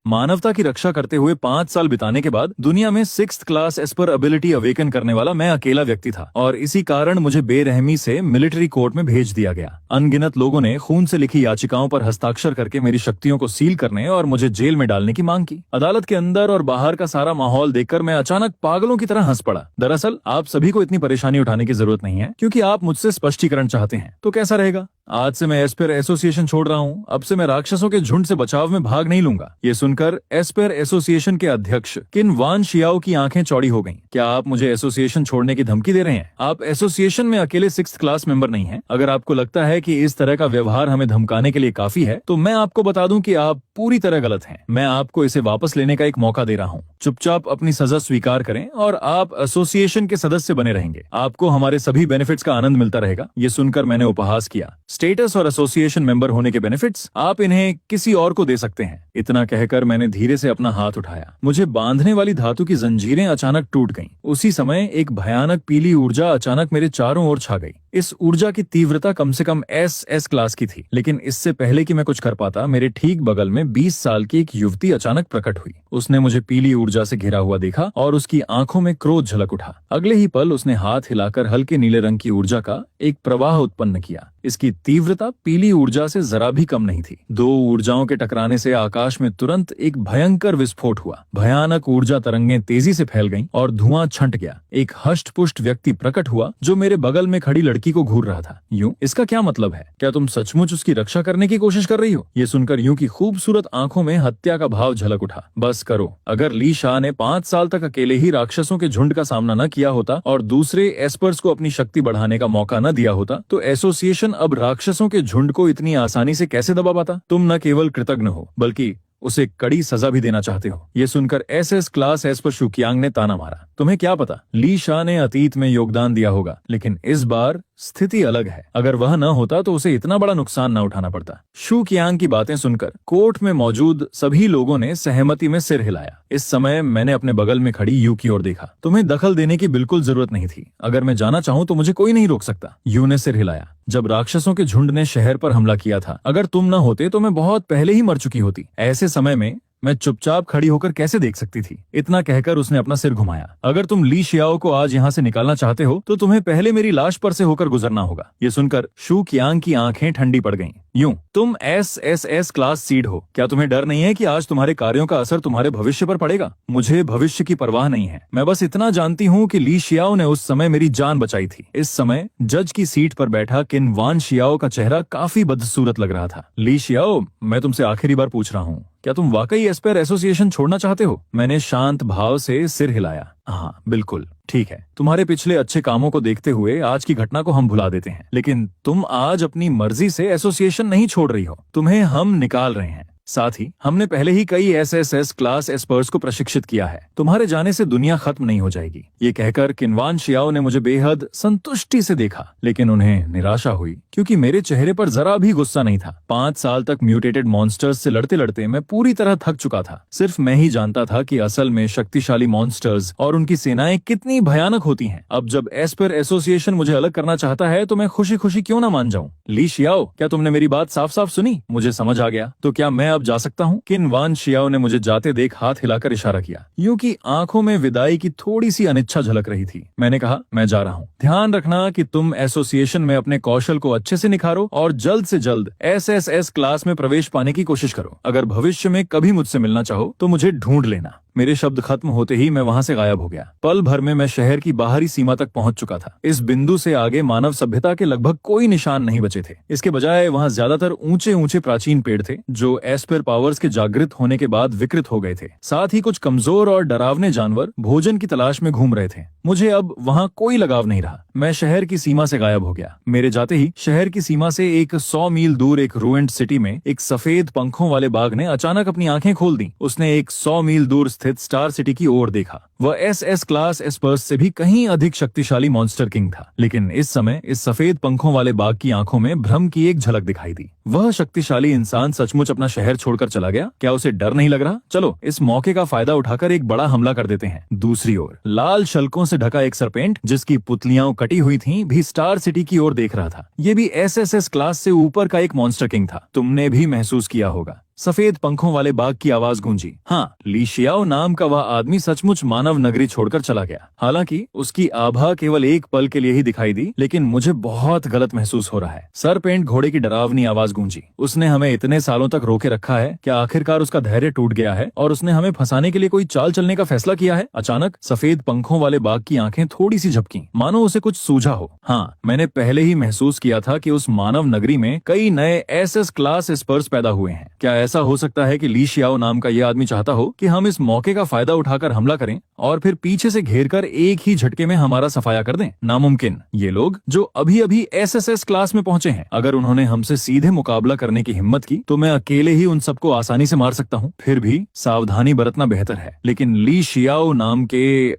मानवता की रक्षा करते हुए 5 साल बिताने के बाद दुनिया में 6th क्लास एज पर एबिलिटी अवेकन करने वाला मैं अकेला व्यक्ति था, और इसी कारण मुझे बेरहमी से मिलिट्री कोर्ट में भेज दिया गया। अनगिनत लोगों ने खून से लिखी याचिकाओं पर हस्ताक्षर करके मेरी शक्तियों को सील करने और मुझे जेल में डालने की मांग की। अदालत के अंदर और बाहर का सारा माहौल देखकर मैं अचानक पागलों की तरह हंस पड़ा। दरअसल आप सभी को इतनी परेशानी उठाने की जरूरत नहीं है, क्योंकि आप मुझसे स्पष्टीकरण चाहते हैं। तो कैसा रहेगा? आज से मैं एस्पेर एसोसिएशन छोड़ रहा हूँ। अब से मैं राक्षसों के झुंड से बचाव में भाग नहीं लूंगा। ये सुनकर एस्पेर एसोसिएशन के अध्यक्ष किन वान शियाओ की आंखें चौड़ी हो गईं। क्या आप मुझे एसोसिएशन छोड़ने की धमकी दे रहे हैं? आप एसोसिएशन में अकेले 6th क्लास मेंबर नहीं हैं। अगर आपको लगता है कि इस तरह का व्यवहार हमें धमकाने के लिए काफी है, तो मैं आपको बता दूं कि आप पूरी तरह गलत हैं। मैं आपको इसे वापस लेने का एक मौका दे रहा हूँ। चुपचाप अपनी सजा स्वीकार करें और आप एसोसिएशन के सदस्य बने रहेंगे। आपको हमारे सभी बेनिफिट्स का आनंद मिलता रहेगा। ये सुनकर मैंने उपहास किया। स्टेटस और एसोसिएशन मेंबर होने के बेनिफिट्स आप इन्हें किसी और को दे सकते हैं। इतना कहकर मैंने धीरे से अपना हाथ उठाया। मुझे बांधने वाली धातु की जंजीरें अचानक टूट गईं। उसी समय एक भयानक पीली ऊर्जा अचानक मेरे चारों ओर छा गई। इस ऊर्जा की तीव्रता कम से कम एस क्लास की थी। लेकिन इससे पहले कि मैं कुछ कर पाता, मेरे ठीक बगल में 20 साल की एक युवती अचानक प्रकट हुई। उसने मुझे पीली ऊर्जा से घिरा हुआ देखा और उसकी आंखों में क्रोध झलक उठा। अगले ही पल उसने हाथ हिलाकर हल्के नीले रंग की ऊर्जा का एक प्रवाह उत्पन्न किया। इसकी तीव्रता पीली ऊर्जा से जरा भी कम नहीं थी। दो ऊर्जाओं के टकराने से आकाश में तुरंत एक भयंकर विस्फोट हुआ। भयानक ऊर्जा तरंगें तेजी से फैल गईं और धुआं छंट गया। एक हष्ट-पुष्ट व्यक्ति प्रकट हुआ जो मेरे बगल में खड़ी लड़की को घूर रहा था। यूं, इसका क्या मतलब है? क्या तुम सचमुच उसकी रक्षा करने की कोशिश कर रही हो? ये सुनकर यूं की खूबसूरत आंखों में हत्या का भाव झलक उठा। बस करो। अगर ली शाह ने 5 साल तक अकेले ही राक्षसों के झुंड का सामना न किया होता और दूसरे एस्पर्स को अपनी शक्ति बढ़ाने का मौका न दिया होता, तो एसोसिएशन अब राक्षसों के झुंड को इतनी आसानी से कैसे दबा पाता? तुम न केवल कृतज्ञ हो, बल्कि उसे कड़ी सजा भी देना चाहते हो। ये सुनकर एस क्लास एस्पर शुकियांग ने ताना मारा। तुम्हें क्या पता, ली शाह ने अतीत में योगदान दिया होगा, लेकिन इस बार स्थिति अलग है। अगर वह न होता तो उसे इतना बड़ा नुकसान न उठाना पड़ता। शू कियांग की बातें सुनकर कोर्ट में मौजूद सभी लोगों ने सहमति में सिर हिलाया। इस समय मैंने अपने बगल में खड़ी यू की ओर देखा। तुम्हें दखल देने की बिल्कुल जरूरत नहीं थी। अगर मैं जाना चाहूँ तो मुझे कोई नहीं रोक सकता। यू ने सिर हिलाया। जब राक्षसों के झुंड ने शहर पर हमला किया था, अगर तुम न होते तो मैं बहुत पहले ही मर चुकी होती। ऐसे समय में मैं चुपचाप खड़ी होकर कैसे देख सकती थी? इतना कहकर उसने अपना सिर घुमाया। अगर तुम ली शियाओ को आज यहाँ से निकालना चाहते हो तो तुम्हें पहले मेरी लाश पर से होकर गुजरना होगा। ये सुनकर शू कियांग की आंखें ठंडी पड़ गईं। यूं, तुम एस क्लास सीड हो। क्या तुम्हें डर नहीं है कि आज तुम्हारे कार्यों का असर तुम्हारे भविष्य पर पड़ेगा? मुझे भविष्य की परवाह नहीं है। मैं बस इतना जानती हूँ कि ली शियाओ ने उस समय मेरी जान बचाई थी। इस समय जज की सीट पर बैठा किन वान शियाओ का चेहरा काफी बदसूरत लग रहा था। ली शियाओ, मैं तुमसे आखिरी बार पूछ रहा हूँ, क्या तुम वाकई एस्पेर एसोसिएशन छोड़ना चाहते हो? मैंने शांत भाव से सिर हिलाया। हाँ, बिल्कुल ठीक है। तुम्हारे पिछले अच्छे कामों को देखते हुए आज की घटना को हम भुला देते हैं, लेकिन तुम आज अपनी मर्जी से एसोसिएशन नहीं छोड़ रही हो। तुम्हें हम निकाल रहे हैं। साथ ही हमने पहले ही कई एस क्लास एस्पर्स को प्रशिक्षित किया है। तुम्हारे जाने से दुनिया खत्म नहीं हो जाएगी। ये कहकर किनवान शियाओ ने मुझे बेहद संतुष्टि से देखा, लेकिन उन्हें निराशा हुई क्योंकि मेरे चेहरे पर जरा भी गुस्सा नहीं था। 5 साल तक म्यूटेटेड मॉन्स्टर्स से लड़ते लड़ते मैं पूरी तरह थक चुका था। सिर्फ मैं ही जानता था कि असल में शक्तिशाली मॉन्स्टर्स और उनकी सेनाएं कितनी भयानक होती हैं। अब जब एस्पेर एसोसिएशन मुझे अलग करना चाहता है तो मैं खुशी खुशी क्यों ना मान जाऊं? ली शियाओ, क्या तुमने मेरी बात साफ साफ सुनी? मुझे समझ आ गया। तो क्या मैं अब जा सकता हूँ? किन वान शियाओ ने मुझे जाते देख हाथ हिलाकर इशारा किया। यूं की आंखों में विदाई की थोड़ी सी अनिच्छा झलक रही थी। मैंने कहा, मैं जा रहा हूँ। ध्यान रखना कि तुम एसोसिएशन में अपने कौशल को अच्छे से निखारो और जल्द से जल्द एस क्लास में प्रवेश पाने की कोशिश करो। अगर भविष्य में कभी मुझसे मिलना चाहो तो मुझे ढूंढ लेना। मेरे शब्द खत्म होते ही मैं वहां से गायब हो गया। पल भर में मैं शहर की बाहरी सीमा तक पहुंच चुका था। इस बिंदु से आगे मानव सभ्यता के लगभग कोई निशान नहीं बचे थे। इसके बजाय वहां ज्यादातर ऊंचे ऊंचे प्राचीन पेड़ थे जो एस्पेर पावर्स के जागृत होने के बाद विकृत हो गए थे। साथ ही कुछ कमजोर और डरावने जानवर भोजन की तलाश में घूम रहे थे। मुझे अब वहां कोई लगाव नहीं रहा। मैं शहर की सीमा से गायब हो गया। मेरे जाते ही शहर की सीमा से एक 100 मील दूर एक रूइंड सिटी में एक सफेद पंखों वाले बाघ ने अचानक अपनी आंखें खोल दी। उसने एक 100 मील दूर स्थित स्टार सिटी की ओर देखा। वह एस क्लास एस्पर्स से भी कहीं अधिक शक्तिशाली मॉन्स्टर किंग था, लेकिन इस समय इस सफेद पंखों वाले बाघ की आंखों में भ्रम की एक झलक दिखाई दी। वह शक्तिशाली इंसान सचमुच अपना शहर छोड़कर चला गया? क्या उसे डर नहीं लग रहा? चलो इस मौके का फायदा उठाकर एक बड़ा हमला कर देते हैं। दूसरी ओर लाल शल्कों से ढका एक सरपेंट जिसकी पुतलियां कटी हुई थीं, भी स्टार सिटी की ओर देख रहा था। ये भी एस क्लास से ऊपर का एक मॉन्स्टर किंग था। तुमने भी महसूस किया होगा, सफेद पंखों वाले बाग की आवाज गूंजी। हाँ, ली शियाओ नाम का वह आदमी सचमुच मानव नगरी छोड़कर चला गया। हालांकि उसकी आभा केवल एक पल के लिए ही दिखाई दी, लेकिन मुझे बहुत गलत महसूस हो रहा है। सर पेंट घोड़े की डरावनी आवाज गूंजी। उसने हमें इतने सालों तक रोके रखा है, क्या आखिरकार उसका धैर्य टूट गया है और उसने हमें फंसाने के लिए कोई चाल चलने का फैसला किया है? अचानक सफेद पंखों वाले बाग की आंखें थोड़ी सी झपकी, मानो उसे कुछ सूझा हो। हाँ, मैंने पहले ही महसूस किया था कि उस मानव नगरी में कई नए एसएस क्लास एस्पर्स पैदा हुए हैं। क्या ऐसा हो सकता है कि ली शियाओ नाम का यह आदमी चाहता हो कि हम इस मौके का फायदा उठाकर हमला करें और फिर पीछे से घेरकर एक ही झटके में हमारा सफाया कर दें? नामुमकिन। ये लोग जो अभी अभी एसएसएस क्लास में पहुंचे हैं, अगर उन्होंने हमसे सीधे मुकाबला करने की हिम्मत की तो मैं अकेले ही उन सबको आसानी से मार सकता हूँ। फिर भी सावधानी बरतना बेहतर है। लेकिन ली शियाओ नाम के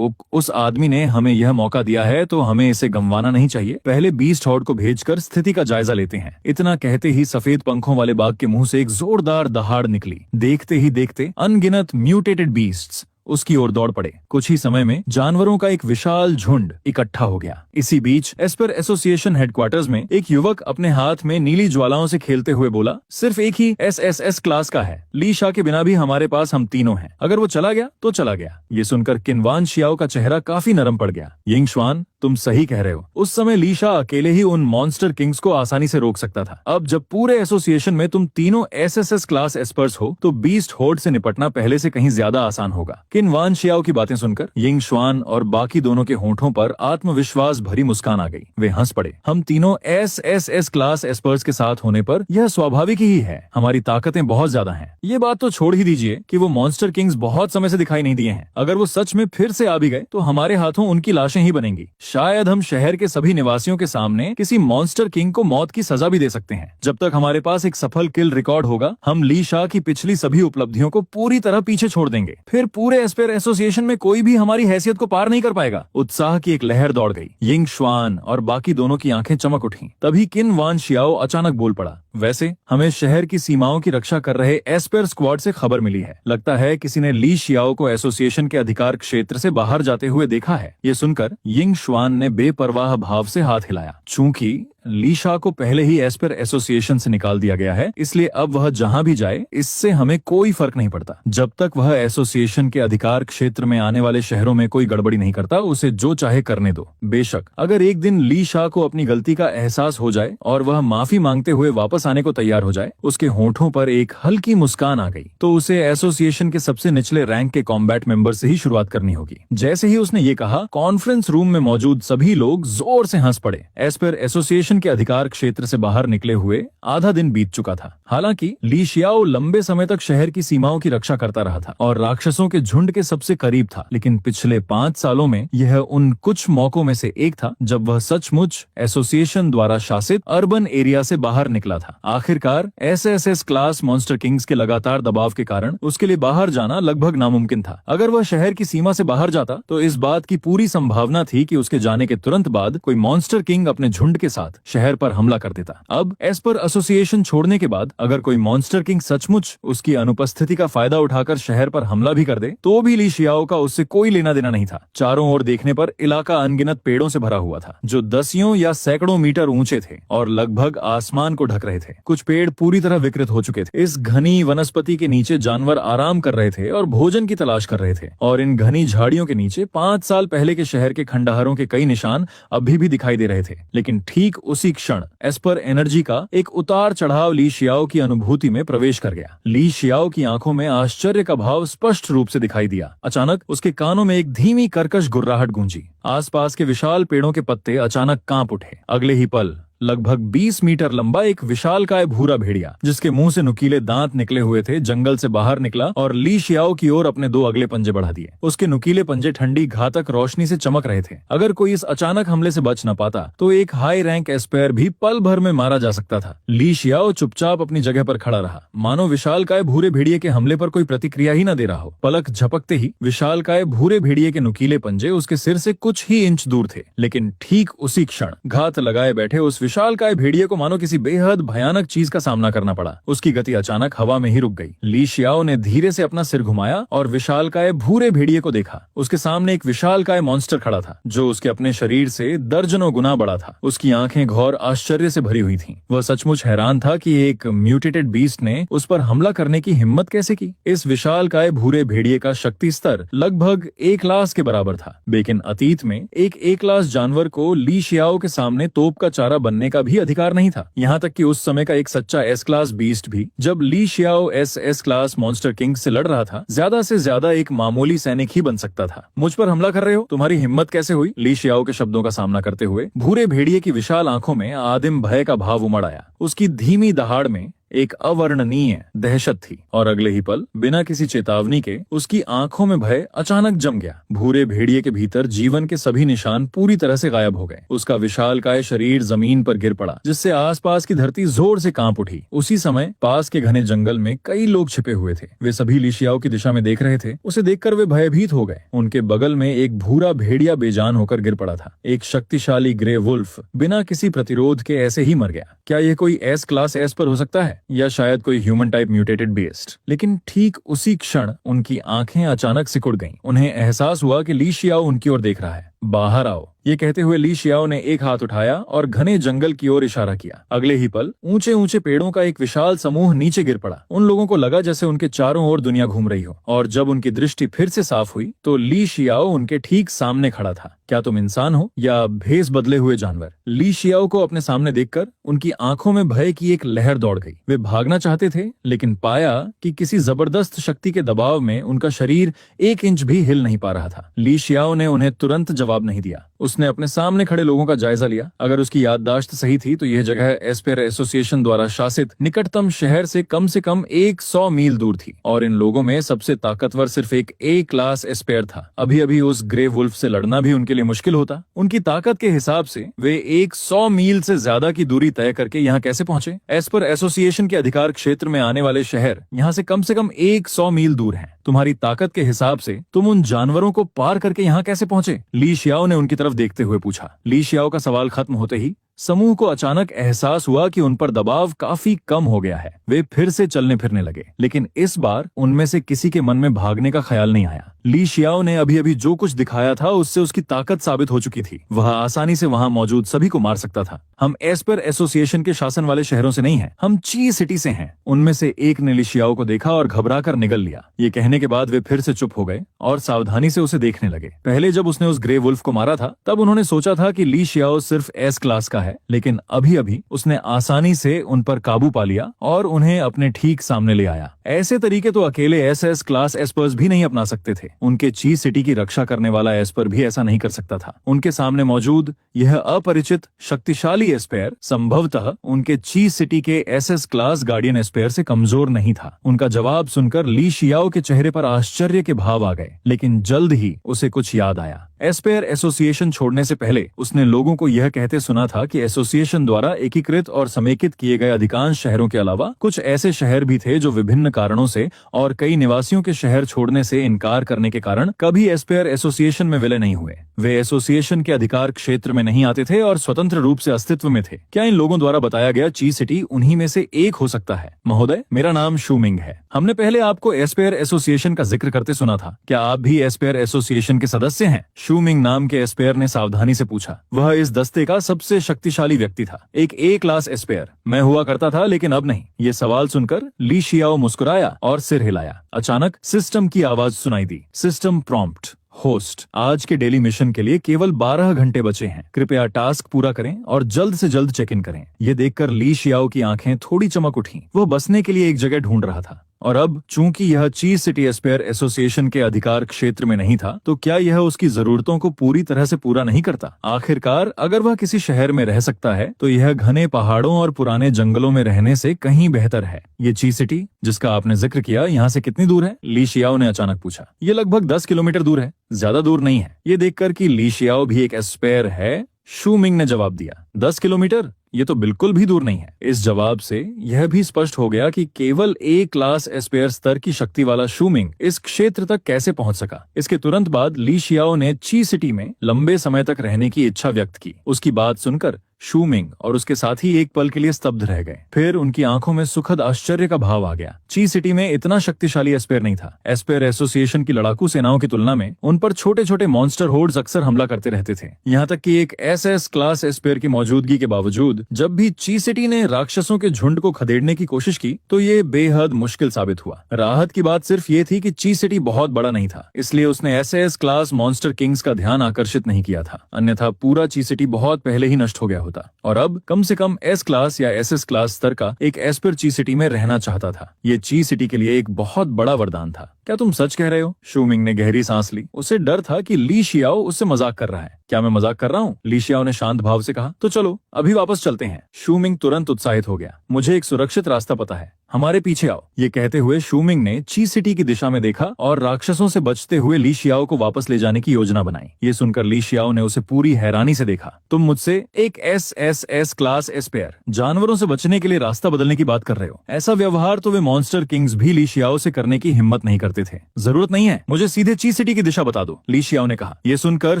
उस आदमी ने हमें यह मौका दिया है, तो हमें इसे गंवाना नहीं चाहिए। पहले बीस्ट हॉर्ड को भेजकर स्थिति का जायजा लेते हैं। इतना कहते ही सफेद पंखों वाले बाग के मुंह से एक जोरदार दहाड़ निकली। देखते ही देखते अनगिनत म्यूटेटेड बीस्ट्स उसकी ओर दौड़ पड़े। कुछ ही समय में जानवरों का एक विशाल झुंड इकट्ठा हो गया। इसी बीच एस्पर एसोसिएशन हेडक्वार्टर्स में एक युवक अपने हाथ में नीली ज्वालाओं से खेलते हुए बोला, सिर्फ एक ही एसएसएस क्लास का है। ली शा के बिना भी हमारे पास हम तीनों हैं। अगर वो चला गया तो चला गया। ये सुनकर किनवान शियाओ का चेहरा काफी नरम पड़ गया। यिंग शुआन, तुम सही कह रहे हो। उस समय ली शा अकेले ही उन मॉन्स्टर किंग्स को आसानी से रोक सकता था। अब जब पूरे एसोसिएशन में तुम तीनों एसएसएस क्लास एस्पर्स हो, तो बीस्ट होर्ड से निपटना पहले से कहीं ज्यादा आसान होगा। किनवान शियाओ की बातें सुनकर यिंग शुआन और बाकी दोनों के होंठों पर आत्मविश्वास भरी मुस्कान आ गई। वे हंस पड़े। हम तीनों एसएसएस क्लास एस्पर्स के साथ होने पर यह स्वाभाविक ही है। हमारी ताकतें बहुत ज्यादा हैं। ये बात तो छोड़ ही दीजिए कि वो मॉन्स्टर किंग्स बहुत समय से दिखाई नहीं दिए हैं। अगर वो सच में फिर से आ भी गए तो हमारे हाथों उनकी लाशें ही बनेंगी। शायद हम शहर के सभी निवासियों के सामने किसी मॉन्स्टर किंग को मौत की सजा भी दे सकते हैं। जब तक हमारे पास एक सफल किल रिकॉर्ड होगा, हम ली शा की पिछली सभी उपलब्धियों को पूरी तरह पीछे छोड़ देंगे। फिर पूरे एस्पर एसोसिएशन में कोई भी हमारी हैसियत को पार नहीं कर पाएगा। उत्साह की एक लहर दौड़ गई। यिंग शुआन और बाकी दोनों की आंखें चमक उठी। तभी किनवान शियाओ अचानक बोल पड़ा, वैसे हमें शहर की सीमाओं की रक्षा कर रहे एस्पर स्क्वाड से खबर मिली है। लगता है किसी ने ली शियाओ को एसोसिएशन के अधिकार क्षेत्र से बाहर जाते हुए देखा है। ये सुनकर यिंग शुआन ने बेपरवाह भाव से हाथ हिलाया। चूंकि ली शा को पहले ही एस्पर एसोसिएशन से निकाल दिया गया है, इसलिए अब वह जहां भी जाए इससे हमें कोई फर्क नहीं पड़ता। जब तक वह एसोसिएशन के अधिकार क्षेत्र में आने वाले शहरों में कोई गड़बड़ी नहीं करता, उसे जो चाहे करने दो। बेशक अगर एक दिन ली शा को अपनी गलती का एहसास हो जाए और वह माफी मांगते हुए वापस आने को तैयार हो जाए, उसके होंठों पर एक हल्की मुस्कान आ गई, तो उसे एसोसिएशन के सबसे निचले रैंक के कॉम्बैट मेंबर से ही शुरुआत करनी होगी। जैसे ही उसने ये कहा, कॉन्फ्रेंस रूम में मौजूद सभी लोग जोर से हंस पड़े। एस्पर एसोसिएशन के अधिकार क्षेत्र से बाहर निकले हुए आधा दिन बीत चुका था। हालांकि ली शियाओ लंबे समय तक शहर की सीमाओं की रक्षा करता रहा था और राक्षसों के झुंड के सबसे करीब था, लेकिन पिछले 5 सालों में यह उन कुछ मौकों में से एक था जब वह सचमुच एसोसिएशन द्वारा शासित अर्बन एरिया से बाहर निकला था। आखिरकार एसएसएस क्लास मॉन्स्टर किंग्स के लगातार दबाव के कारण उसके लिए बाहर जाना लगभग नामुमकिन था। अगर वह शहर की सीमा से बाहर जाता तो इस बात की पूरी संभावना थी कि उसके जाने के तुरंत बाद कोई मॉन्स्टर किंग अपने झुंड के साथ शहर पर हमला कर देता। अब एस्पर एसोसिएशन छोड़ने के बाद अगर कोई मॉन्स्टर किंग सचमुच उसकी अनुपस्थिति का फायदा उठाकर शहर पर हमला भी कर दे, तो भी ली शियाओ का उससे कोई लेना देना नहीं था। चारों ओर देखने पर इलाका अनगिनत पेड़ों से भरा हुआ था, जो दसियों या सैकड़ों मीटर ऊंचे थे और लगभग आसमान को ढक रहे थे। कुछ पेड़ पूरी तरह विकृत हो चुके थे। इस घनी वनस्पति के नीचे जानवर आराम कर रहे थे और भोजन की तलाश कर रहे थे, और इन घनी झाड़ियों के नीचे 5 साल पहले के शहर के खंडहरों के कई निशान अभी भी दिखाई दे रहे थे। लेकिन ठीक उसी क्षण एस्पर एनर्जी का एक उतार चढ़ाव ली शियाओ की अनुभूति में प्रवेश कर गया। ली शियाओ की आंखों में आश्चर्य का भाव स्पष्ट रूप से दिखाई दिया। अचानक उसके कानों में एक धीमी कर्कश गुर्राहट गूंजी। आसपास के विशाल पेड़ों के पत्ते अचानक कांप उठे। अगले ही पल लगभग 20 मीटर लंबा एक विशालकाय भूरा भेड़िया, जिसके मुंह से नुकीले दांत निकले हुए थे, जंगल से बाहर निकला और ली शियाओ की ओर अपने 2 अगले पंजे बढ़ा दिए। उसके नुकीले पंजे ठंडी घातक रोशनी से चमक रहे थे। अगर कोई इस अचानक हमले से बच न पाता तो एक हाई रैंक एस्पेयर भी पल भर में मारा जा सकता था। ली शियाओ चुपचाप अपनी जगह पर खड़ा रहा, मानो विशालकाय भूरे भेड़िए के हमले पर कोई प्रतिक्रिया ही न दे रहा हो। पलक झपकते ही विशालकाय भूरे भेड़िए के नुकीले पंजे उसके सिर से कुछ ही इंच दूर थे, लेकिन ठीक उसी क्षण घात लगाए बैठे उस विशालकाय भेड़िए को मानो किसी बेहद भयानक चीज का सामना करना पड़ा। उसकी गति अचानक हवा में ही रुक गई। ली शियाओ ने धीरे से अपना सिर घुमाया और विशालकाय भूरे भेड़िए को देखा। उसके सामने एक विशालकाय मॉन्स्टर खड़ा था जो उसके अपने शरीर से दर्जनों गुना बड़ा था। उसकी आंखें घोर आश्चर्य से भरी हुई थीं। वह सचमुच हैरान था कि एक म्यूटेटेड बीस्ट ने उस पर हमला करने की हिम्मत कैसे की। इस विशालकाय भूरे भेड़िए का शक्ति स्तर लगभग 1 लाख के बराबर था, लेकिन अतीत में एक 1 लाख जानवर को ली शियाओ के सामने तोप का चारा बनने का भी अधिकार नहीं था। यहाँ तक कि उस समय का एक सच्चा एस क्लास बीस्ट भी जब Li Xiao S class monster king से लड़ रहा था, ज्यादा से ज्यादा एक मामूली सैनिक ही बन सकता था। मुझ पर हमला कर रहे हो, तुम्हारी हिम्मत कैसे हुई? ली शियाओ के शब्दों का सामना करते हुए भूरे भेड़िए की विशाल आंखों में आदिम भय का भाव उमड़ आया। उसकी धीमी दहाड़ में एक अवर्णनीय दहशत थी और अगले ही पल बिना किसी चेतावनी के उसकी आंखों में भय अचानक जम गया। भूरे भेड़िए के भीतर जीवन के सभी निशान पूरी तरह से गायब हो गए। उसका विशालकाय शरीर जमीन पर गिर पड़ा, जिससे आसपास की धरती जोर से कांप उठी। उसी समय पास के घने जंगल में कई लोग छिपे हुए थे। वे सभी ली शियाओ की दिशा में देख रहे थे। उसे देखकर वे भयभीत हो गए। उनके बगल में एक भूरा भेड़िया बेजान होकर गिर पड़ा था। एक शक्तिशाली ग्रे वुल्फ बिना किसी प्रतिरोध के ऐसे ही मर गया। क्या यह कोई एस क्लास एस पर हो सकता है या शायद कोई ह्यूमन टाइप म्यूटेटेड बीस्ट? लेकिन ठीक उसी क्षण उनकी आंखें अचानक सिकुड़ गईं। उन्हें एहसास हुआ कि ली शियाओ उनकी ओर देख रहा है। बाहर आओ, ये कहते हुए ली शियाओ ने एक हाथ उठाया और घने जंगल की ओर इशारा किया। अगले ही पल ऊंचे ऊंचे पेड़ों का एक विशाल समूह नीचे गिर पड़ा। उन लोगों को लगा जैसे उनके चारों ओर दुनिया घूम रही हो, और जब उनकी दृष्टि फिर से साफ हुई तो ली शियाओ उनके ठीक सामने खड़ा था। क्या तुम इंसान हो या भेष बदले हुए जानवर? ली शियाओ को अपने सामने देखकर उनकी आंखों में भय की एक लहर दौड़ गई। वे भागना चाहते थे, लेकिन पाया कि किसी जबरदस्त शक्ति के दबाव में उनका शरीर 1 इंच भी हिल नहीं पा रहा था। ली शियाओ ने उन्हें तुरंत जवाब नहीं दिया। उसने अपने सामने खड़े लोगों का जायजा लिया। अगर उसकी याददाश्त सही थी तो यह जगह एस्पेयर एसोसिएशन द्वारा शासित निकटतम शहर से कम 100 मील दूर थी, और इन लोगों में सबसे ताकतवर सिर्फ एक ए क्लास एस्पेयर था। अभी अभी उस ग्रे वुल्फ से लड़ना भी उनके लिए मुश्किल होता। उनकी ताकत के हिसाब से वे 100 मील से ज्यादा की दूरी तय करके यहाँ कैसे पहुंचे? एस्पेयर एसोसिएशन के अधिकार क्षेत्र में आने वाले शहर यहाँ से कम 100 मील दूर हैं। तुम्हारी ताकत के हिसाब से तुम उन जानवरों को पार करके यहाँ कैसे पहुंचे? ली शियाओ ने उनकी तरफ देखते हुए पूछा। ली शियाओ का सवाल खत्म होते ही समूह को अचानक एहसास हुआ कि उन पर दबाव काफी कम हो गया है। वे फिर से चलने फिरने लगे, लेकिन इस बार उनमें से किसी के मन में भागने का ख्याल नहीं आया। ली शियाओ ने अभी अभी जो कुछ दिखाया था उससे उसकी ताकत साबित हो चुकी थी। वह आसानी से वहां मौजूद सभी को मार सकता था। हम एस्पेयर एसोसिएशन के शासन वाले शहरों से नहीं हैं, हम ची सिटी से हैं। उनमें से एक ने ली शियाओ को देखा और घबरा कर निगल लिया। ये कहने के बाद वे फिर से चुप हो गए और सावधानी से उसे देखने लगे। पहले जब उसने उस ग्रे वुल्फ को मारा था तब उन्होंने सोचा था कि ली शियाओ सिर्फ एस क्लास का है, लेकिन अभी अभी उसने आसानी से उन पर काबू पा लिया और उन्हें अपने ठीक सामने ले आया। ऐसे तरीके तो अकेले एस क्लास एस्पर्स भी नहीं अपना सकते थे। उनके ची सिटी की रक्षा करने वाला एस्पर भी ऐसा नहीं कर सकता था। उनके सामने मौजूद यह अपरिचित शक्तिशाली एस्पेयर संभवतः उनके ची सिटी के एस क्लास गार्डियन एस्पेयर से कमजोर नहीं था। उनका जवाब सुनकर ली शियाओ के चेहरे पर आश्चर्य के भाव आ गए, लेकिन जल्द ही उसे कुछ याद आया। एस्पेयर एसोसिएशन छोड़ने से पहले उसने लोगों को यह कहते सुना था कि एसोसिएशन द्वारा एकीकृत और समेकित किए गए अधिकांश शहरों के अलावा कुछ ऐसे शहर भी थे जो विभिन्न कारणों से और कई निवासियों के शहर छोड़ने से इनकार करने के कारण कभी एस्पेयर एसोसिएशन में विलय नहीं हुए। वे एसोसिएशन के अधिकार क्षेत्र में नहीं आते थे और स्वतंत्र रूप से अस्तित्व में थे। क्या इन लोगों द्वारा बताया गया ची सिटी उन्हीं में से एक हो सकता है? महोदय, मेरा नाम शूमिंग है। हमने पहले आपको एस्पेयर एसोसिएशन का जिक्र करते सुना था। क्या आप भी एस्पेयर एसोसिएशन के सदस्य हैं? शूमिंग नाम के एस्पेयर ने सावधानी से पूछा। वह इस दस्ते का सबसे शक्तिशाली व्यक्ति था, एक ए क्लास एस्पेयर। मैं हुआ करता था, लेकिन अब नहीं। ये सवाल सुनकर ली शियाओ मुस्कुराया और सिर हिलाया। अचानक सिस्टम की आवाज सुनाई दी। सिस्टम प्रॉम्प्ट होस्ट, आज के डेली मिशन के लिए केवल 12 घंटे बचे हैं। कृपया टास्क पूरा करें और जल्द से जल्द चेक इन करें। ये देखकर ली शियाओ की आंखें थोड़ी चमक उठी। वह बसने के लिए एक जगह ढूंढ रहा था, और अब चूंकि यह ची सिटी एस्पेयर एसोसिएशन के अधिकार क्षेत्र में नहीं था, तो क्या यह उसकी जरूरतों को पूरी तरह से पूरा नहीं करता? आखिरकार अगर वह किसी शहर में रह सकता है तो यह घने पहाड़ों और पुराने जंगलों में रहने से कहीं बेहतर है। ये ची सिटी जिसका आपने जिक्र किया यहाँ से कितनी दूर है? ली शियाओ ने अचानक पूछा। ये लगभग 10 किलोमीटर दूर है, ज्यादा दूर नहीं है। ये देखकर कि ली शियाओ भी एक एस्पेयर है, शूमिंग ने जवाब दिया। 10 किलोमीटर? ये तो बिल्कुल भी दूर नहीं है। इस जवाब से यह भी स्पष्ट हो गया कि केवल ए क्लास एस्पेयर स्तर की शक्ति वाला शूमिंग इस क्षेत्र तक कैसे पहुंच सका। इसके तुरंत बाद ली शियाओ ने ची सिटी में लंबे समय तक रहने की इच्छा व्यक्त की। उसकी बात सुनकर शूमिंग और उसके साथी एक पल के लिए स्तब्ध रह गए। फिर उनकी आंखों में सुखद आश्चर्य का भाव आ गया। ची सिटी में इतना शक्तिशाली एस्पेयर नहीं था। एस्पेयर एसोसिएशन की लड़ाकू सेनाओं की तुलना में उन पर छोटे छोटे मॉन्स्टर होर्ड्स अक्सर हमला करते रहते थे। यहाँ तक कि एक एसएस क्लास एस्पेयर की मौजूदगी के बावजूद जब भी ची सिटी ने राक्षसों के झुंड को खदेड़ने की कोशिश की तो ये बेहद मुश्किल साबित हुआ। राहत की बात सिर्फ ये थी कि ची सिटी बहुत बड़ा नहीं था, इसलिए उसने एसएस क्लास मॉन्स्टर किंग्स का ध्यान आकर्षित नहीं किया था, अन्यथा पूरा ची सिटी बहुत पहले ही नष्ट हो गया होता। और अब कम से कम एस क्लास या एसएस क्लास स्तर का एक एस्पेयर ची सिटी में रहना चाहता था। ये ची सिटी के लिए एक बहुत बड़ा वरदान था। क्या तुम सच कह रहे हो? शूमिंग ने गहरी सांस ली। उसे डर था कि ली शियाओ उससे मजाक कर रहा है। क्या मैं मजाक कर रहा हूँ? ली शियाओ ने शांत भाव से कहा। तो चलो अभी वापस चलते हैं। शूमिंग तुरंत उत्साहित हो गया। मुझे एक सुरक्षित रास्ता पता है, हमारे पीछे आओ। ये कहते हुए शूमिंग ने ची सिटी की दिशा में देखा और राक्षसों से बचते हुए ली शियाओ को वापस ले जाने की योजना बनाई। ये सुनकर ली शियाओ ने उसे पूरी हैरानी से देखा। तुम मुझसे एक एसएसएस क्लास एस्पेयर जानवरों से बचने के लिए रास्ता बदलने की बात कर रहे हो? ऐसा व्यवहार तो वे मॉन्स्टर किंग्स भी ली शियाओ से करने की हिम्मत नहीं करते थे। जरूरत नहीं है, मुझे सीधे ची सिटी की दिशा बता दो, ली शियाओ ने कहा। यह सुनकर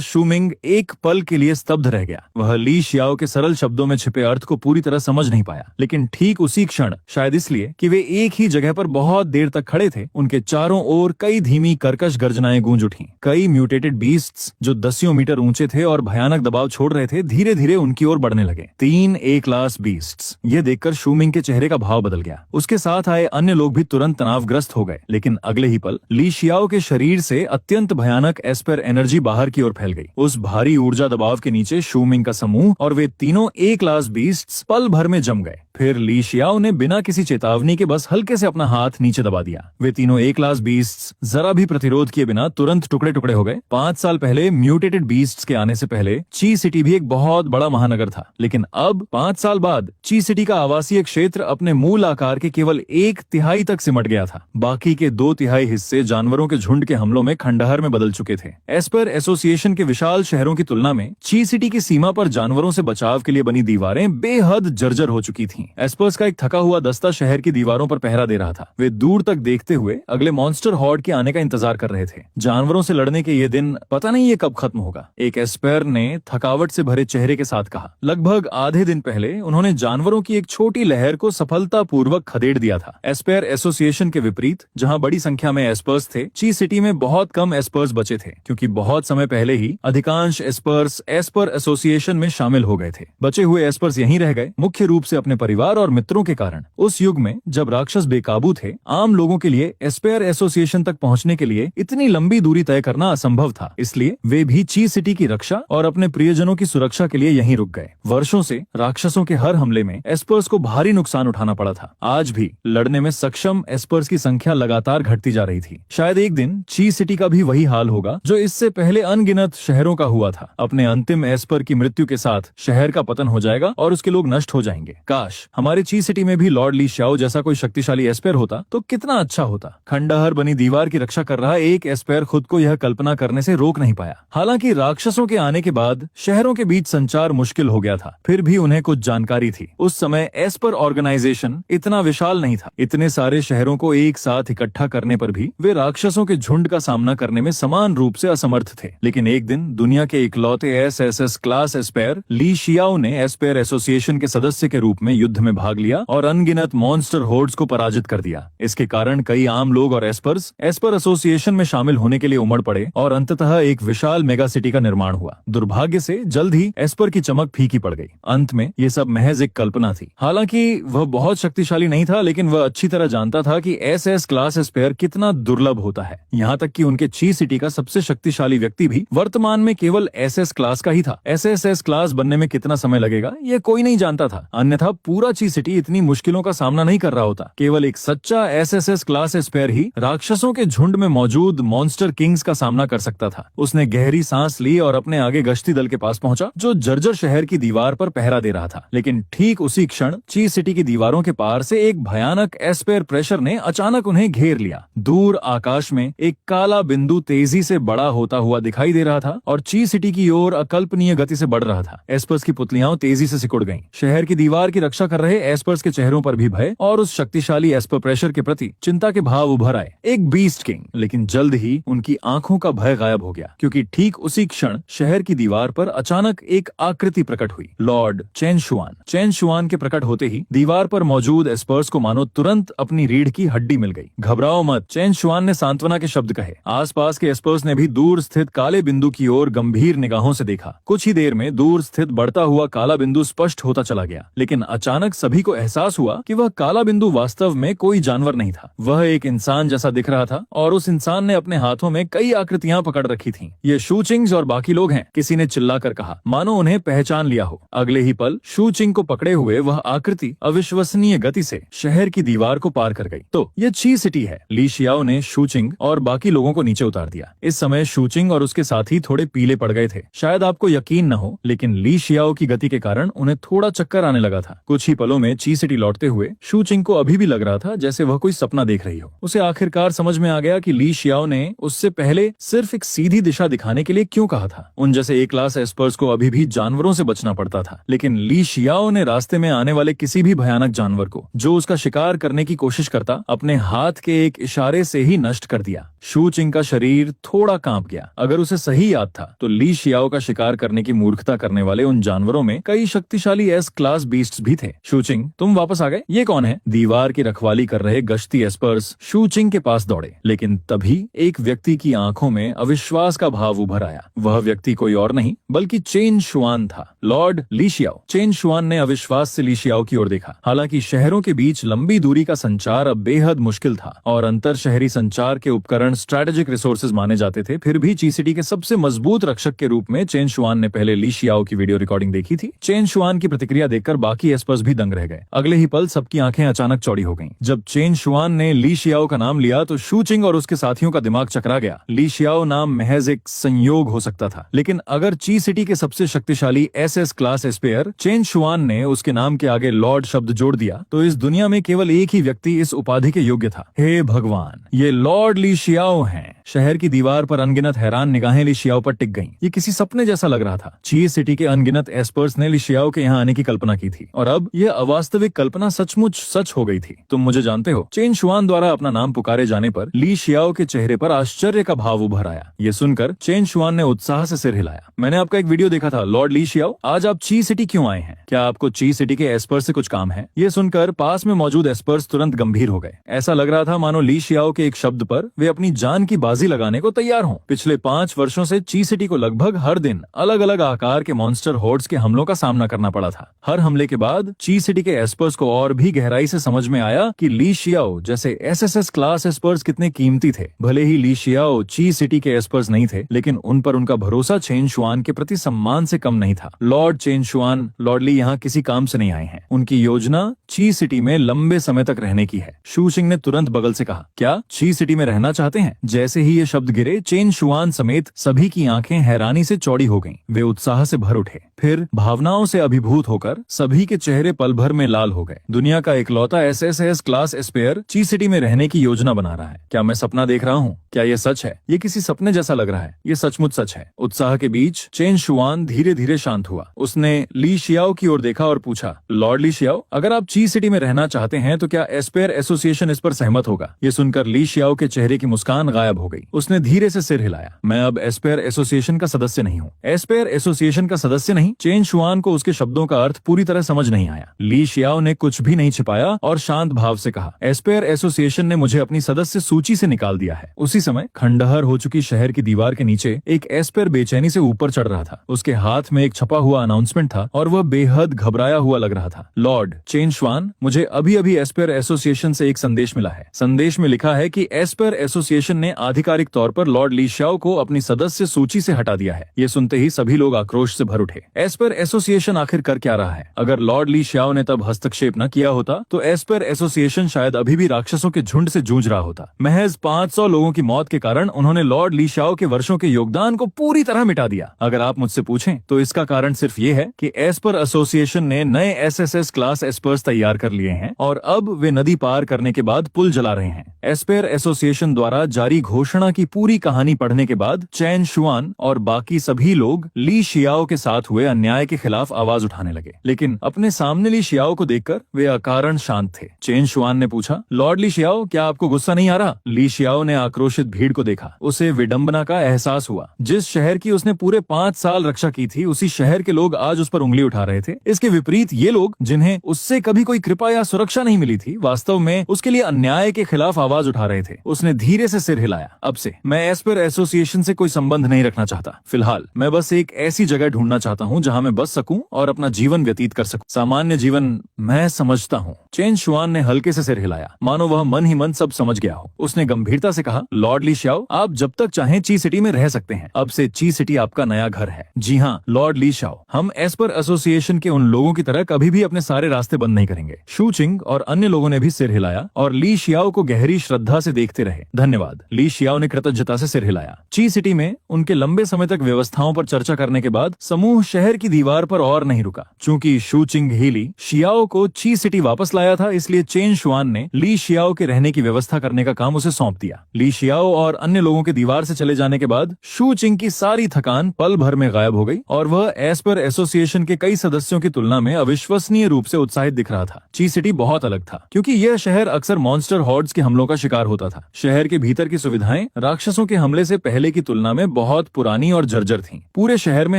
शूमिंग एक पल के लिए स्तब्ध रह गया। वह ली शियाओ के सरल शब्दों में छिपे अर्थ को पूरी तरह समझ नहीं पाया, लेकिन ठीक उसी क्षण, शायद इसलिए कि वे एक ही जगह पर बहुत देर तक खड़े थे, उनके चारों ओर कई धीमी कर्कश गर्जनाएं गूंज उठी। कई म्यूटेटेड बीस्ट्स जो दसियों मीटर ऊंचे थे और भयानक दबाव छोड़ रहे थे, धीरे धीरे उनकी ओर बढ़ने लगे। 3 ए क्लास बीस्ट्स। ये देखकर शूमिंग के चेहरे का भाव बदल गया। उसके साथ आए अन्य लोग भी तुरंत तनावग्रस्त हो गए, लेकिन अगले ही पल ली शियाओ के शरीर से अत्यंत भयानक एस्पेयर एनर्जी बाहर की ओर फैल गई। उस भारी ऊर्जा दबाव के नीचे शूमिंग का समूह और वे तीनों ए क्लास बीस्ट्स पल भर में जम गए। फिर ली शियाओ ने बिना किसी चेतावनी के बस हल्के से अपना हाथ नीचे दबा दिया। वे तीनों ए क्लास बीस्ट्स जरा भी प्रतिरोध किए बिना तुरंत टुकड़े टुकड़े हो गए। 5 साल पहले म्यूटेटेड बीस्ट्स के आने से पहले ची सिटी भी एक बहुत बड़ा महानगर था, लेकिन अब 5 साल बाद ची सिटी का आवासीय क्षेत्र अपने मूल आकार के केवल 1/3 तक सिमट गया था। बाकी के 2/3 हिस्से जानवरों के झुंड के हमलों में खंडहर में बदल चुके थे। एस्पेयर एसोसिएशन के विशाल शहरों की तुलना में ची सिटी की सीमा पर जानवरों से बचाव के लिए बनी दीवारें बेहद जर्जर हो चुकी थीं। एस्पर्स का एक थका हुआ दस्ता शहर की दीवारों पर पहरा दे रहा था। वे दूर तक देखते हुए अगले मॉन्स्टर हॉर्ड के आने का इंतजार कर रहे थे। जानवरों से लड़ने के ये दिन पता नहीं ये कब खत्म होगा, एक एस्पेयर ने थकावट से भरे चेहरे के साथ कहा। लगभग आधे दिन पहले उन्होंने जानवरों की एक छोटी लहर को सफलतापूर्वक खदेड़ दिया था। एस्पेयर एसोसिएशन के विपरीत, जहाँ बड़ी संख्या में एस्पर्स थे, ची सिटी में बहुत कम एस्पर्स बचे थे, क्योंकि बहुत समय पहले ही अधिकांश एस्पर्स एस्पर एसोसिएशन में शामिल हो गए थे। बचे हुए एस्पर्स यहीं रह गए, मुख्य रूप से अपने परिवार और मित्रों के कारण। उस युग में जब राक्षस बेकाबू थे, आम लोगों के लिए एस्पेयर एसोसिएशन तक पहुंचने के लिए इतनी लंबी दूरी तय करना असंभव था, इसलिए वे भी ची सिटी की रक्षा और अपने प्रियजनों की सुरक्षा के लिए यहीं रुक गए। वर्षों से राक्षसों के हर हमले में एस्पर्स को भारी नुकसान उठाना पड़ा था। आज भी लड़ने में सक्षम एस्पर्स की संख्या लगातार घटती जा रही थी। शायद एक दिन ची सिटी का भी वही हाल होगा जो इससे पहले अनगिनत शहरों का हुआ था। अपने अंतिम एस्पर की मृत्यु के साथ शहर का पतन हो जाएगा और उसके लोग नष्ट हो जाएंगे। काश हमारे ची सिटी में भी लॉर्ड ली शियाओ जैसा कोई शक्तिशाली एस्पेयर होता तो कितना अच्छा होता। खंडहर बनी दीवार की रक्षा कर रहा एक एस्पेयर खुद को यह कल्पना करने से रोक नहीं पाया। हालांकि राक्षसों के आने के बाद शहरों के बीच संचार मुश्किल हो गया था, फिर भी उन्हें कुछ जानकारी थी। उस समय एस्पर ऑर्गेनाइजेशन इतना विशाल नहीं था। इतने सारे शहरों को एक साथ इकट्ठा करने पर भी वे राक्षसों के झुंड का सामना करने में समान रूप से असमर्थ थे। लेकिन एक दिन दुनिया के इकलौते एसएसएस क्लास एस्पेयर ली शियाओ ने एस्पेयर एसोसिएशन के सदस्य के रूप में युद्ध में भाग लिया और अनगिनत मॉन्स्टर होर्ड्स को पराजित कर दिया। इसके कारण कई आम लोग और एस्पर्स एस्पर एसोसिएशन में शामिल होने के लिए उमड़ पड़े और अंततः एक विशाल मेगा सिटी का निर्माण हुआ। दुर्भाग्य से जल्द ही एस्पर की चमक फीकी पड़ गई। अंत में ये सब महज एक कल्पना थी। हालांकि वह बहुत शक्तिशाली नहीं था, लेकिन वह अच्छी तरह जानता था कि एसएस क्लास एस्पेयर कितना दुर्लभ होता है। यहाँ तक कि उनके ची सिटी का सबसे शक्तिशाली व्यक्ति भी वर्तमान में केवल एसएस क्लास का ही था। एसएसएस क्लास बनने में कितना समय लगेगा ये कोई नहीं जानता था, अन्यथा पूरा ची सिटी इतनी मुश्किलों का सामना नहीं कर रहा होता। केवल एक सच्चा एसएसएस क्लास एस्पेयर ही राक्षसों के झुंड में मौजूद मॉन्स्टर किंग्स का सामना कर सकता था। उसने गहरी सांस ली और अपने आगे गश्ती दल के पास पहुंचा, जो जर्जर शहर की दीवार पर पहरा दे रहा था। लेकिन ठीक उसी क्षण ची सिटी की दीवारों के पार से एक भयानक एस्पेयर प्रेशर ने अचानक उन्हें घेर लिया। दूर आकाश में एक काला बिंदु तेजी से बड़ा होता हुआ दिखाई दे रहा था और ची सिटी की ओर अकल्पनीय गति से बढ़ रहा था। एस्पर्स की पुतलियां तेजी से सिकुड़ गईं। शहर की दीवार की रक्षा कर रहे एस्पर्स के चेहरों पर भी भय और और उस शक्तिशाली एस्पर प्रेशर के प्रति चिंता के भाव उभर आए। एक बीस्ट किंग। लेकिन जल्द ही उनकी आंखों का भय गायब हो गया, क्योंकि ठीक उसी क्षण शहर की दीवार पर अचानक एक आकृति प्रकट हुई। Lord Chen Xuan. Chen Xuan के प्रकट होते ही दीवार पर मौजूद एस्पर्स को मानो तुरंत अपनी रीढ़ की हड्डी मिल गई। घबराओ मत, चेन शुआन ने सांत्वना के शब्द कहे। आसपास के एस्पर्स ने भी दूर स्थित काले बिंदु की ओर गंभीर निगाहों से देखा। कुछ ही देर में दूर स्थित बढ़ता हुआ काला बिंदु स्पष्ट होता चला गया, लेकिन अचानक सभी को एहसास हुआ कि वह काला बिंदु वास्तव में कोई जानवर नहीं था। वह एक इंसान जैसा दिख रहा था और उस इंसान ने अपने हाथों में कई आकृतियां पकड़ रखी थीं। ये शू चिंग्स और बाकी लोग हैं, किसी ने चिल्लाकर कहा, मानो उन्हें पहचान लिया हो। अगले ही पल शू चिंग को पकड़े हुए वह आकृति अविश्वसनीय गति से शहर की दीवार को पार कर गई। तो ये ची सिटी है। ली शियाओ ने शू चिंग और बाकी लोगों को नीचे उतार दिया। इस समय शू चिंग और उसके साथी थोड़े पीले पड़ गए थे। शायद आपको यकीन न हो, लेकिन ली शियाओ की गति के कारण उन्हें थोड़ा चक्कर आने लगा था। कुछ ही पलों में ची सिटी लौटते हुए शू चिंग को अभी भी लग रहा था जैसे वह कोई सपना देख रही हो। उसे आखिरकार समझ में आ गया कि ली शियाओ ने उससे पहले सिर्फ एक सीधी दिशा दिखाने के लिए क्यों कहा था। उन जैसे ए क्लास एस्पर्स को अभी भी जानवरों से बचना पड़ता था, लेकिन ली शियाओ ने रास्ते में आने वाले किसी भी भयानक जानवर को जो उसका शिकार करने की कोशिश करता, अपने हाथ के एक इशारे से ही नष्ट कर दिया। शू चिंग का शरीर थोड़ा कांप गया। अगर उसे सही याद था तो ली शियाओ का शिकार करने की मूर्खता करने वाले उन जानवरों में कई शक्तिशाली एस क्लास बीस्ट्स भी थे। शू चिंग, तुम वापस आ गए? ये कौन है? दीवार की रखवाली कर रहे गश्ती एस्पर्स शू चिंग के पास दौड़े, लेकिन तभी एक व्यक्ति की आंखों में अविश्वास का भाव उभर आया। वह व्यक्ति कोई और नहीं बल्कि चेन शुआन था, लॉर्ड ली शियाओ। चेन शुआन ने अविश्वास से ली शियाओ की ओर देखा। हालांकि शहरों के बीच लंबी दूरी का संचार अब बेहद मुश्किल था और अंतर शहरी संचार के उपकरण स्ट्रेटेजिक रिसोर्सेज माने जाते थे, फिर भी ची सिटी के सबसे मजबूत रक्षक के रूप में चेन शुआन ने पहले ली शियाओ की वीडियो रिकॉर्डिंग देखी थी। चेन शुआन की प्रतिक्रिया देखकर बाकी एस्पर्स भी दंग रह गए। अगले ही पल सबकी आंखें अचानक चौड़ी हो गईं। जब चेन शुआन ने ली शियाओ का नाम लिया तो शू चिंग और उसके साथियों का दिमाग चकरा गया। ली शियाओ नाम महज एक संयोग हो सकता था, लेकिन अगर ची सिटी के सबसे शक्तिशाली एसएस क्लास एस्पेयर चेन शुआन ने उसके नाम के आगे लॉर्ड शब्द जोड़ दिया तो इस दुनिया में केवल एक ही व्यक्ति इस उपाधि के योग्य था। हे भगवान, ये लॉर्ड ली शियाओ हैं। शहर की दीवार पर अनगिनत हैरान निगाहें ली शियाओ पर टिक गईं। ये किसी सपने जैसा लग रहा था। ची सिटी के अनगिनत एस्पर्स ने ली शियाओ के यहाँ आने की कल्पना की थी और अब यह अवास्तविक कल्पना सचमुच सच हो गई थी। तुम मुझे जानते हो। चेन शुआन द्वारा अपना नाम पुकारे जाने पर ली शियाओ के चेहरे पर आश्चर्य का भाव उभर आया। ये सुनकर चेन शुआन ने उत्साह से सिर हिलाया। मैंने आपका एक वीडियो देखा था लॉर्ड ली शियाओ। आज आप ची सिटी क्यों आए हैं? क्या आपको ची सिटी के एस्पर्स से कुछ काम है? ये सुनकर पास में मौजूद एस्पर्स तुरंत गंभीर हो गए। ऐसा लग रहा था मानो ली शियाओ के एक शब्द पर वे अपनी जान की बाजी लगाने को तैयार हों। पिछले 5 वर्षों से ची सिटी को लगभग हर दिन अलग अलग आकार के मॉन्स्टर होर्ड्स के हमलों का सामना करना पड़ा था। हर हमले के बाद ची सिटी के एस्पर्स को और भी गहराई से समझ में आया कि ली शियाओ जैसे एसएसएस क्लास एस्पर्स कितने कीमती थे। भले ही ली शियाओ ची सिटी के एस्पर्स नहीं थे, लेकिन उन पर उनका भरोसा चेन शुआन के प्रति सम्मान से कम नहीं था। लॉर्ड चेन शुआन, लॉर्ड ली यहाँ किसी काम से नहीं आए हैं। उनकी योजना ची सिटी में लंबे समय तक रहने की है। शू चिंग ने तुरंत बगल से कहा, क्या ची सिटी में रहना चाहते हैं? जैसे ही ये शब्द गिरे, चेन शुआन समेत सभी की आंखें हैरानी से चौड़ी हो गईं। वे उत्साह से भर उठे, फिर भावनाओं से अभिभूत होकर सभी के चेहरे पल भर में लाल हो गए। दुनिया का इकलौता एसएसएस क्लास एस्पेयर ची सिटी में रहने की योजना बना रहा है। क्या मैं सपना देख रहा हूँ? क्या ये सच है? ये किसी सपने जैसा लग रहा है। ये सचमुच सच है। उत्साह के बीच चेन शुआन धीरे धीरे शांत हुआ। उसने ली शियाओ की ओर देखा और पूछा, लॉर्ड ली शियाओ, अगर आप ची सिटी में रहना चाहते हैं तो क्या एस्पेयर एसोसिएशन इस पर सहमत होगा? ये सुनकर ली शियाओ के चेहरे की मुस्कान गायब हो गई। उसने धीरे से सिर हिलाया। मैं अब एस्पेयर एसोसिएशन का सदस्य नहीं हूँ। एस्पेयर एसोसिएशन का सदस्य नहीं? चेन शुआन को उसके शब्दों का अर्थ पूरी तरह समझ नहीं आया। ली शियाओ ने कुछ भी नहीं छिपाया और शांत भाव से कहा, एस्पेयर एसोसिएशन ने मुझे अपनी सदस्य सूची से निकाल दिया है। उसी समय खंडहर हो चुकी शहर की दीवार के नीचे एक एस्पेयर बेचैनी से ऊपर चढ़ रहा था। उसके हाथ में एक छपा हुआ अनाउंसमेंट था और वह बेहद घबराया हुआ लग रहा था। लॉर्ड चेन शुआन, मुझे अभी अभी एस्पेयर एसोसिएशन से एक संदेश मिला है। संदेश में लिखा है कि एस्पेयर एसोसिएशन ने आधिकारिक तौर पर लॉर्ड ली शियाओ को अपनी सदस्य सूची से हटा दिया है। ये सुनते ही सभी लोग आक्रोश से भर उठे। एस्पेयर एसोसिएशन आखिर कर क्या रहा है? अगर लॉर्ड ली शियाओ ने तब हस्तक्षेप न किया होता तो एस्पेयर एसोसिएशन शायद अभी भी राक्षसों के झुंड से जूझ रहा होता। महज 500 लोगों की मौत के कारण उन्होंने लॉर्ड ली शियाओ के वर्षों के योगदान को पूरी तरह मिटा दिया। अगर आप मुझसे पूछें तो इसका कारण सिर्फ ये है कि एस्पेयर एसोसिएशन ने नए एसएसएस क्लास एस्पर्स तैयार कर लिए हैं और अब वे नदी पार करने के बाद पुल जला रहे हैं। एस्पेयर एसोसिएशन द्वारा जारी घोषणा घोषणा की पूरी कहानी पढ़ने के बाद चैन शुआन और बाकी सभी लोग ली शियाओ के साथ हुए अन्याय के खिलाफ आवाज उठाने लगे, लेकिन अपने सामने ली शियाओ को देखकर वे अकारण शांत थे। चैन शुआन ने पूछा, लॉर्ड ली शियाओ, क्या आपको गुस्सा नहीं आ रहा? ली शियाओ ने आक्रोशित भीड़ को देखा। उसे विडंबना का एहसास हुआ। जिस शहर की उसने पूरे 5 साल रक्षा की थी, उसी शहर के लोग आज उस पर उंगली उठा रहे थे। इसके विपरीत ये लोग, जिन्हें उससे कभी कोई कृपा या सुरक्षा नहीं मिली थी, वास्तव में उसके लिए अन्याय के खिलाफ आवाज उठा रहे थे। उसने धीरे से सिर हिलाया। अब से मैं एस्पर एसोसिएशन से कोई संबंध नहीं रखना चाहता। फिलहाल मैं बस एक ऐसी जगह ढूंढना चाहता हूँ जहाँ मैं बस सकूं और अपना जीवन व्यतीत कर सकूं। सामान्य जीवन मैं समझता हूँ। चेन शुआन ने हल्के से सिर हिलाया, मानो वह मन ही मन सब समझ गया हो। उसने गंभीरता से कहा, लॉर्ड ली शियाओ, आप जब तक चाहें ची सिटी में रह सकते हैं। अब से ची सिटी आपका नया घर है। जी हाँ लॉर्ड ली शियाओ, हम एस्पर एसोसिएशन के उन लोगों की तरह कभी भी अपने सारे रास्ते बंद नहीं करेंगे। शू चिंग और अन्य लोगों ने भी सिर हिलाया और ली शियाओ को गहरी श्रद्धा से देखते रहे। धन्यवाद। ली शियाओ ने कृतज्ञता से सिर हिलाया। ची सिटी में उनके लंबे समय तक व्यवस्थाओं पर चर्चा करने के बाद समूह शहर की दीवार पर और नहीं रुका। चूंकि शू चिंग ही ली शियाओ को ची सिटी वापस लाया था, इसलिए चेन शुआन ने ली शियाओ के रहने की व्यवस्था करने का काम उसे सौंप दिया। ली शियाओ और अन्य लोगों के दीवार से चले जाने के बाद शू चिंग की सारी थकान पल भर में गायब हो गई और वह एस्पर एसोसिएशन के कई सदस्यों की तुलना में अविश्वसनीय रूप से उत्साहित दिख रहा था। ची सिटी बहुत अलग था, क्योंकि यह शहर अक्सर मॉन्स्टर हॉर्ड्स के हमलों का शिकार होता था। शहर के भीतर की सुविधाएं राक्षसों के हमले से पहले की तुलना में बहुत पुरानी और जर्जर थीं। पूरे शहर में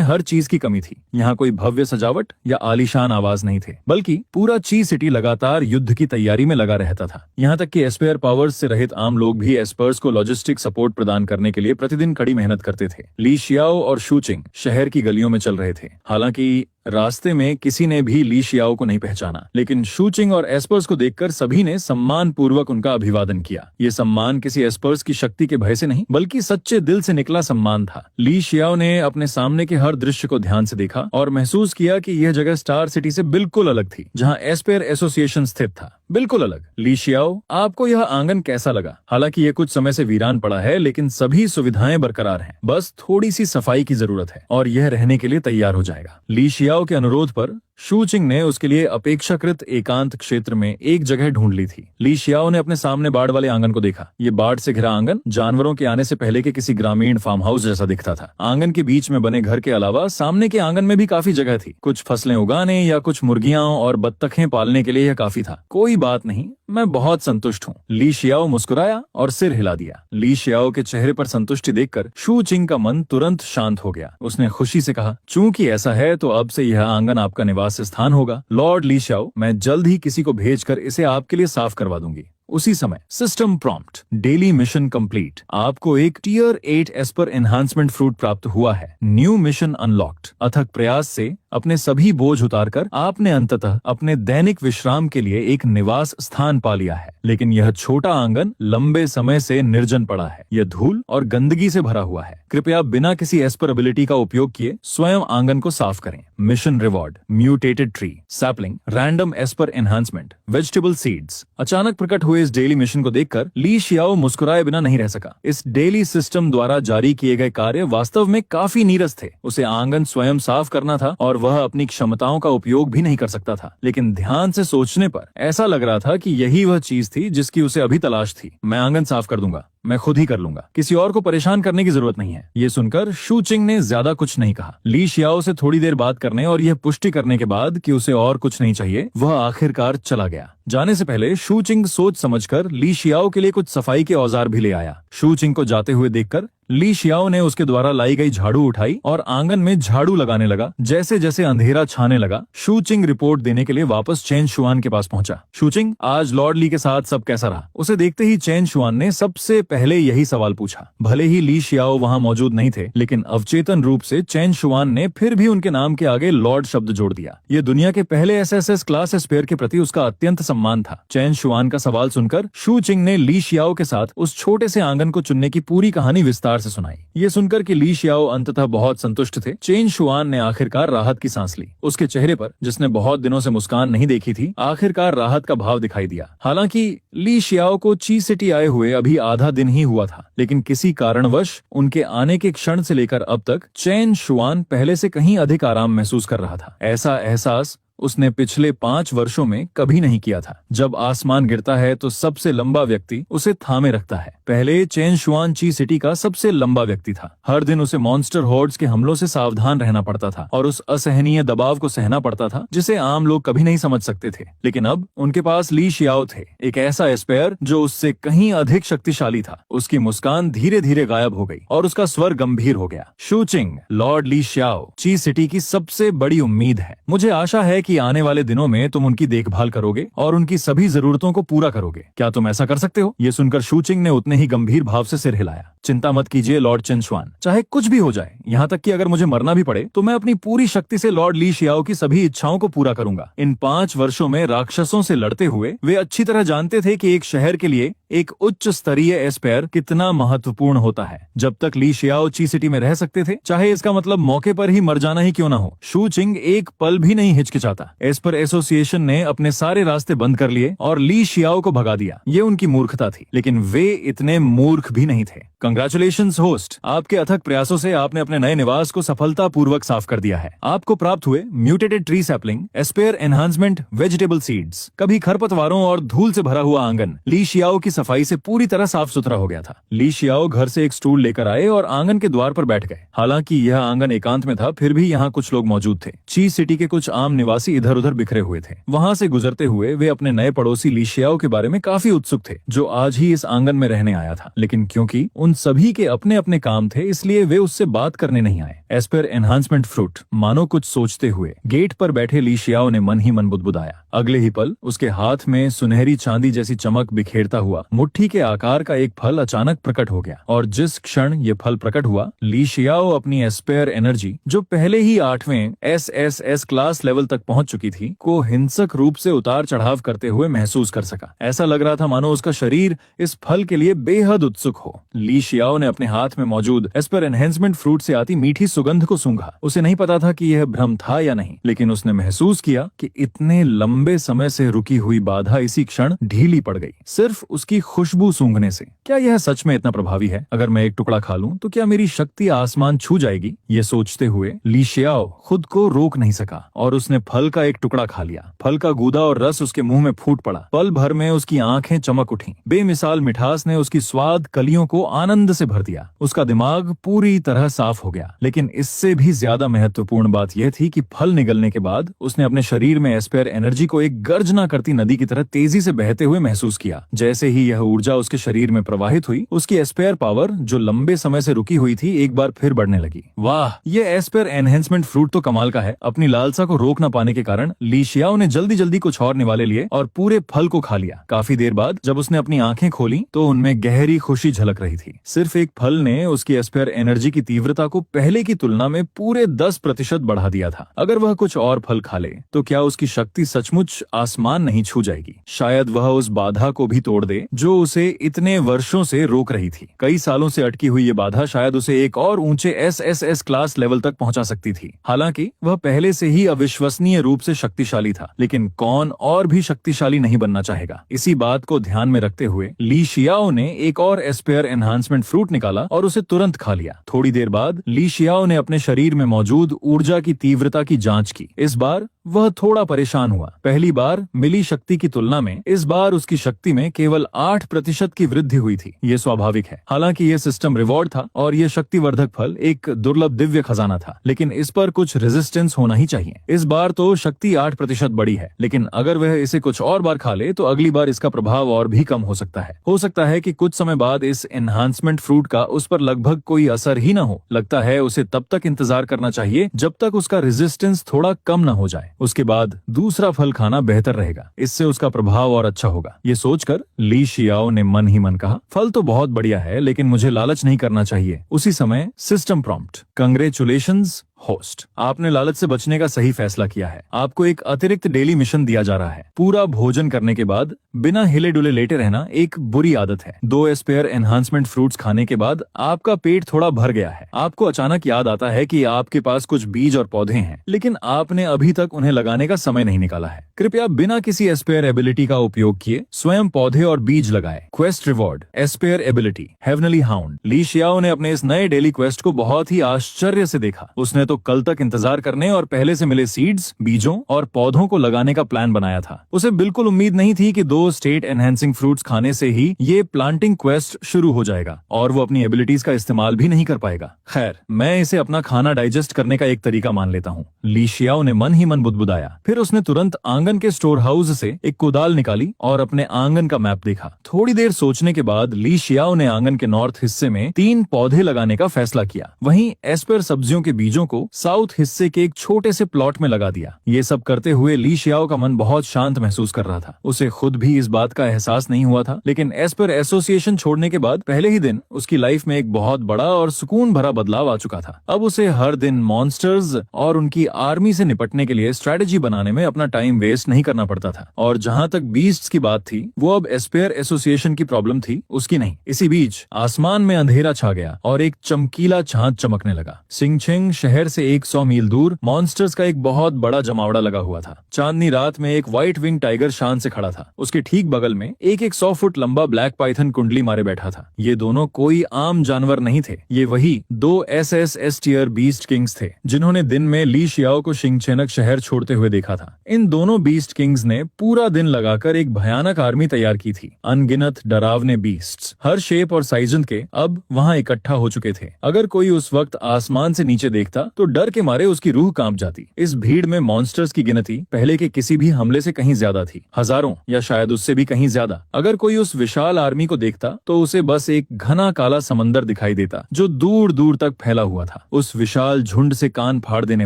हर चीज की कमी थी। यहाँ कोई भव्य सजावट या आलीशान आवाज नहीं थे, बल्कि पूरा ची सिटी लगातार युद्ध की तैयारी में लगा रहता था। यहाँ तक कि एस्पेयर पावर्स से रहित आम लोग भी एस्पर्स को लॉजिस्टिक सपोर्ट प्रदान करने के लिए प्रतिदिन कड़ी मेहनत करते थे। ली शियाओ और शू चिंग शहर की गलियों में चल रहे थे। हालांकि रास्ते में किसी ने भी ली शियाओ को नहीं पहचाना, लेकिन शू चिंग और एस्पर्स को देखकर सभी ने सम्मान पूर्वक उनका अभिवादन किया। ये सम्मान किसी एस्पर्स की शक्ति के भय से नहीं, बल्कि सच्चे दिल से निकला सम्मान था। ली शियाओ ने अपने सामने के हर दृश्य को ध्यान से देखा और महसूस किया कि यह जगह स्टार सिटी से बिल्कुल अलग थी, जहाँ एस्पेयर एसोसिएशन स्थित था। बिल्कुल अलग। ली शियाओ, आपको यह आंगन कैसा लगा? हालांकि ये कुछ समय से वीरान पड़ा है, लेकिन सभी सुविधाएं बरकरार हैं। बस थोड़ी सी सफाई की जरूरत है और यह रहने के लिए तैयार हो जाएगा। ली शियाओ के अनुरोध पर शू चिंग ने उसके लिए अपेक्षाकृत एकांत क्षेत्र में एक जगह ढूंढ ली थी। ली शियाओ ने अपने सामने बाड़ वाले आंगन को देखा। ये बाड़ से घिरा आंगन जानवरों के आने से पहले के किसी ग्रामीण फार्म हाउस जैसा दिखता था। आंगन के बीच में बने घर के अलावा सामने के आंगन में भी काफी जगह थी। कुछ फसलें उगाने या कुछ मुर्गियां और बत्तखें पालने के लिए यह काफी था। कोई बात नहीं, मैं बहुत संतुष्ट हूँ। ली शियाओ मुस्कुराया और सिर हिला दिया। ली शियाओ के चेहरे पर संतुष्टि देखकर शू चिंग का मन तुरंत शांत हो गया। उसने खुशी से कहा, चूंकि ऐसा है तो अब से यह आंगन आपका निवास स्थान होगा। लॉर्ड ली शियाओ, मैं जल्द ही किसी को भेजकर इसे आपके लिए साफ करवा दूंगी। उसी समय system prompt, daily mission complete. आपको एक टियर 8 एस्पर एनहांसमेंट फ्रूट प्राप्त हुआ है। New mission unlocked. अथक प्रयास से अपने सभी बोझ उतारकर आपने अंततः अपने दैनिक विश्राम के लिए एक निवास स्थान पा लिया है। लेकिन यह छोटा आंगन लंबे समय से निर्जन पड़ा है। यह धूल और गंदगी से भरा हुआ है। कृपया बिना किसी एस्पर एबिलिटी का उपयोग किए स्वयं आंगन को साफ करें। Mission reward, mutated tree, sapling, random Esper enhancement, vegetable seeds. अचानक प्रकट हुए इस डेली मिशन को देखकर ली शियाओ मुस्कुराए बिना नहीं रह सका। इस डेली सिस्टम द्वारा जारी किए गए कार्य वास्तव में काफी नीरस थे। उसे आंगन स्वयं साफ करना था और वह अपनी क्षमताओं का उपयोग भी नहीं कर सकता था। लेकिन ध्यान से सोचने पर ऐसा लग रहा था कि यही वह चीज थी जिसकी उसे अभी तलाश थी। मैं आंगन साफ कर दूंगा, मैं खुद ही कर लूंगा, किसी और को परेशान करने की जरूरत नहीं है। ये सुनकर शू चिंग ने ज्यादा कुछ नहीं कहा। ली शियाओ से थोड़ी देर बात करने और यह पुष्टि करने के बाद कि उसे और कुछ नहीं चाहिए, वह आखिरकार चला गया। जाने से पहले शू चिंग सोच समझकर ली शियाओ के लिए कुछ सफाई के औजार भी ले आया। शू चिंग को जाते हुए देखकर ली शियाओ ने उसके द्वारा लाई गई झाड़ू उठाई और आंगन में झाड़ू लगाने लगा। जैसे जैसे अंधेरा छाने लगा, शू चिंग रिपोर्ट देने के लिए वापस चेन शुआन के पास पहुंचा। शू चिंग, आज लॉर्ड ली के साथ सब कैसा रहा? उसे देखते ही चेन शुआन ने सबसे पहले यही सवाल पूछा। भले ही ली शियाओ वहां मौजूद नहीं थे, लेकिन अवचेतन रूप से चेन शुआन ने फिर भी उनके नाम के आगे लॉर्ड शब्द जोड़ दिया। ये दुनिया के पहले एसएसएस क्लास एस्पेयर के प्रति उसका अत्यंत सम्मान था। चेन शुआन का सवाल सुनकर शू चिंग ने ली शियाओ के साथ उस छोटे से आंगन को चुनने की पूरी कहानी विस्तार से सुनाई। ये सुनकर कि ली शियाओ अंततः बहुत संतुष्ट थे, चेन शुआन ने आखिरकार राहत की सांस ली। उसके चेहरे पर, जिसने बहुत दिनों से मुस्कान नहीं देखी थी, आखिरकार राहत का भाव दिखाई दिया। हालांकि ली शियाओ को ची सिटी आए हुए अभी आधा दिन ही हुआ था, लेकिन किसी कारणवश उनके आने के क्षण से लेकर अब तक चेन शुआन पहले से कहीं अधिक आराम महसूस कर रहा था। ऐसा एहसास उसने पिछले 5 वर्षों में कभी नहीं किया था। जब आसमान गिरता है तो सबसे लंबा व्यक्ति उसे थामे रखता है। पहले चेन शुआन ची सिटी का सबसे लंबा व्यक्ति था। हर दिन उसे मॉन्स्टर हॉर्ड्स के हमलों से सावधान रहना पड़ता था और उस असहनीय दबाव को सहना पड़ता था जिसे आम लोग कभी नहीं समझ सकते थे। लेकिन अब उनके पास ली शियाओ थे, एक ऐसा एस्पेयर जो उससे कहीं अधिक शक्तिशाली था। उसकी मुस्कान धीरे धीरे गायब हो गई और उसका स्वर गंभीर हो गया। शूचिंग, लॉर्ड ली शियाओ ची सिटी की सबसे बड़ी उम्मीद है। मुझे आशा है कि आने वाले दिनों में तुम उनकी देखभाल करोगे और उनकी सभी जरूरतों को पूरा करोगे। क्या तुम ऐसा कर सकते हो? ये सुनकर शूचिंग ने उतने ही गंभीर भाव से सिर हिलाया। चिंता मत कीजिए लॉर्ड चेन शुआन, चाहे कुछ भी हो जाए, यहाँ तक कि अगर मुझे मरना भी पड़े तो मैं अपनी पूरी शक्ति से लॉर्ड ली शियाओ की सभी इच्छाओं को पूरा करूंगा। इन 5 वर्षों में राक्षसों से लड़ते हुए वे अच्छी तरह जानते थे कि एक शहर के लिए एक उच्च स्तरीय एस्पेयर कितना महत्वपूर्ण होता है। जब तक ली शियाओ ची सिटी में रह सकते थे, चाहे इसका मतलब मौके पर ही मर जाना ही क्यों ना हो, शू चिंग एक पल भी नहीं हिचकिचाता। एस्पर एसोसिएशन ने अपने सारे रास्ते बंद कर लिए और ली शियाओ को भगा दिया। ये उनकी मूर्खता थी, लेकिन वे इतने मूर्ख भी नहीं थे। कंग्रेचुलेशंस होस्ट, आपके अथक प्रयासों से आपने अपने नए निवास को सफलतापूर्वक साफ कर दिया है। आपको प्राप्त हुए mutated tree sapling, aspire enhancement, vegetable seeds, कभी खरपतवारों और धूल से भरा हुआ आंगन ली शियाओ की सफाई से पूरी तरह साफ सुथरा हो गया था। ली शियाओ घर से एक स्टूल लेकर आए और आंगन के द्वार पर बैठ गए। हालांकि यह आंगन एकांत में था, फिर भी यहाँ कुछ लोग मौजूद थे। ची सिटी के कुछ आम निवासी इधर उधर बिखरे हुए थे। वहाँ से गुजरते हुए वे अपने नए पड़ोसी ली शियाओ के बारे में काफी उत्सुक थे, जो आज ही इस आंगन में रहने आया था। लेकिन क्योंकि उन सभी के अपने अपने काम थे, इसलिए वे उससे बात करने नहीं आए। एस्पेयर एनहांसमेंट फ्रूट, मानो कुछ सोचते हुए गेट पर बैठे ली शियाओ ने मन ही मन बुदबुदाया। अगले ही पल उसके हाथ में सुनहरी चांदी जैसी चमक बिखेरता हुआ मुट्ठी के आकार का एक फल अचानक प्रकट हो गया। और जिस क्षण ये फल प्रकट हुआ, ली शियाओ अपनी एस्पेयर एनर्जी, जो पहले ही 8वें SSS क्लास लेवल तक पहुंच चुकी थी, को हिंसक रूप से उतार चढ़ाव करते हुए महसूस कर सका। ऐसा लग रहा था मानो उसका शरीर इस फल के लिए बेहद उत्सुक हो। ली शियाओ ने अपने हाथ में मौजूद एस्पेयर एनहेंसमेंट फ्रूट से आती मीठी सुगंध को सूंघा। उसे नहीं पता था कि यह भ्रम था या नहीं, लेकिन उसने महसूस किया कि इतने लंबे समय से रुकी हुई बाधा इसी क्षण ढीली पड़ गई, सिर्फ उसकी खुशबू सूंघने से। क्या यह सच में इतना प्रभावी है? अगर मैं एक टुकड़ा खा लूं तो क्या मेरी शक्ति आसमान छू जाएगी? ये सोचते हुए ली शियाओ खुद को रोक नहीं सका और उसने फल का एक टुकड़ा खा लिया। फल का गूदा और रस उसके मुंह में फूट पड़ा। पल भर में उसकी आंखें चमक उठी। बेमिसाल मिठास ने उसकी स्वाद कलियों को आनंद से भर दिया। उसका दिमाग पूरी तरह साफ हो गया। लेकिन इससे भी ज्यादा महत्वपूर्ण बात यह थी कि फल निगलने के बाद उसने अपने शरीर में एस्पेयर एनर्जी को एक गर्जना करती नदी की तरह तेजी से बहते हुए महसूस किया। जैसे ही यह ऊर्जा उसके शरीर में प्रवाहित हुई, उसकी एस्पेयर पावर, जो लंबे समय से रुकी हुई थी, एक बार फिर बढ़ने लगी। वाह, ये एस्पेयर एनहेंसमेंट फ्रूट तो कमाल का है। अपनी लालसा को रोक न पाने के कारण ली शियाओ ने जल्दी जल्दी कुछ और निवाले लिए और पूरे फल को खा लिया। काफी देर बाद जब उसने अपनी आंखें खोली तो उनमें गहरी खुशी झलक रही थी। सिर्फ एक फल ने उसकी एस्पेयर एनर्जी की तीव्रता को पहले की तुलना में पूरे 10% बढ़ा दिया था। अगर वह कुछ और फल खा ले तो क्या उसकी शक्ति सचमुच आसमान नहीं छू जाएगी? शायद वह उस बाधा को भी तोड़ दे जो उसे इतने वर्षों से रोक रही थी। कई सालों से अटकी हुई ये बाधा शायद उसे एक और ऊंचे SSS क्लास लेवल तक पहुंचा सकती थी। हालांकि वह पहले से ही अविश्वसनीय रूप से शक्तिशाली था, लेकिन कौन और भी शक्तिशाली नहीं बनना चाहेगा? इसी बात को ध्यान में रखते हुए ली शियाओ ने एक और एस्पेयर एनहांसमेंट फ्रूट निकाला और उसे तुरंत खा लिया। थोड़ी देर बाद ली शियाओ ने अपने शरीर में मौजूद ऊर्जा की तीव्रता की जांच की। इस बार वह थोड़ा परेशान हुआ। पहली बार मिली शक्ति की तुलना में इस बार उसकी शक्ति में केवल 8% की वृद्धि हुई थी। ये स्वाभाविक है। हालांकि यह सिस्टम रिवॉर्ड था और यह शक्तिवर्धक फल एक दुर्लभ दिव्य खजाना था, लेकिन इस पर कुछ रेजिस्टेंस होना ही चाहिए। इस बार तो शक्ति 8% बढ़ी है, लेकिन अगर वह इसे कुछ और बार खा ले तो अगली बार इसका प्रभाव और भी कम हो सकता है। हो सकता है कि कुछ समय बाद इस एनहांसमेंट फ्रूट का उस पर लगभग कोई असर ही न हो। लगता है उसे तब तक इंतजार करना चाहिए जब तक उसका रेजिस्टेंस थोड़ा कम न हो जाए। उसके बाद दूसरा फल खाना बेहतर रहेगा, इससे उसका प्रभाव और अच्छा होगा। ये सोचकर ली शियाओ ने मन ही मन कहा, फल तो बहुत बढ़िया है, लेकिन मुझे लालच नहीं करना चाहिए। उसी समय सिस्टम प्रॉम्प्ट, कांग्रेचुलेशंस होस्ट, आपने लालच से बचने का सही फैसला किया है। आपको एक अतिरिक्त डेली मिशन दिया जा रहा है। पूरा भोजन करने के बाद बिना हिले डुले लेटे रहना एक बुरी आदत है। 2 एस्पेयर एनहांसमेंट फ्रूट्स खाने के बाद आपका पेट थोड़ा भर गया है। आपको अचानक याद आता है कि आपके पास कुछ बीज और पौधे हैं, लेकिन आपने अभी तक उन्हें लगाने का समय नहीं निकाला है। कृपया बिना किसी एस्पेयर एबिलिटी का उपयोग किए स्वयं पौधे और बीज लगाए। Quest reward, aspire ability, heavenly hound. Li Xiao ने अपने इस नए डेली क्वेस्ट को बहुत ही आश्चर्य से देखा। उसने तो कल तक इंतजार करने और पहले से मिले सीड्स, बीजों और पौधों को लगाने का प्लान बनाया था। उसे बिल्कुल उम्मीद नहीं थी कि 2 स्टेट एनहेंसिंग फ्रूट्स खाने से ही ये प्लांटिंग क्वेस्ट शुरू हो जाएगा और वो अपनी एबिलिटीज का इस्तेमाल भी नहीं कर पाएगा। खैर, मैं इसे अपना खाना डाइजेस्ट करने का एक तरीका मान लेता हूँ, ली शियाओ ने मन ही मन बुदबुदाया। फिर उसने तुरंत आंगन के स्टोर हाउस से एक कुदाल निकाली और अपने आंगन का मैप देखा। थोड़ी देर सोचने के बाद ली शियाओ ने आंगन के नॉर्थ हिस्से में 3 पौधे लगाने का फैसला किया। वहीं एस्पर सब्जियों के बीजों को साउथ हिस्से के एक छोटे से प्लॉट में लगा दिया। ये सब करते हुए ली शियाओ का मन बहुत शांत महसूस कर रहा था। उसे खुद भी इस बात का एहसास नहीं हुआ था, लेकिन एस्पर एसोसिएशन छोड़ने के बाद पहले ही दिन उसकी लाइफ में एक बहुत बड़ा और सुकून भरा बदलाव आ चुका था। अब उसे हर दिन मॉन्स्टर्स और उनकी आर्मी से निपटने के लिए स्ट्रेटेजी बनाने में अपना टाइम वेस्ट नहीं करना पड़ता था। और जहां तक बीस्ट्स की बात थी, वो अब एस्पर एसोसिएशन की प्रॉब्लम थी, उसकी नहीं। इसी बीच आसमान में अंधेरा छा गया और एक चमकीला चांद चमकने लगा। सिंगचेंग शहर से 100 मील दूर मॉन्स्टर्स का एक बहुत बड़ा जमावड़ा लगा हुआ था। चांदनी रात में एक व्हाइट विंग टाइगर शान से खड़ा था। उसके ठीक बगल में एक 100 फुट लंबा ब्लैक पाइथन कुंडली मारे बैठा था। ये दोनों कोई आम जानवर नहीं थे, ये वही 2 एस टियर बीस्ट किंग्स थे जिन्होंने दिन में ली शियाओ को शिंगचेनक शहर छोड़ते हुए देखा था। इन दोनों बीस्ट किंग्स ने पूरा दिन लगाकर एक भयानक आर्मी तैयार की थी। अनगिनत डरावने बीस्ट्स हर शेप और साइजन के अब वहां इकट्ठा हो चुके थे। अगर कोई उस वक्त आसमान से नीचे देखता तो डर के मारे उसकी रूह कांप जाती। इस भीड़ में मॉन्स्टर्स की गिनती पहले के किसी भी हमले से कहीं ज्यादा थी, हजारों या शायद उससे भी कहीं ज्यादा। अगर कोई उस विशाल आर्मी को देखता तो उसे बस एक घना काला समंदर दिखाई देता जो दूर दूर तक फैला हुआ था। उस विशाल झुंड से कान फाड़ देने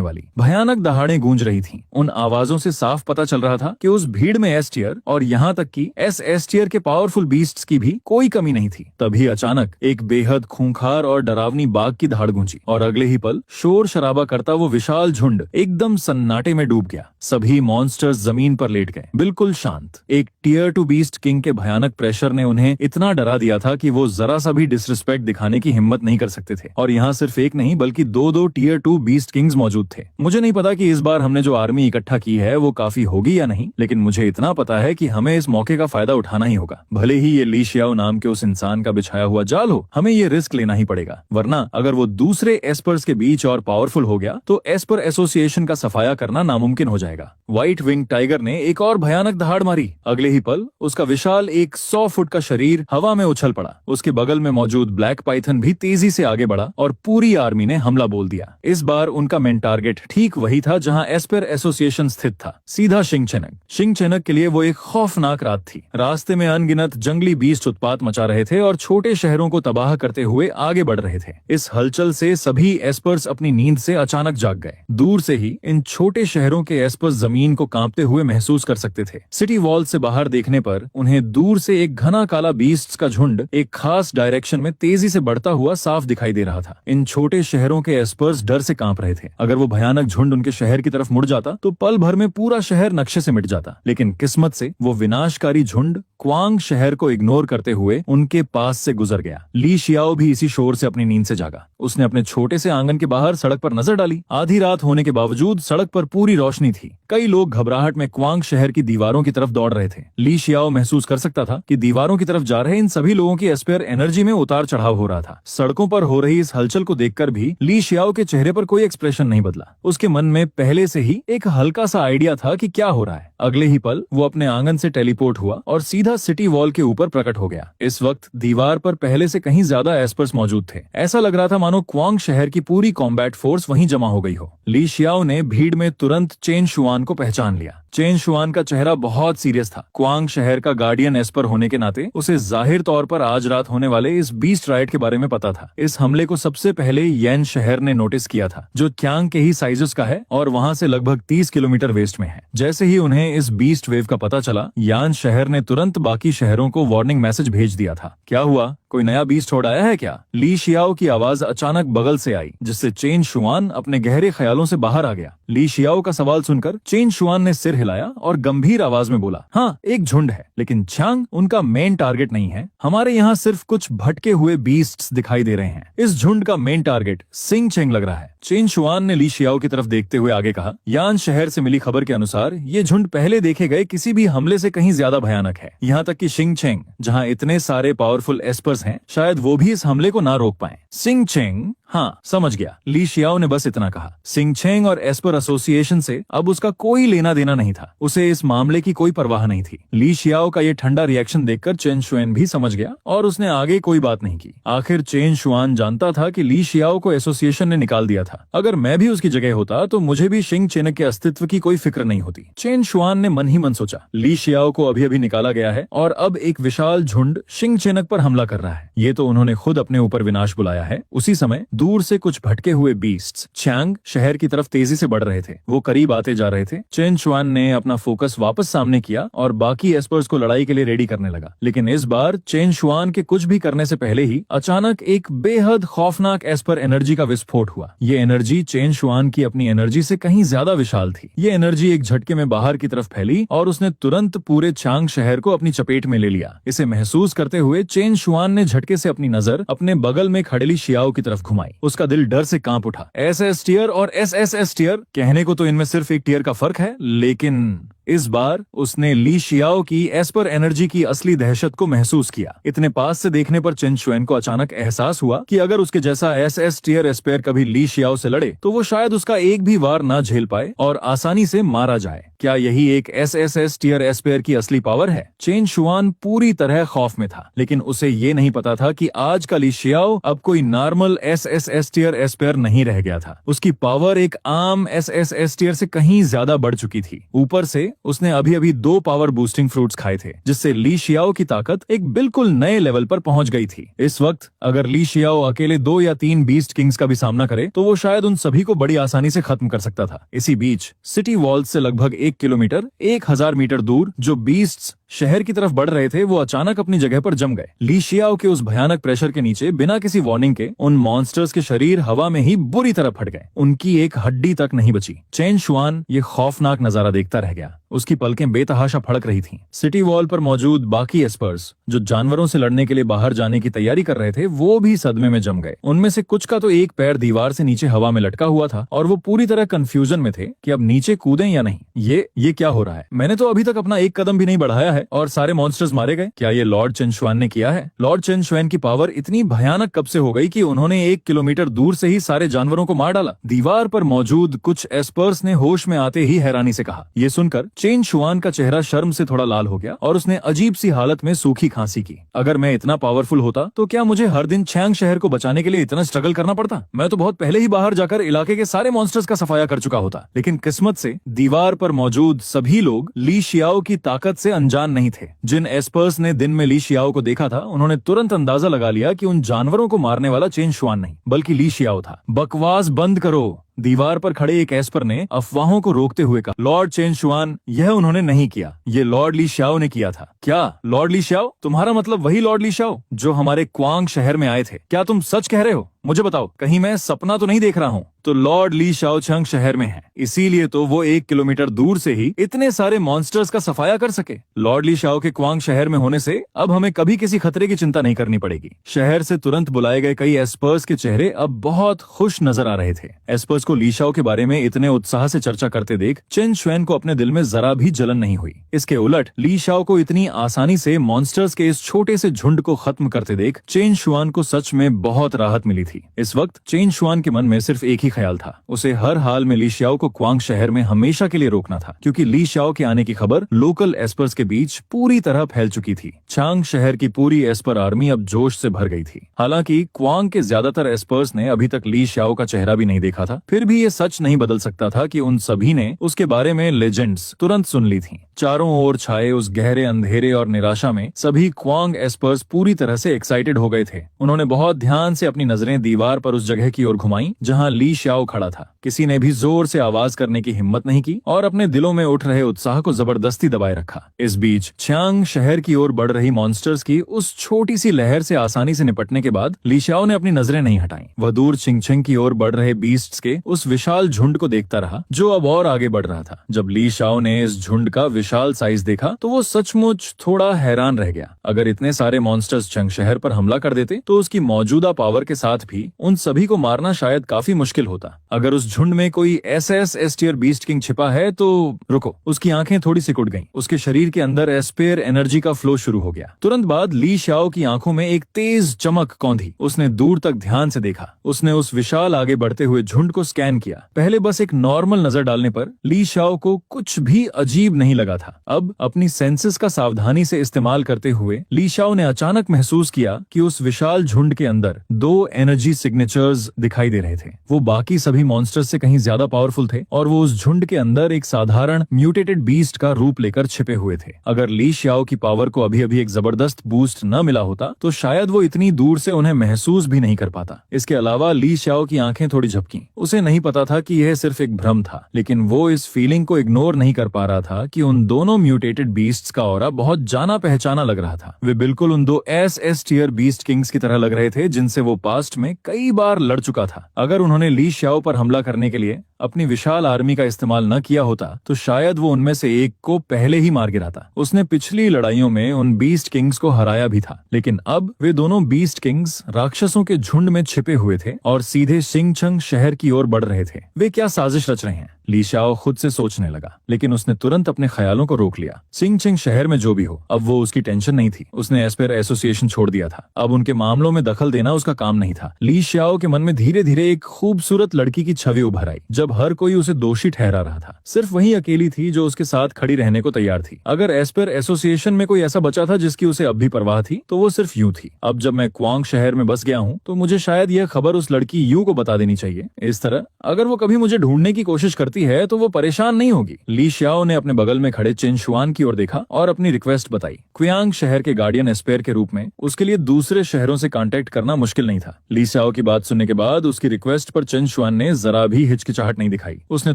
वाली भयानक दहाड़ें गूंज रही थीं। उन आवाजों से साफ पता चल रहा था कि उस भीड़ में एस टियर और यहाँ तक कि एस टियर के पावरफुल बीस्ट्स की भी कोई कमी नहीं थी। तभी अचानक एक बेहद खूंखार और डरावनी बाघ की दहाड़ गूंजी और अगले ही पल शोर शराबा करता वो विशाल झुंड एकदम सन्नाटे में डूब गया। सभी मॉन्स्टर्स जमीन पर लेट गए, बिल्कुल शांत। एक टियर 2 बीस्ट किंग के भयानक प्रेशर ने उन्हें इतना डरा दिया था कि वो जरा सा भी डिसरिस्पेक्ट दिखाने की हिम्मत नहीं कर सकते थे। और यहाँ सिर्फ एक नहीं बल्कि 2 टियर 2 बीस्ट किंग्स मौजूद थे। मुझे नहीं पता कि इस बार हमने जो आर्मी इकट्ठा की है वो काफी होगी या नहीं, लेकिन मुझे इतना पता है कि हमें इस मौके का फायदा उठाना ही होगा। भले ही ये ली शियाओ नाम के उस इंसान का बिछाया हुआ जाल हो, हमें ये रिस्क लेना ही पड़ेगा। वरना अगर वो दूसरे एस्पर्स के बीच और पावरफुल हो गया तो एस्पर एसोसिएशन का सफाया करना नामुमकिन हो जाएगा। व्हाइट विंग टाइगर ने एक और भयानक दहाड़ मारी। अगले ही पल उसका विशाल 100 फुट का शरीर हवा में उछल पड़ा। उसके बगल में मौजूद ब्लैक पाइथन भी तेजी से आगे बढ़ा और पूरी आर्मी ने हमला बोल दिया। इस बार उनका मेन टारगेट ठीक वही था जहां एस्पर एसोसिएशन स्थित था, सीधा शिंगचेनक। शिंगचेनक के लिए वो एक खौफनाक रात थी। रास्ते में अनगिनत जंगली बीस्ट उत्पात मचा रहे थे और छोटे शहरों को तबाह करते हुए आगे बढ़ रहे थे। इस हलचल से सभी एस्पर्स अपनी नींद से अचानक जाग गए। दूर से ही इन छोटे शहरों के एस्पर्स जमीन को कांपते हुए महसूस कर सकते थे। सिटी वॉल से बाहर देखने पर उन्हें दूर से एक घना काला बीस्ट्स का झुंड एक खास डायरेक्शन में तेजी से बढ़ता हुआ साफ दिखाई दे रहा था। इन छोटे शहरों के एस्पर्स डर से कांप रहे थे। अगर वो भयानक झुंड उनके शहर की तरफ मुड़ जाता तो पल भर में पूरा शहर नक्शे से मिट जाता। लेकिन किस्मत से वो विनाशकारी झुंड क्वांग शहर को इग्नोर करते हुए उनके पास से गुजर गया। ली शियाओ भी इसी शोर से अपनी नींद से जागा। उसने अपने छोटे से आंगन के बाहर सड़क पर नजर डाली। आधी रात होने के बावजूद सड़क पर पूरी रोशनी थी। कई लोग घबराहट में क्वांग शहर की दीवारों की तरफ दौड़ रहे थे। ली शियाओ महसूस कर सकता था कि दीवारों की तरफ जा रहे इन सभी लोगों की एस्पेयर एनर्जी में उतार चढ़ाव हो रहा था। सड़कों पर हो रही इस हलचल को देखकर भी ली शियाओ के चेहरे पर कोई एक्सप्रेशन नहीं बदला। उसके मन में पहले से ही एक हल्का सा आइडिया था कि क्या हो रहा है। अगले ही पल वो अपने आंगन से टेलीपोर्ट हुआ और सीधा सिटी वॉल के ऊपर प्रकट हो गया। इस वक्त दीवार पर पहले से कहीं ज्यादा एस्पर्स मौजूद थे। ऐसा लग रहा था मानो क्वांग शहर की पूरी कॉम्बैट फोर्स वहीं जमा हो गई हो। ली शियाओ ने भीड़ में तुरंत चेन शुआन को पहचान लिया। चेन शुआन का चेहरा बहुत सीरियस था। क्वांग शहर का गार्डियन एस्पर होने के नाते उसे जाहिर तौर पर आज रात होने वाले इस बीस्ट राइट के बारे में पता था। इस हमले को सबसे पहले येन शहर ने नोटिस किया था, जो क्यांग के ही साइजेस का है और वहां से लगभग 30 किलोमीटर वेस्ट में है। जैसे ही उन्हें इस बीस्ट वेव का पता चला, यान शहर ने तुरंत बाकी शहरों को वार्निंग मैसेज भेज दिया था। क्या हुआ, कोई नया बीस्ट छोड़ आया है क्या? ली शियाओ की आवाज अचानक बगल से आई, जिससे चेन शुआन अपने गहरे ख्यालों से बाहर आ गया। ली शियाओ का सवाल सुनकर चेन शुआन ने सिर हिलाया और गंभीर आवाज में बोला, हाँ, एक झुंड है, लेकिन चांग उनका मेन टारगेट नहीं है। हमारे यहाँ सिर्फ कुछ भटके हुए बीस्ट्स दिखाई दे रहे हैं। इस झुंड का मेन टारगेट सिंगचेंग लग रहा है। चेन शुआन ने ली शियाओ की तरफ देखते हुए आगे कहा, यान शहर से मिली खबर के अनुसार ये झुंड पहले देखे गए किसी भी हमले से कहीं ज्यादा भयानक है। यहाँ तक कि शिंगचेंग, जहाँ इतने सारे पावरफुल एस्पर्स हैं, शायद वो भी इस हमले को ना रोक पाए। सिंगचेंग हाँ समझ गया। ली शियाओ ने बस इतना कहा। सिंगचेंग और एस्पर एसोसिएशन से अब उसका कोई लेना देना नहीं था। उसे इस मामले की कोई परवाह नहीं थी। ली शियाओ का ये ठंडा रिएक्शन देखकर चेन शुआन भी समझ गया और उसने आगे कोई बात नहीं की। आखिर चेन शुआन जानता था कि ली शियाओ को एसोसिएशन ने निकाल दिया था। अगर मैं भी उसकी जगह होता तो मुझे भी शिंग चेनक के अस्तित्व की कोई फिक्र नहीं होती। चेन शुआन ने मन ही मन सोचा, ली शियाओ को अभी अभी निकाला गया है और अब एक विशाल झुंड शिंग चेनक पर हमला कर रहा है। ये तो उन्होंने खुद अपने ऊपर विनाश बुलाया है। उसी समय दूर से कुछ भटके हुए बीस्ट्स चैंग शहर की तरफ तेजी से बढ़ रहे थे। वो करीब आते जा रहे थे। चेन शुआन ने अपना फोकस वापस सामने किया और बाकी एस्पर्स को लड़ाई के लिए रेडी करने लगा। लेकिन इस बार चेन शुआन के कुछ भी करने से पहले ही अचानक एक बेहद खौफनाक एस्पर एनर्जी का विस्फोट हुआ। ये एनर्जी चेन शुआन की अपनी एनर्जी से कहीं ज्यादा विशाल थी। ये एनर्जी एक झटके में बाहर की तरफ फैली और उसने तुरंत पूरे चांग शहर को अपनी चपेट में ले लिया। इसे महसूस करते हुए चेन शुआन ने झटके से अपनी नजर अपने बगल में खड़े ली शियाओ की तरफ घुमाई। उसका दिल डर से कांप उठा। एसएस टियर और एसएसएस टियर, कहने को तो इनमें सिर्फ एक टियर का फर्क है, लेकिन इस बार उसने ली शियाओ की एस्पर एनर्जी की असली दहशत को महसूस किया। इतने पास से देखने पर चेन शुआन को अचानक एहसास हुआ कि अगर उसके जैसा एसएस टियर एस्पेयर कभी ली शियाओ से लड़े तो वो शायद उसका एक भी वार ना झेल पाए और आसानी से मारा जाए। क्या यही एक एसएसएस टियर एस्पेयर की असली पावर है? चेन शुआन पूरी तरह खौफ में था, लेकिन उसे ये नहीं पता था कि आज का ली शियाओ अब कोई नॉर्मल एसएसएस टियर एस्पेयर नहीं रह गया था। उसकी पावर एक आम एसएसएस टियर से कहीं ज्यादा बढ़ चुकी थी। ऊपर से उसने अभी अभी 2 पावर बूस्टिंग फ्रूट्स खाए थे, जिससे ली शियाओ की ताकत एक बिल्कुल नए लेवल पर पहुंच गई थी। इस वक्त अगर ली शियाओ अकेले 2 या 3 बीस्ट किंग्स का भी सामना करे तो वो शायद उन सभी को बड़ी आसानी से खत्म कर सकता था। इसी बीच सिटी वॉल्स से लगभग 1 किलोमीटर 1000 मीटर दूर जो बीस्ट्स शहर की तरफ बढ़ रहे थे वो अचानक अपनी जगह पर जम गए। ली शियाओ के उस भयानक प्रेशर के नीचे बिना किसी वार्निंग के उन मॉन्स्टर्स के शरीर हवा में ही बुरी तरह फट गए। उनकी एक हड्डी तक नहीं बची। चेन शुआन ये खौफनाक नजारा देखता रह गया। उसकी पलकें बेतहाशा फड़क रही थीं। सिटी वॉल पर मौजूद बाकी एस्पर्स जो जानवरों से लड़ने के लिए बाहर जाने की तैयारी कर रहे थे वो भी सदमे में जम गए। उनमें से कुछ का तो एक पैर दीवार से नीचे हवा में लटका हुआ था और वो पूरी तरह कंफ्यूजन में थे कि अब नीचे कूदें या नहीं। ये क्या हो रहा है? मैंने तो अभी तक अपना एक कदम भी नहीं बढ़ाया है और सारे मॉन्स्टर्स मारे गए। क्या ये लॉर्ड चेन शुआन ने किया है? लॉर्ड चेन शुआन की पावर इतनी भयानक कब से हो गई कि उन्होंने 1 किलोमीटर दूर से ही सारे जानवरों को मार डाला? दीवार पर मौजूद कुछ एस्पर्स ने होश में आते ही हैरानी से कहा। ये सुनकर चेन शुआन का चेहरा शर्म से थोड़ा लाल हो गया और उसने अजीब सी हालत में सूखी खांसी की। अगर मैं इतना पावरफुल होता तो क्या मुझे हर दिन चैंग शहर को बचाने के लिए इतना स्ट्रगल करना पड़ता? मैं तो बहुत पहले ही बाहर जाकर इलाके के सारे मॉन्स्टर्स का सफाया कर चुका होता। लेकिन किस्मत से दीवार पर मौजूद सभी लोग ली शियाओ की ताकत से अनजान नहीं थे। जिन एस्पर्स ने दिन में ली शियाओ को देखा था उन्होंने तुरंत अंदाजा लगा लिया कि उन जानवरों को मारने वाला चेन शुआन नहीं बल्कि ली शियाओ था। बकवास बंद करो, दीवार पर खड़े एक एस्पर ने अफवाहों को रोकते हुए कहा। लॉर्ड चेन शुआन, यह उन्होंने नहीं किया, ये लॉर्ड ली शियाओ ने किया था। क्या लॉर्ड ली शियाओ? तुम्हारा मतलब वही लॉर्ड ली शियाओ जो हमारे क्वांग शहर में आए थे? क्या तुम सच कह रहे हो? मुझे बताओ, कहीं मैं सपना तो नहीं देख रहा हूँ? तो लॉर्ड ली शाओचंग शहर में है, इसीलिए तो वो 1 किलोमीटर दूर से ही इतने सारे मॉन्स्टर्स का सफाया कर सके। लॉर्ड ली शाओ के क्वांग शहर में होने से अब हमें कभी किसी खतरे की चिंता नहीं करनी पड़ेगी। शहर से तुरंत बुलाए गए कई एस्पर्स के चेहरे अब बहुत खुश नजर आ रहे थे। एस्पर्स को ली शाओ के बारे में इतने उत्साह से चर्चा करते देख चेन शुआन को अपने दिल में जरा भी जलन नहीं हुई। इसके उलट ली शाओ को इतनी आसानी से मॉन्स्टर्स के इस छोटे से झुंड को खत्म करते देख चेन शुआन को सच में बहुत राहत मिली थी। इस वक्त चेन शुआन के मन में सिर्फ एक ही ख्याल था, उसे हर हाल में ली शियाओ को क्वांग शहर में हमेशा के लिए रोकना था, क्योंकि ली शियाओ के आने की खबर लोकल एस्पर्स के बीच पूरी तरह फैल चुकी थी। चांग शहर की पूरी एस्पर आर्मी अब जोश से भर गई थी। हालांकि क्वांग के ज्यादातर एस्पर्स ने अभी तक ली शियाओ का चेहरा भी नहीं देखा था, फिर भी ये सच नहीं बदल सकता था कि उन सभी ने उसके बारे में लेजेंड्स तुरंत सुन ली थी। चारों ओर छाए उस गहरे अंधेरे और निराशा में सभी क्वांग एस्पर्स पूरी तरह से एक्साइटेड हो गए थे। उन्होंने बहुत ध्यान से अपनी नजरें दीवार पर उस जगह की ओर घुमाई जहां ली शियाओ खड़ा था। किसी ने भी जोर से आवाज करने की हिम्मत नहीं की और अपने दिलों में उठ रहे उत्साह को जबरदस्ती दबाए रखा। इस बीच चांग शहर की ओर बढ़ रही मॉन्स्टर्स की उस छोटी सी लहर से आसानी से निपटने के बाद ली शियाओ ने अपनी नजरें नहीं हटाई। वह दूर चिंगचेंग की ओर बढ़ रहे बीस्ट्स के उस विशाल झुंड को देखता रहा जो अब और आगे बढ़ रहा था। जब ली शियाओ ने इस झुंड का विशाल साइज देखा तो वो सचमुच थोड़ा हैरान रह गया। अगर इतने सारे मॉन्स्टर्स चंग शहर पर हमला कर देते तो उसकी मौजूदा पावर के साथ भी भी उन सभी को मारना शायद काफी मुश्किल होता। अगर उस झुंड में कोई SS S tier beast king छिपा है तो रुको। उसकी आंखें थोड़ी सिकुड़ गईं। उसके शरीर के अंदर एस्पेयर एनर्जी का फ्लो शुरू हो गया। तुरंत बाद ली शाओ की आंखों में एक तेज चमक कौंधी। उसने दूर तक ध्यान से देखा। उसने उस विशाल आगे बढ़ते हुए झुंड को स्कैन किया। पहले बस एक नॉर्मल नजर डालने पर ली शाओ को कुछ भी अजीब नहीं लगा था। अब अपनी सेंसेस का सावधानी से इस्तेमाल करते हुए ली शाओ ने अचानक महसूस किया कि उस विशाल झुंड के अंदर 2 एनर्जी सिग्नेचर्स दिखाई दे रहे थे। वो बाकी सभी मॉन्स्टर्स से कहीं ज्यादा पावरफुल थे और वो उस झुंड के अंदर एक साधारण म्यूटेटेड बीस्ट का रूप लेकर छिपे हुए थे। अगर ली शाओ की पावर को अभी अभी एक जबरदस्त बूस्ट न मिला होता तो शायद वो इतनी दूर से उन्हें महसूस भी नहीं कर पाता। इसके अलावा ली शाओ की आंखें थोड़ी झपकी। उसे नहीं पता था कि यह सिर्फ एक भ्रम था, लेकिन वो इस फीलिंग को इग्नोर नहीं कर पा रहा था कि उन दोनों म्यूटेटेड बीस्ट्स का ऑरा बहुत जाना पहचाना लग रहा था। वे बिल्कुल उन 2 SS टियर बीस्ट किंग्स की तरह लग रहे थे जिनसे वो पास्ट में कई बार लड़ चुका था। अगर उन्होंने ली शाओ पर हमला करने के लिए अपनी विशाल आर्मी का इस्तेमाल न किया होता तो शायद वो उनमें से एक को पहले ही मार गिराता। उसने पिछली लड़ाइयों में उन बीस्ट किंग्स को हराया भी था, लेकिन अब वे दोनों बीस्ट किंग्स राक्षसों के झुंड में छिपे हुए थे और सीधे शिंगचंग शहर की ओर बढ़ रहे थे। वे क्या साजिश रच रहे हैं? ली शाओ खुद से सोचने लगा, लेकिन उसने तुरंत अपने ख्यालों को रोक लिया। शिंगचंग शहर में जो भी हो, अब वो उसकी टेंशन नहीं थी। उसने एस्पेयर एसोसिएशन छोड़ दिया था। अब उनके मामलों में दखल देना उसका काम नहीं था। ली शाओ के मन में धीरे धीरे एक खूबसूरत लड़की की छवि उभर आई, जब हर कोई उसे दोषी ठहरा रहा था। सिर्फ वही अकेली थी जो उसके साथ खड़ी रहने को तैयार थी। अगर एस्पेयर एसोसिएशन में कोई ऐसा बचा था जिसकी उसे अब भी परवाह थी तो वो सिर्फ यूं थी। अब जब मैं क्वांग शहर में बस गया हूँ तो मुझे शायद यह खबर उस लड़की यू को बता देनी चाहिए। इस तरह अगर वो कभी मुझे ढूंढने की कोशिश करती है तो वो परेशान नहीं होगी। ली शाओ ने अपने बगल में खड़े चिन शुआन की ओर देखा और अपनी रिक्वेस्ट बताई। क्वियांग शहर के गार्डियन एस्पेयर के रूप में उसके लिए दूसरे शहरों से कांटेक्ट करना मुश्किल नहीं था। ली शाओ की बात सुनने के बाद उसकी रिक्वेस्ट पर चिन शुआन ने जरा भी हिचकिचाहट नहीं दिखाई। उसने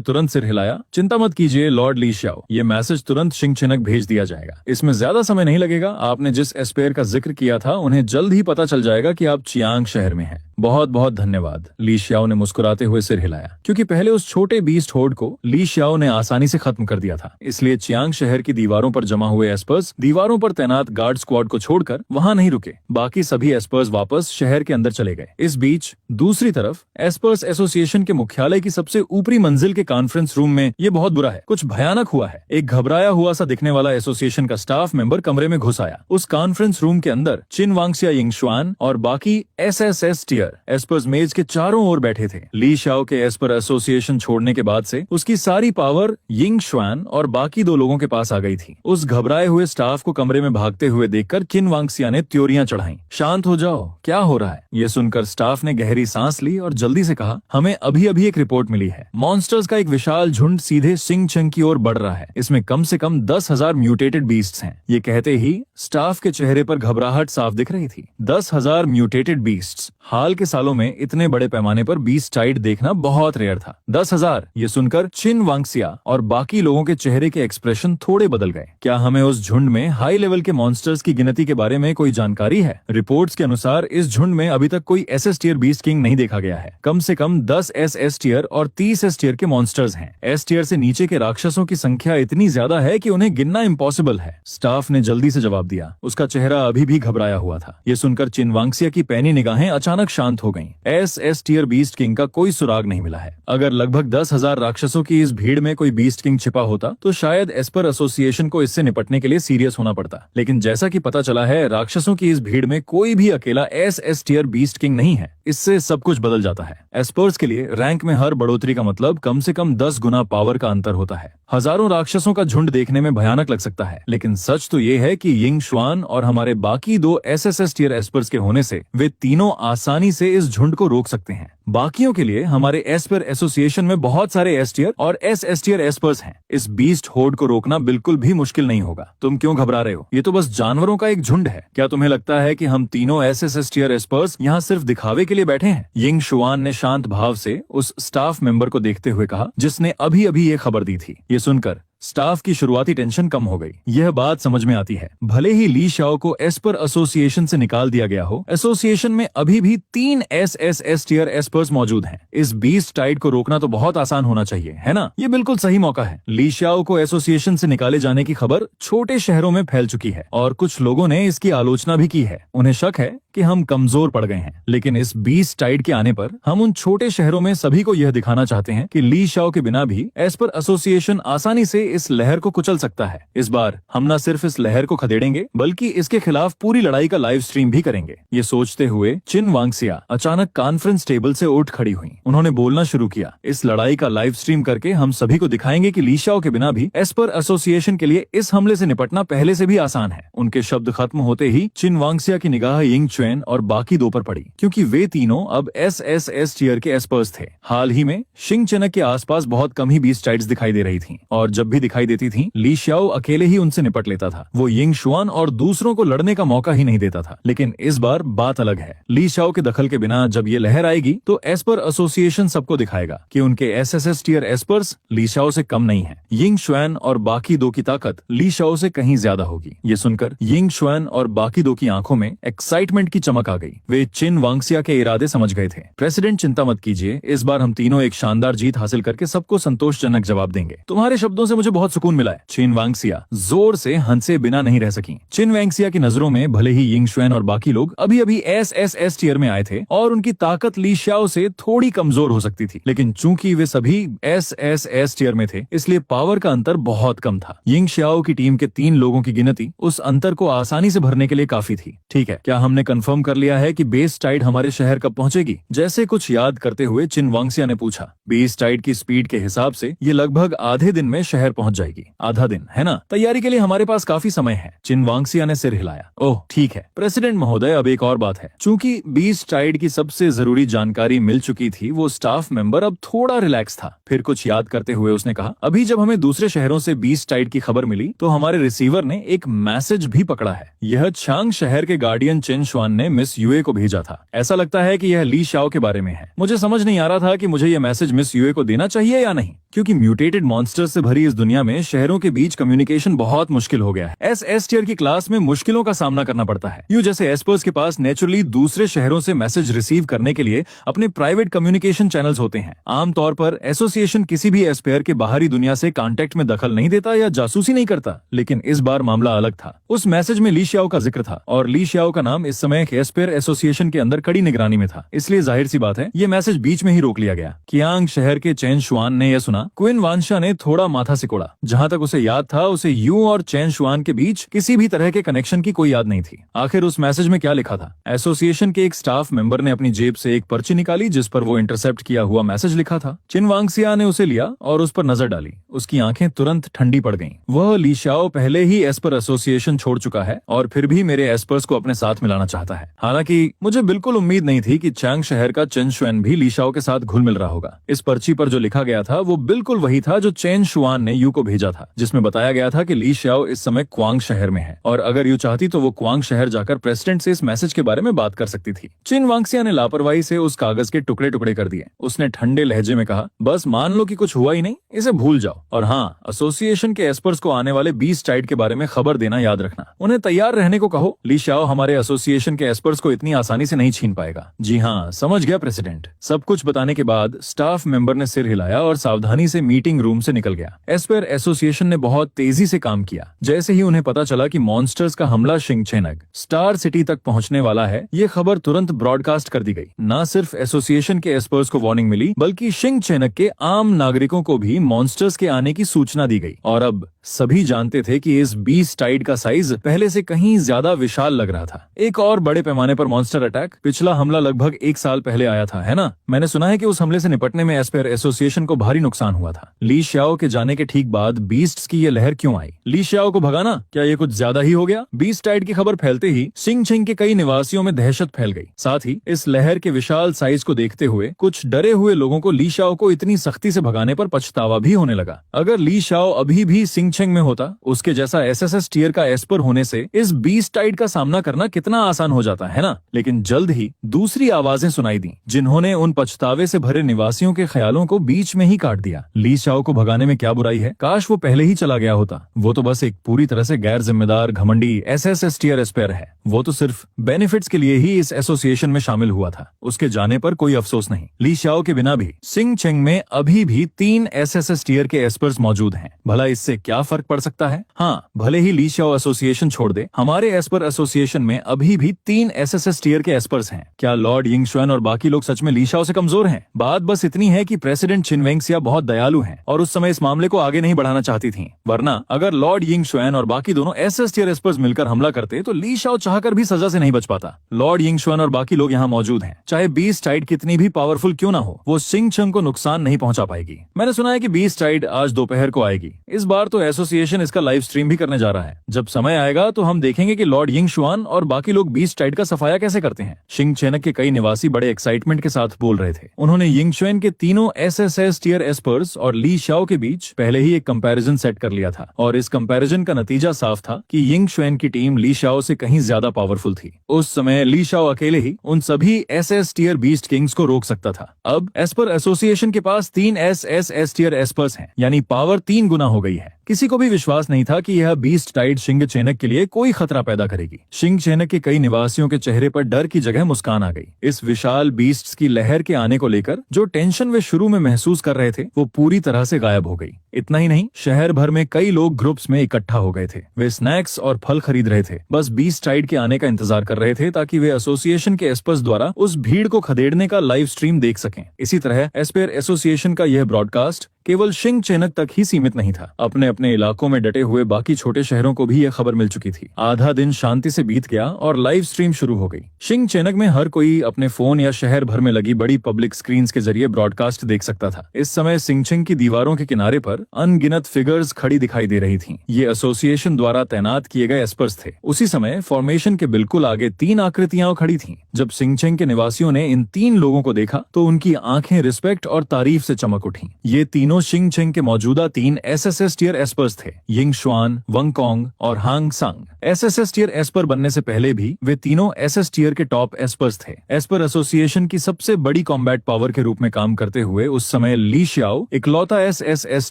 तुरंत सिर हिलाया। चिंता मत कीजिए लॉर्ड ली शाओ, ये मैसेज तुरंत शिंगचिनक भेज दिया जाएगा। इसमें ज्यादा समय नहीं लगेगा। आपने जिस एस्पेयर का जिक्र किया था उन्हें जल्द ही पता चल जाएगा कि आप चियांग शहर में हैं। बहुत बहुत धन्यवाद। ली शाओ ने मुस्कुराते हुए सिर हिलाया, क्योंकि पहले उस छोटे बीस्ट होर्ड को ली शाओ ने आसानी से खत्म कर दिया था। इसलिए चियांग शहर की दीवारों पर जमा हुए एस्पर्स दीवारों पर तैनात गार्ड स्क्वाड को छोड़कर वहां नहीं रुके। बाकी सभी एस्पर्स वापस शहर के अंदर चले गए। इस बीच दूसरी तरफ एस्पर्स एसोसिएशन के मुख्यालय की सबसे ऊपरी मंजिल के कॉन्फ्रेंस रूम में ये बहुत बुरा है। कुछ भयानक हुआ है। एक घबराया हुआ सा दिखने वाला एसोसिएशन का स्टाफ मेंबर कमरे में घुस आया। उस कॉन्फ्रेंस रूम के अंदर चिन वांगसिया यिंगशुआन और बाकी SSS टियर एस्पर्स मेज के चारों ओर बैठे थे। ली शाओ के एस्पर एसोसिएशन छोड़ने के बाद से उसकी सारी पावर यिंगशुआन और बाकी 2 लोगों के पास आ गई थी। उस घबराए हुए स्टाफ को कमरे में भागते हुए देखकर चिन वांगसिया ने त्योरियां चढ़ाई। शांत हो जाओ, क्या हो रहा है? ये सुनकर स्टाफ ने गहरी सांस ली और जल्दी से कहा, हमें अभी अभी एक रिपोर्ट मिली है। मॉन्स्टर्स का एक विशाल झुंड सीधे शिंगचंग की ओर बढ़ रहा है। इसमें कम से कम 10,000 म्यूटेटेड बीस्ट्स हैं। ये कहते ही स्टाफ के चेहरे पर घबराहट साफ दिख रही थी। 10,000 म्यूटेटेड बीस्ट्स। हाल के सालों में इतने बड़े पैमाने पर बीस्ट टाइड देखना बहुत रेयर था। 10,000। ये सुनकर चिन वांगसिया और बाकी लोगों के चेहरे के एक्सप्रेशन थोड़े बदल गए। क्या हमें उस झुंड में हाई लेवल के मॉन्स्टर्स की गिनती के बारे में कोई जानकारी है? रिपोर्ट्स के अनुसार इस झुंड में अभी तक कोई SS टियर बीस्ट किंग नहीं देखा गया है। कम से कम 10 SS टियर और 30 S टियर के मॉन्स्टर्स हैं। S टियर से नीचे के राक्षसों की संख्या इतनी ज्यादा है कि उन्हें गिनना इम्पॉसिबल है। स्टाफ ने जल्दी से जवाब दिया। उसका चेहरा अभी भी घबराया हुआ था। ये सुनकर चिन वांगसिया की पैनी निगाहें अचानक शांत हो गईं। SS टियर बीस्ट किंग का कोई सुराग नहीं मिला है। अगर लगभग 10,000 राक्षसों की इस भीड़ में कोई बीस्ट किंग छिपा होता तो शायद एस्पर एसोसिएशन को इससे निपटने के लिए सीरियस होना पड़ता। लेकिन जैसा कि पता चला है, राक्षसों की इस भीड़ में कोई भी अकेला SS टियर बीस्ट किंग नहीं है। इससे सब कुछ बदल जाता है। एस्पर्स के लिए रैंक में हर बढ़ोतरी का मतलब कम से कम 10 गुना पावर का अंतर होता है। हजारों राक्षसों का झुंड देखने में भयानक लग सकता है, लेकिन सच तो ये है कि यिंगशुआन और हमारे बाकी 2 SSS टियर एस्पर्स के होने से वे तीनों आसानी से इस झुंड को रोक सकते हैं। बाकियों के लिए हमारे एस्पर एसोसिएशन में बहुत सारे S टियर और SS टियर एस्पर्स हैं। इस बीस्ट होर्ड को रोकना बिल्कुल भी मुश्किल नहीं होगा। तुम क्यों घबरा रहे हो? ये तो बस जानवरों का एक झुंड है। क्या तुम्हें लगता है कि हम तीनों SSS टियर एस्पर्स यहाँ सिर्फ दिखावे के लिए बैठे हैं? यिंगशुआन ने शांत भाव से उस स्टाफ मेंबर को देखते हुए कहा, जिसने अभी अभी ये खबर दी थी। ये सुनकर स्टाफ की शुरुआती टेंशन कम हो गई। यह बात समझ में आती है। भले ही ली शाओ को एस्पर एसोसिएशन से निकाल दिया गया हो, एसोसिएशन में अभी भी 3 SSS टियर एस्पर्स मौजूद हैं। इस बीस्ट टाइड को रोकना तो बहुत आसान होना चाहिए, है ना? ये बिल्कुल सही मौका है। ली शाओ को एसोसिएशन से निकाले जाने की खबर छोटे शहरों में फैल चुकी है और कुछ लोगों ने इसकी आलोचना भी की है। उन्हें शक है कि हम कमजोर पड़ गए हैं, लेकिन इस बीस टाइड के आने पर हम उन छोटे शहरों में सभी को यह दिखाना चाहते हैं कि ली शाओ के बिना भी एज पर एसोसिएशन आसानी से इस लहर को कुचल सकता है। इस बार हम न सिर्फ इस लहर को खदेड़ेंगे बल्कि इसके खिलाफ पूरी लड़ाई का लाइव स्ट्रीम भी करेंगे। ये सोचते हुए चिन वांगसिया अचानक कॉन्फ्रेंस टेबल से उठ खड़ी हुई। उन्होंने बोलना शुरू किया, इस लड़ाई का लाइव स्ट्रीम करके हम सभी को दिखाएंगे कि ली शाओ के बिना भी एज पर एसोसिएशन के लिए इस हमले से निपटना पहले से भी आसान है। उनके शब्द खत्म होते ही चिन वांगसिया की निगाह यिंग चुएन और बाकी दो पर पड़ी, क्योंकि वे तीनों अब एसएसएस टियर के एस्पर्स थे। हाल ही में शिंग चेनक के आसपास बहुत कम ही बीस टाइड्स दिखाई दे रही थीं, और जब भी दिखाई देती थीं, ली शाओ अकेले ही उनसे निपट लेता था। वो यिंग शुआन और दूसरों को लड़ने का मौका ही नहीं देता था। लेकिन इस बार बात अलग है। ली शाओ के दखल के बिना जब ये लहर आएगी तो एस्पर एसोसिएशन सबको दिखाएगा कि उनके एसएसएस टियर एस्पर्स ली शाओ से कम नहीं है। यिंग शुआन और बाकी दो की ताकत ली शाओ से कहीं ज्यादा होगी। ये सुनकर यिंग शुआन और बाकी दो की आंखों में एक्साइटमेंट की चमक आ गई। वे चिन वांगसिया के इरादे समझ गए थे। प्रेसिडेंट, चिंता मत कीजिए, इस बार हम तीनों एक शानदार जीत हासिल करके सबको संतोषजनक जवाब देंगे। तुम्हारे शब्दों से मुझे बहुत सुकून मिला है। चिन वांगसिया जोर से हंसे बिना नहीं रह सकी। चिन वांगसिया की नजरों में भले ही यिंग शुआन और बाकी लोग अभी अभी एसएसएस टियर में आए थे और उनकी ताकत ली शाओ से थोड़ी कमजोर हो सकती थी, लेकिन चूंकि वे सभी एसएसएस टियर में थे इसलिए पावर का अंतर बहुत कम था। यिंग शाओ की टीम के 3 लोगों की गिनती उस अंतर को आसानी से भरने के लिए काफी थी। ठीक है, क्या हमने कंफर्म कर लिया है कि बेस टाइड हमारे शहर कब पहुंचेगी? जैसे कुछ याद करते हुए चिन वांगसिया ने पूछा। बेस टाइड की स्पीड के हिसाब से ये लगभग आधे दिन में शहर पहुंच जाएगी। आधा दिन है ना? तैयारी के लिए हमारे पास काफी समय है। चिन वांगसिया ने सिर हिलाया। ओह ठीक है प्रेसिडेंट महोदय, अब एक और बात है। चूंकि बीस टाइड की सबसे जरूरी जानकारी मिल चुकी थी, वो स्टाफ मेंबर अब थोड़ा रिलैक्स था। फिर कुछ याद करते हुए उसने कहा, अभी जब हमें दूसरे शहरों से बीस टाइड की खबर मिली तो हमारे रिसीवर ने एक मैसेज भी पकड़ा है। यह चांग शहर के गार्डियन चिन शुआन ने मिस यूए को भेजा था। ऐसा लगता है कि यह ली शाओ के बारे में है। मुझे समझ नहीं आ रहा था कि मुझे यह मैसेज मिस यूए को देना चाहिए या नहीं, क्योंकि म्यूटेटेड मॉन्स्टर्स से भरी इस दुनिया में शहरों के बीच कम्युनिकेशन बहुत मुश्किल हो गया है। एस टियर की क्लास में मुश्किलों का सामना करना पड़ता है। यूं जैसे एस्पर्स के पास नेचुरली दूसरे शहरों से मैसेज रिसीव करने के लिए अपने प्राइवेट कम्युनिकेशन चैनल्स होते हैं। आमतौर पर एसोसिएशन किसी भी एस्पेयर के बाहरी दुनिया से कांटेक्ट में दखल नहीं देता या जासूसी नहीं करता, लेकिन इस बार मामला अलग था। उस मैसेज में ली शाओ का जिक्र था और ली शाओ का नाम इस समय एस्पेयर एसोसिएशन के अंदर कड़ी निगरानी में था, इसलिए जाहिर सी बात है ये मैसेज बीच में ही रोक लिया गया। कियांग शहर के चेन शुआन ने यह सुना। क्विन वानशा ने थोड़ा माथा सिकोड़ा। जहाँ तक उसे याद था, उसे यू और चेन शुआन के बीच किसी भी तरह के कनेक्शन की कोई याद नहीं थी। आखिर उस मैसेज में क्या लिखा था? एसोसिएशन के एक स्टाफ मेंबर ने अपनी जेब से एक पर्ची निकाली जिस पर वो इंटरसेप्ट किया हुआ मैसेज लिखा था। चिन वांगसिया ने उसे लिया और उस पर नजर डाली। उसकी आंखें तुरंत ठंडी पड़ गईं। वह ली शाओ पहले ही एस्पर एसोसिएशन छोड़ चुका है और फिर भी मेरे एस्पर्स को अपने साथ मिलाना चाहता है। हालांकि मुझे बिल्कुल उम्मीद नहीं थी कि चांग शहर का चेन शुआन भी ली शाओ के साथ घुल मिल रहा होगा। इस पर्ची पर जो लिखा गया था वो बिल्कुल वही था जो चेन शुआन ने यू को भेजा था, जिसमें बताया गया था कि ली शाओ इस समय क्वांग शहर में है और अगर यू चाहती तो वो क्वांग शहर जाकर प्रेसिडेंट से इस मैसेज के बारे में बात कर सकती थी। चिन वांगसिया ने लापरवाही से उस कागज के टुकड़े टुकड़े कर दिए। उसने ठंडे लहजे में कहा, बस मान लो कि कुछ हुआ ही नहीं, इसे भूल जाओ। और हाँ, एसोसिएशन के एस्पर्स को आने वाले 20 टाइड के बारे में खबर देना याद रखना। उन्हें तैयार रहने को कहो। ली शाओ हमारे एसोसिएशन के एस्पर्स को इतनी आसानी से नहीं छीन पाएगा। जी हाँ, समझ गया प्रेसिडेंट। सब कुछ बताने के बाद स्टाफ मेंबर ने सिर हिलाया और सावधानी से मीटिंग रूम से निकल गया। एस्पेयर एसोसिएशन ने बहुत तेजी से काम किया। जैसे ही उन्हें पता चला कि मॉन्स्टर्स का हमला शिंग चेनग स्टार सिटी तक पहुंचने वाला है, ये खबर तुरंत ब्रॉडकास्ट कर दी गई। न सिर्फ एसोसिएशन के एस्पर्स को वार्निंग मिली, बल्कि शिंग चेनग के आम नागरिकों को भी मॉन्स्टर्स के आने की सूचना दी गई। और अब सभी जानते थे कि इस 20 टाइड का साइज पहले से कहीं ज्यादा विशाल लग रहा था। एक और बड़े पैमाने पर मॉन्स्टर अटैक। पिछला हमला लगभग 1 साल पहले आया था, है ना? मैंने सुना है कि उस हमले से निपटने में एस्पेयर एसोसिएशन को भारी नुकसान हुआ था। ली शाओ के जाने के ठीक बाद बीस्ट्स की ये लहर क्यों आई? ली शाओ को भगाना? क्या ये कुछ ज्यादा ही हो गया? 20 टाइड की खबर फैलते ही सिंग चिंग के कई निवासियों में दहशत फैल गई। साथ ही इस लहर के विशाल साइज को देखते हुए कुछ डरे हुए लोगों को ली शाओ को इतनी सख्ती से भगाने पर पछतावा भी होने लगा। अगर ली शाओ अभी भी सिंग चिंग में होता, उसके जैसा एसएसएस टियर का एस्पर होने से इस 20 टाइड का सामना करना कितना आसान हो जाता है ना? लेकिन जल्द ही दूसरी आवाजें सुनाई दी, जिन्होंने उन पछतावे से भरे निवासियों के ख्यालों को बीच में ही काट दिया। ली शाओ को भगाने में क्या बुराई है? काश वो पहले ही चला गया होता। वो तो बस एक पूरी तरह से गैर जिम्मेदार घमंडी एसएसएस टियर एस्पेयर है। वो तो सिर्फ बेनिफिट्स के लिए ही इस एसोसिएशन में शामिल हुआ था। उसके जाने पर कोई अफसोस नहीं। ली शाओ के बिना भी सिंग चिंग में अभी भी 3 एसएसएस टियर के एस्पर्स मौजूद हैं। भला इससे क्या फर्क पड़ सकता है? हाँ, भले ही ली शाओ एसोसिएशन छोड़ दे, हमारे एस्पर एसोसिएशन में अभी भी 3 एसएसएस टियर के एस्पर्स हैं। क्या लॉर्ड यिंगशुआन और बाकी लोग सच में ली शाओ से कमजोर हैं? बात बस इतनी है कि प्रेसिडेंट चिन वेंगसिया बहुत दयालु हैं और उस समय इस मामले को आगे नहीं बढ़ाना चाहती थीं। वरना अगर लॉर्ड यिंगशुआन और बाकी दोनों एसएस टियर एस्पर्स मिलकर हमला करते तो ली शाओ चाहकर भी सजा से नहीं बच पाता। लॉर्ड यिंगशुआन और बाकी लोग यहाँ मौजूद हैं। चाहे बीस्ट टाइड कितनी भी पावरफुल क्यों ना हो, वो शिंग चंग को नुकसान नहीं पहुंचा पाएगी। मैंने सुना है कि बीस्ट टाइड आज दोपहर को आएगी। इस बार तो एसोसिएशन इसका लाइव स्ट्रीम भी करने जा रहा है। जब समय आएगा तो हम देखेंगे कि लॉर्ड यिंगशुआन और बाकी लोग बीस्ट टाइड का सफाया कैसे करते हैं। शिंग चेनक के कई निवासी बड़े एक्साइटमेंट के साथ बोल रहे थे। उन्होंने यिंगशुआन के तीनों एसएसएस टियर एस्पर्स और ली शाओ के बीच पहले ही एक कंपैरिजन सेट कर लिया था और इस कंपैरिजन का नतीजा साफ था कि यिंगशुआन की टीम ली शाओ से कहीं ज्यादा पावरफुल थी। उस समय ली शाओ अकेले ही उन सभी एसएस टियर बीस्ट किंग्स को रोक सकता था। अब एस्पर एसोसिएशन के पास 3 एसएसएस टियर एस्पर्स हैं, यानी पावर 3 गुना हो गई है। किसी को भी विश्वास नहीं था कि यह बीस्ट टाइड शिंग चेनक के लिए कोई खतरा पैदा करेगी। शिंग चेनक के कई निवासियों के चेहरे पर डर की जगह मुस्कान आ गई। इस विशाल बीस्ट्स की लहर के आने को लेकर जो टेंशन वे शुरू में महसूस कर रहे थे वो पूरी तरह से गायब हो गई। इतना ही नहीं, शहर भर में कई लोग ग्रुप्स में इकट्ठा हो गए थे। वे स्नैक्स और फल खरीद रहे थे, बस बीस्ट टाइड के आने का इंतजार कर रहे थे ताकि वे एसोसिएशन के एस्पर्स द्वारा उस भीड़ को खदेड़ने का लाइव स्ट्रीम देख सकें। इसी तरह एस्पर एसोसिएशन का यह ब्रॉडकास्ट केवल शिंग चेनक तक ही सीमित नहीं था। अपने अपने इलाकों में डटे हुए बाकी छोटे शहरों को भी यह खबर मिल चुकी थी। आधा दिन शांति से बीत गया और लाइव स्ट्रीम शुरू हो गई। शिंग चेनक में हर कोई अपने फोन या शहर भर में लगी बड़ी पब्लिक स्क्रीन्स के जरिए ब्रॉडकास्ट देख सकता था। इस समय सिंगचिंग की दीवारों के किनारे पर अनगिनत फिगर्स खड़ी दिखाई दे रही थीं। ये एसोसिएशन द्वारा तैनात किए गए एस्पर्स थे। उसी समय फॉर्मेशन के बिल्कुल आगे 3 आकृतियां खड़ी थीं। जब सिंगचिंग के निवासियों ने इन 3 लोगों को देखा तो उनकी आंखें रिस्पेक्ट और तारीफ से चमक उठी। ये तीनों शिंगचिंग के मौजूदा 3 एसएसएस टियर एस्पर्स थे, यिंगशुआन, वंगकोंग और हांग सांग। एसएसएस टियर एस्पर बनने से पहले भी वे तीनों एसएस टियर के टॉप एस्पर्स थे। एस्पर एसोसिएशन की सबसे बड़ी कॉम्बैट पावर के रूप में काम करते हुए उस समय ली शाओ इकलौता एसएसएस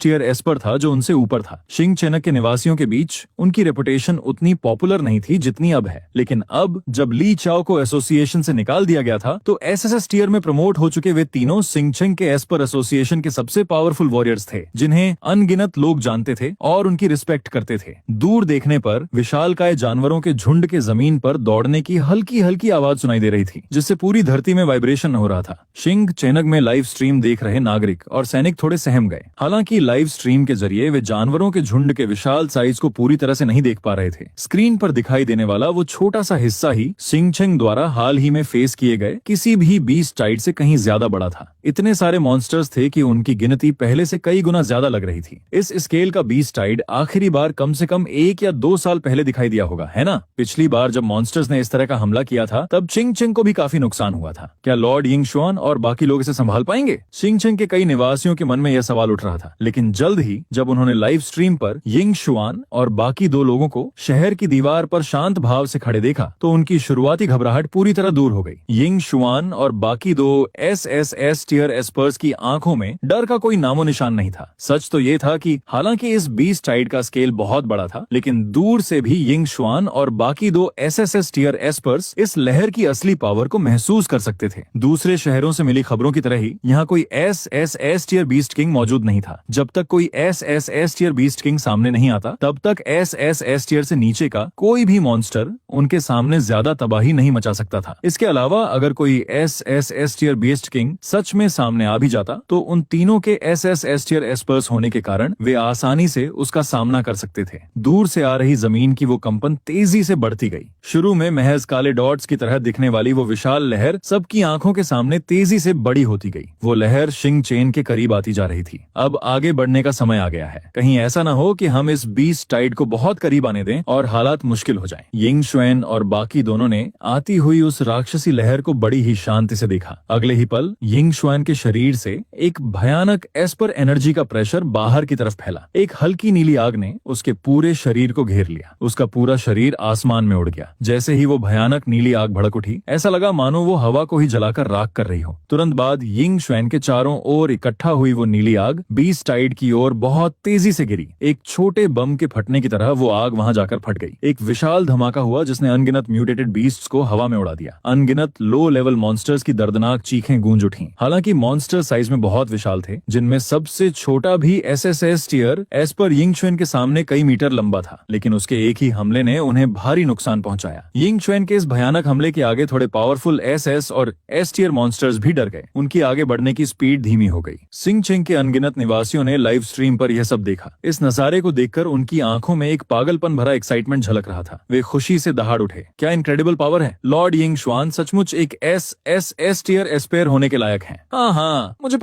टियर एस्पर था जो उनसे ऊपर था। शिंग चेनक के निवासियों के बीच उनकी रेपुटेशन उतनी पॉपुलर नहीं थी जितनी अब है, लेकिन अब जब ली चाओ को एसोसिएशन से निकाल दिया गया था तो एसएसएस टियर में प्रमोट हो चुके वे तीनों सिंगचिंग के एस्पर एसोसिएशन के सबसे पावरफुल वॉरियर्स थे, जिन्हें अनगिनत लोग जानते थे और उनकी रिस्पेक्ट करते थे। दूर देखने पर विशालकाय जानवरों के झुंड के जमीन पर दौड़ने की हल्की हल्की आवाज सुनाई दे रही थी, जिससे पूरी धरती में वाइब्रेशन हो रहा था। शिंग चेनक में लाइव स्ट्रीम देख रहे नागरिक और सैनिक थोड़े सहम गए। हालांकि लाइव स्ट्रीम के जरिए वे जानवरों के झुंड के विशाल साइज को पूरी तरह से नहीं देख पा रहे थे। स्क्रीन पर दिखाई देने वाला वो छोटा सा हिस्सा ही सिंगचेंग द्वारा हाल ही में फेस किए गए किसी भी बीस्ट टाइड से कहीं ज्यादा बड़ा था। इतने सारे मॉन्स्टर्स थे कि उनकी गिनती पहले से कई गुना ज्यादा लग रही थी। इस स्केल का बीस्ट टाइड आखिरी बार कम से कम 1 या 2 साल पहले दिखाई दिया होगा, है ना? पिछली बार जब मॉन्स्टर्स ने इस तरह का हमला किया था तब चिंगचिंग को भी काफी नुकसान हुआ था। क्या लॉर्ड यिंगशुआन और बाकी लोग इसे संभाल पाएंगे? चिंगचिंग के कई निवासियों के मन में यह सवाल उठ रहा था, लेकिन जल्द ही जब उन्होंने लाइव स्ट्रीम पर यिंगशुआन और बाकी 2 लोगों को शहर की दीवार पर शांत भाव से खड़े देखा तो उनकी शुरुआती घबराहट पूरी तरह दूर हो गई। यिंगशुआन और बाकी 2 एसएसएस टियर एस्पर्स की आंखों में डर का कोई नामो निशान नहीं था। सच तो ये था कि हालांकि इस बीस्ट टाइड का स्केल बहुत बड़ा था, लेकिन दूर से भी यिंगशुआन और बाकी 2 एसएसएस टियर एस्पर्स इस लहर की असली पावर को महसूस कर सकते थे। दूसरे शहरों से मिली खबरों की तरह ही यहाँ कोई एसएसएस टियर बीस्ट किंग मौजूद नहीं था। जब तक कोई एसएसएस टियर बीस्ट किंग सामने नहीं आता तब तक एसएसएस टियर से नीचे का कोई भी मॉन्स्टर उनके सामने ज्यादा तबाही नहीं मचा सकता था। इसके अलावा अगर कोई एसएसएस टियर बीस्ट किंग सच में सामने आ भी जाता तो उन तीनों के एसएसएस टियर एस्पर्स होने के कारण वे आसानी से उसका सामना कर सकते थे। दूर से आ रही जमीन की वो कंपन तेजी से बढ़ती गई। शुरू में महज काले डॉट्स की तरह दिखने वाली वो विशाल लहर सबकी आंखों के सामने तेजी से बड़ी होती गई। वो लहर शिंग चेन के करीब आती जा रही थी। अब आगे बढ़ने का समय आ गया है। कहीं ऐसा ना हो कि हम इस बीस्ट टाइड को बहुत करीब आने दें और हालात मुश्किल हो जाएं। यिंगशुआन और बाकी दोनों ने आती हुई उस राक्षसी लहर को बड़ी ही शांति से देखा। अगले ही पल यिंगशुआन के शरीर से एक भयानक एस्पर एनर्जी का प्रेशर बाहर की तरफ फैला। एक हल्की नीली आग ने उसके पूरे शरीर को घेर लिया। उसका पूरा शरीर आसमान में उड़ गया। जैसे ही वो भयानक नीली आग भड़क उठी, ऐसा लगा मानो वो हवा को ही जलाकर राख कर रही हो। तुरंत बाद यिंगशुआन के चारों ओर इकट्ठा हुई वो नीली आग बीस्ट टाइड की ओर बहुत तेजी से गिरी। एक छोटे बम के फटने की तरह वो आग वहां जाकर फट गई। एक विशाल धमाका हुआ जिसने अनगिनत म्यूटेटेड बीस्ट्स को हवा में उड़ा दिया। अनगिनत लो लेवल मॉन्स्टर्स की दर्दनाक चीखें गूंज उठी। हालांकि मॉन्स्टर साइज में बहुत विशाल थे, जिनमें सबसे छोटा भी एसएसएस टियर एस पर यिंग चुएन के सामने कई मीटर लंबा था, लेकिन उसके एक ही हमले ने उन्हें भारी नुकसान पहुंचाया। यिंग चुएन के इस भयानक हमले के आगे थोड़े पावरफुल एसएस और एस टियर मॉन्स्टर्स भी डर गए। उनकी आगे बढ़ने की स्पीड धीमी हो गई। सिंगचेंग के अनगिनत निवासियों ने लाइव स्ट्रीम पर यह सब देखा। इस नजारे को देखकर उनकी आंखों में एक पागलपन भरा एक्साइटमेंट झलक रहा था। वे खुशी से दहाड़ उठे। क्या इनक्रेडिबल पावर है! लॉर्ड यिंग शुआन सचमुच एक एस टियर एस्पेयर होने के लायक हैं। हाँ, मुझे